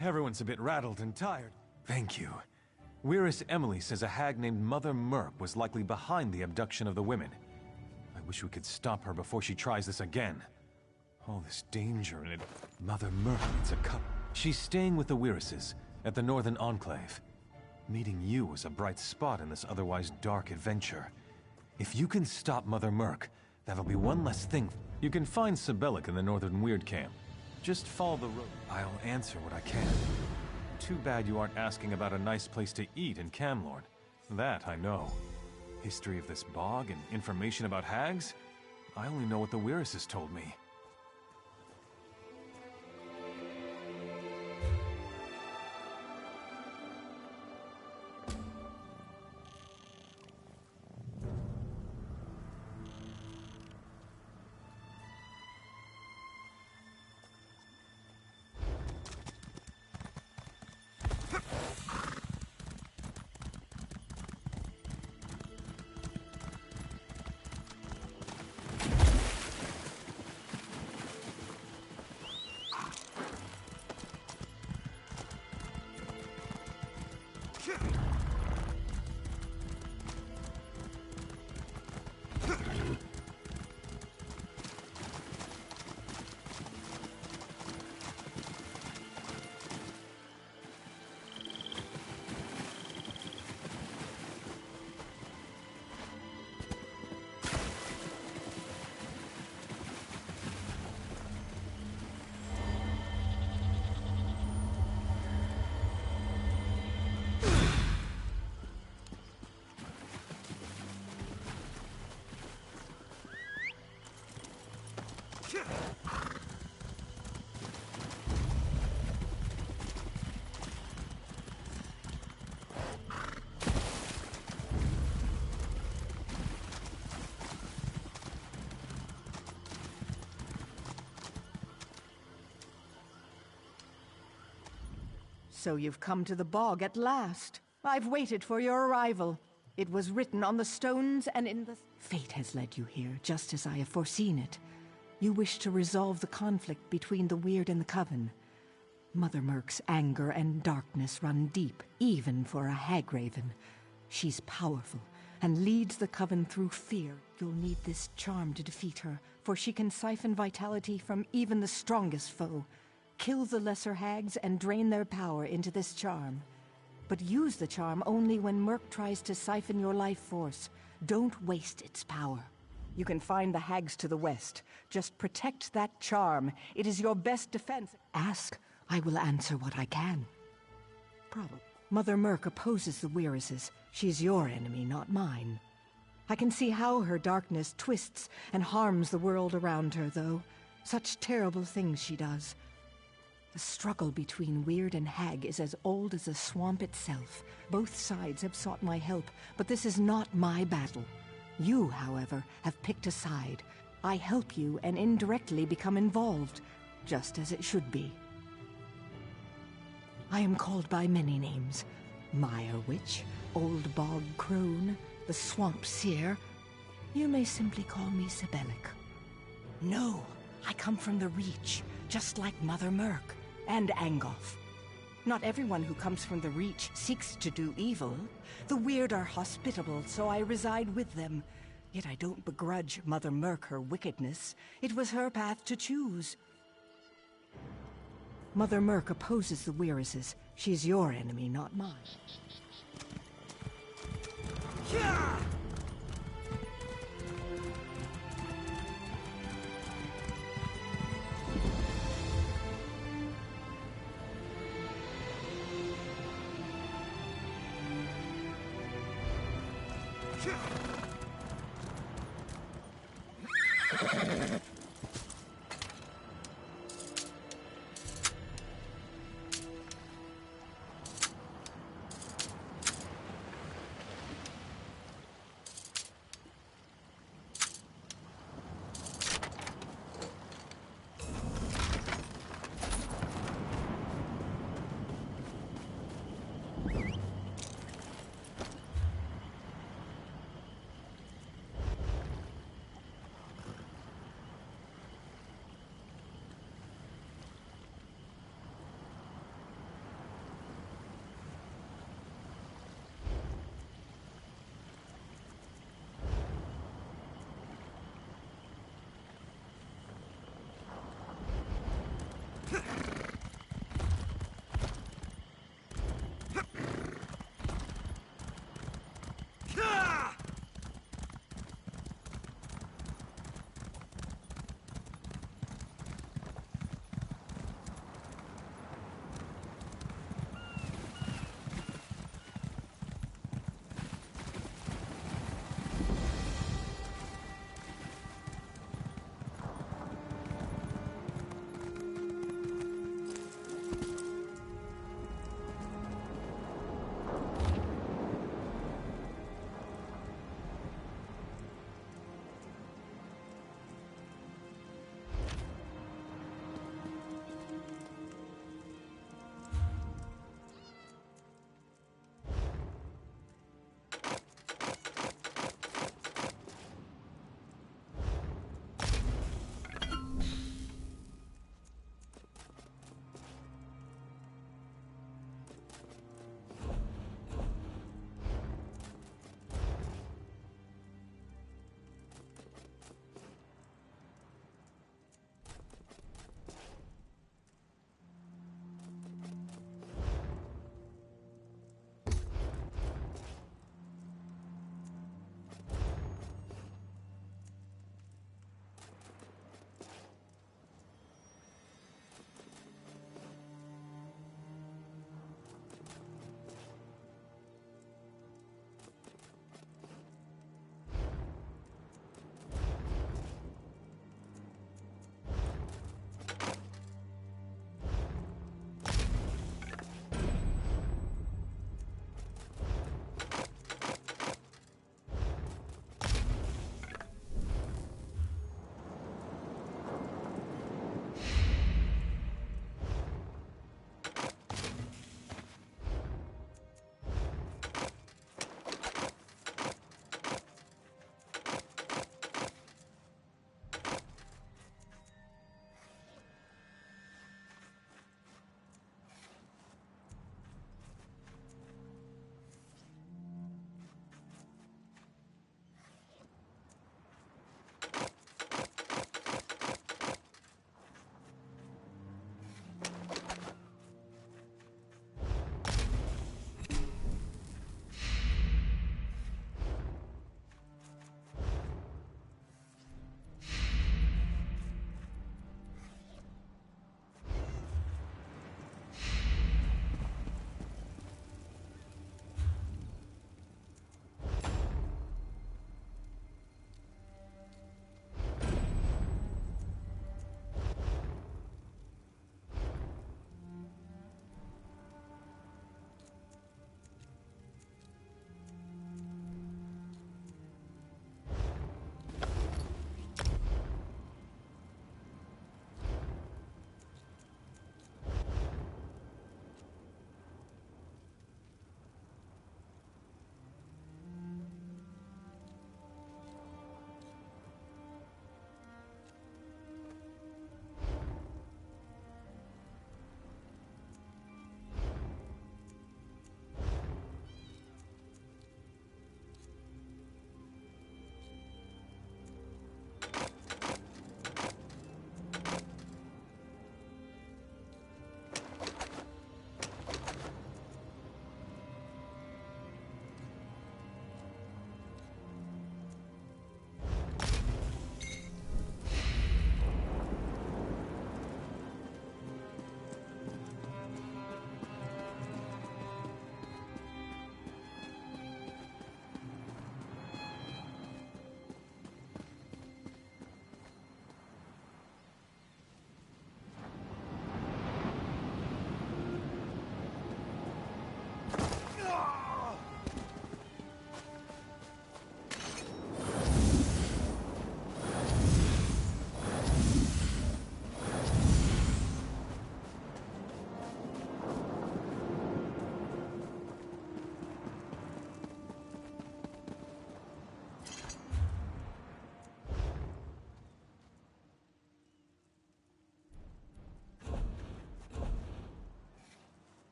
Everyone's a bit rattled and tired. Thank you. Weiris Emily says a hag named Mother Merc was likely behind the abduction of the women. I wish we could stop her before she tries this again. All this danger and it... Mother Merc needs a cup. She's staying with the Weirises at the Northern Enclave. Meeting you was a bright spot in this otherwise dark adventure. If you can stop Mother Merc, that'll be one less thing. You can find Sibelic in the Northern Weird Camp. Just follow the road. I'll answer what I can. Too bad you aren't asking about a nice place to eat in Camlorn. That I know. History of this bog and information about hags? I only know what the Weirises told me. So you've come to the bog at last. I've waited for your arrival. It was written on the stones and in the... Fate has led you here, just as I have foreseen it. You wish to resolve the conflict between the Weird and the Coven. Mother Merc's anger and darkness run deep, even for a Hagraven. She's powerful and leads the Coven through fear. You'll need this charm to defeat her, for she can siphon vitality from even the strongest foe. Kill the lesser hags and drain their power into this charm. But use the charm only when Merc tries to siphon your life force. Don't waste its power. You can find the hags to the west. Just protect that charm. It is your best defense. Ask, I will answer what I can. Probably. Mother Merc opposes the Weirises. She's your enemy, not mine. I can see how her darkness twists and harms the world around her, though. Such terrible things she does. The struggle between Weird and Hag is as old as the swamp itself. Both sides have sought my help, but this is not my battle. You, however, have picked a side. I help you and indirectly become involved, just as it should be. I am called by many names. Mire Witch, Old Bog Crone, the Swamp Seer. You may simply call me Sibelic. No, I come from the Reach, just like Mother Merc. And Angoth. Not everyone who comes from the Reach seeks to do evil. The Weird are hospitable, so I reside with them. Yet I don't begrudge Mother Merc her wickedness. It was her path to choose. Mother Merc opposes the Weirises. She's your enemy, not mine. Yeah!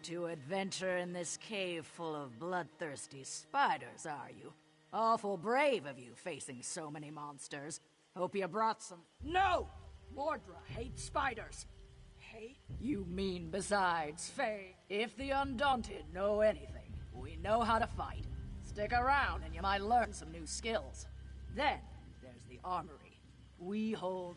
to adventure in this cave full of bloodthirsty spiders, are you? Awful brave of you, facing so many monsters. Hope you brought some... No! Mordra hates spiders. Hate? You mean besides, Faye? If the Undaunted know anything, we know how to fight. Stick around and you might learn some new skills. Then, there's the armory. We hold...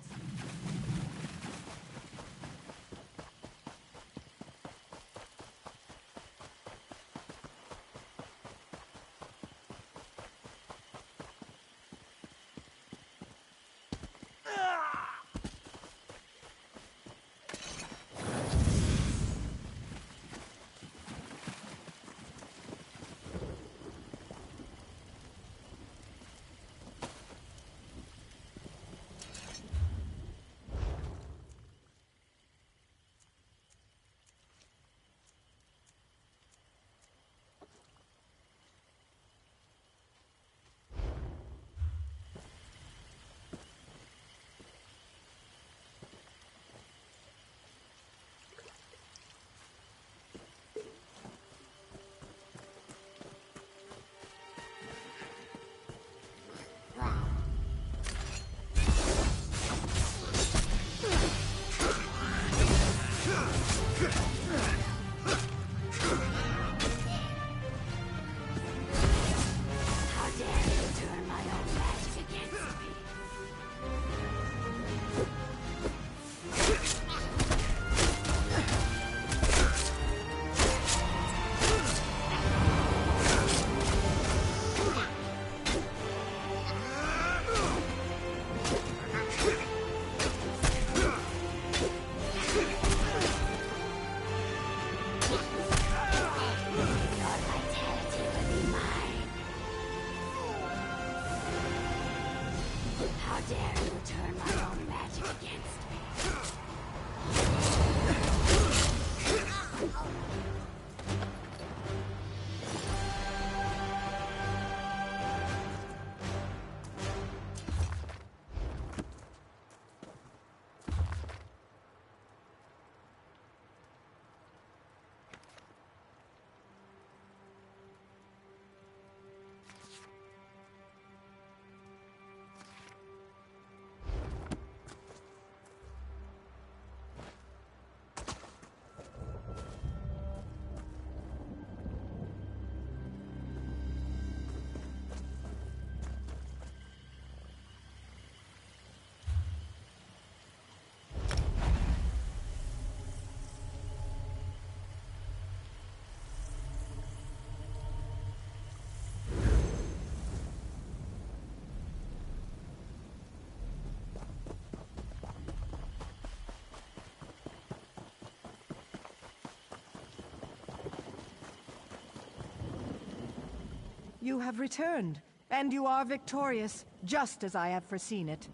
You have returned, and you are victorious, just as I have foreseen it.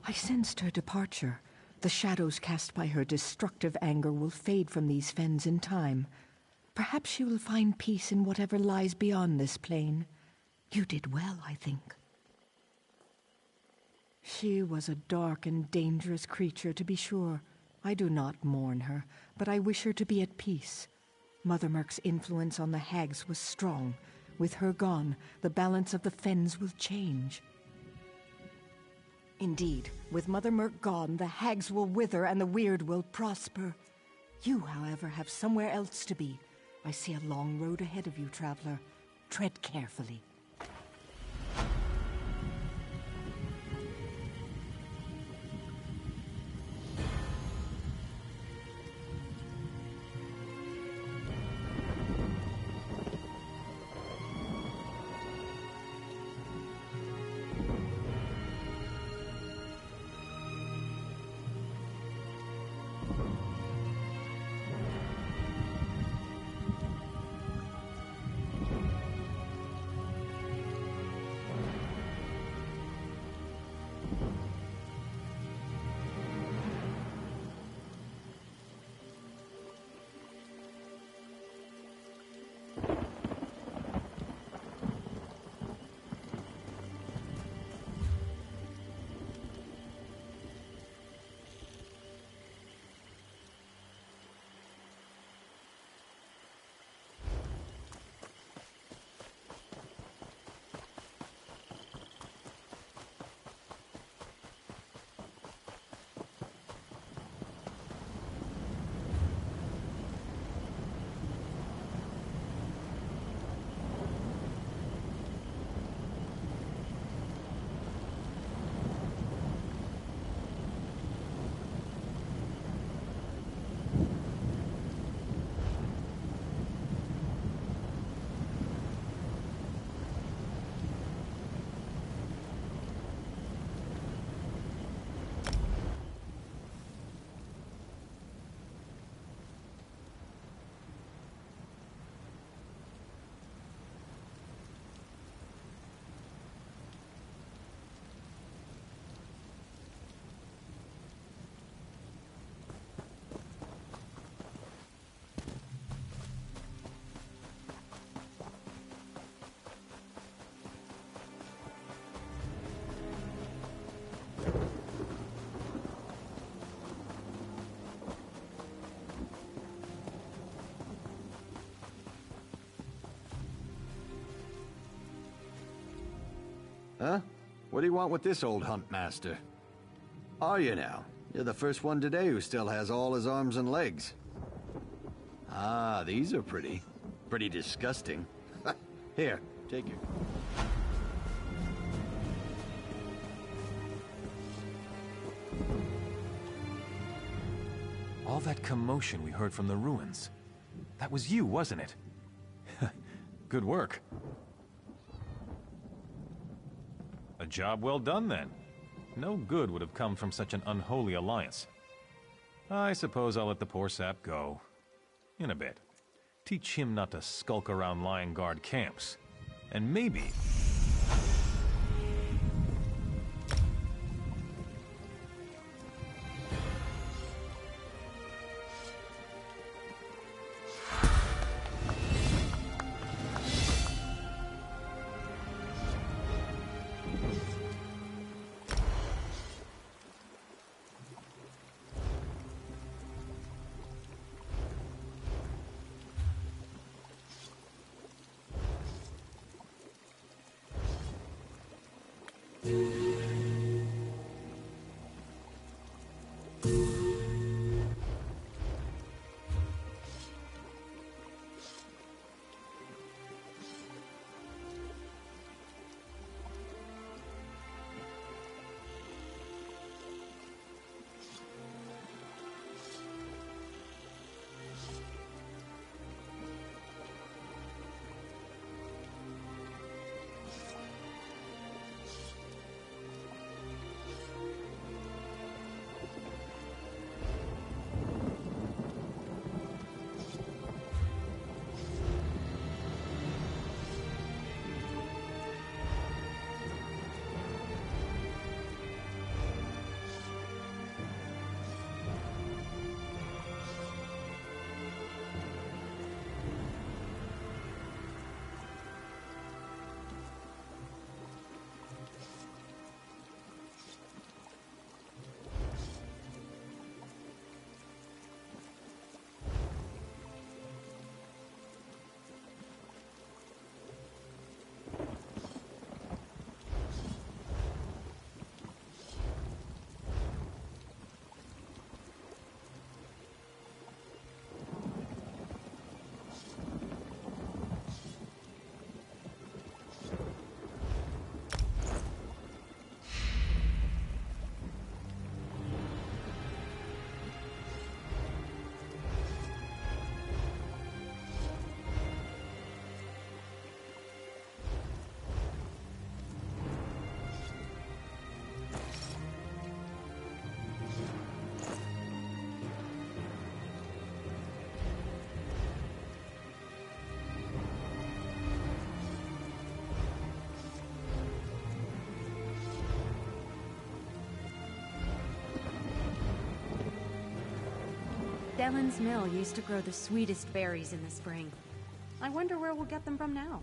I sensed her departure. The shadows cast by her destructive anger will fade from these fens in time. Perhaps she will find peace in whatever lies beyond this plane. You did well, I think. She was a dark and dangerous creature, to be sure. I do not mourn her, but I wish her to be at peace. Mother Merc's influence on the hags was strong. With her gone, the balance of the fens will change. Indeed, with Mother Merc gone, the hags will wither and the weird will prosper. You, however, have somewhere else to be. I see a long road ahead of you, traveler. Tread carefully. Huh? What do you want with this old hunt master? Are you now? You're the first one today who still has all his arms and legs. Ah, these are pretty. Pretty disgusting. Here, take your... All that commotion we heard from the ruins. That was you, wasn't it? Good work. A job well done, then. No good would have come from such an unholy alliance. I suppose I'll let the poor sap go. In a bit. Teach him not to skulk around Lion Guard camps. And maybe... Dellen's mill used to grow the sweetest berries in the spring. I wonder where we'll get them from now.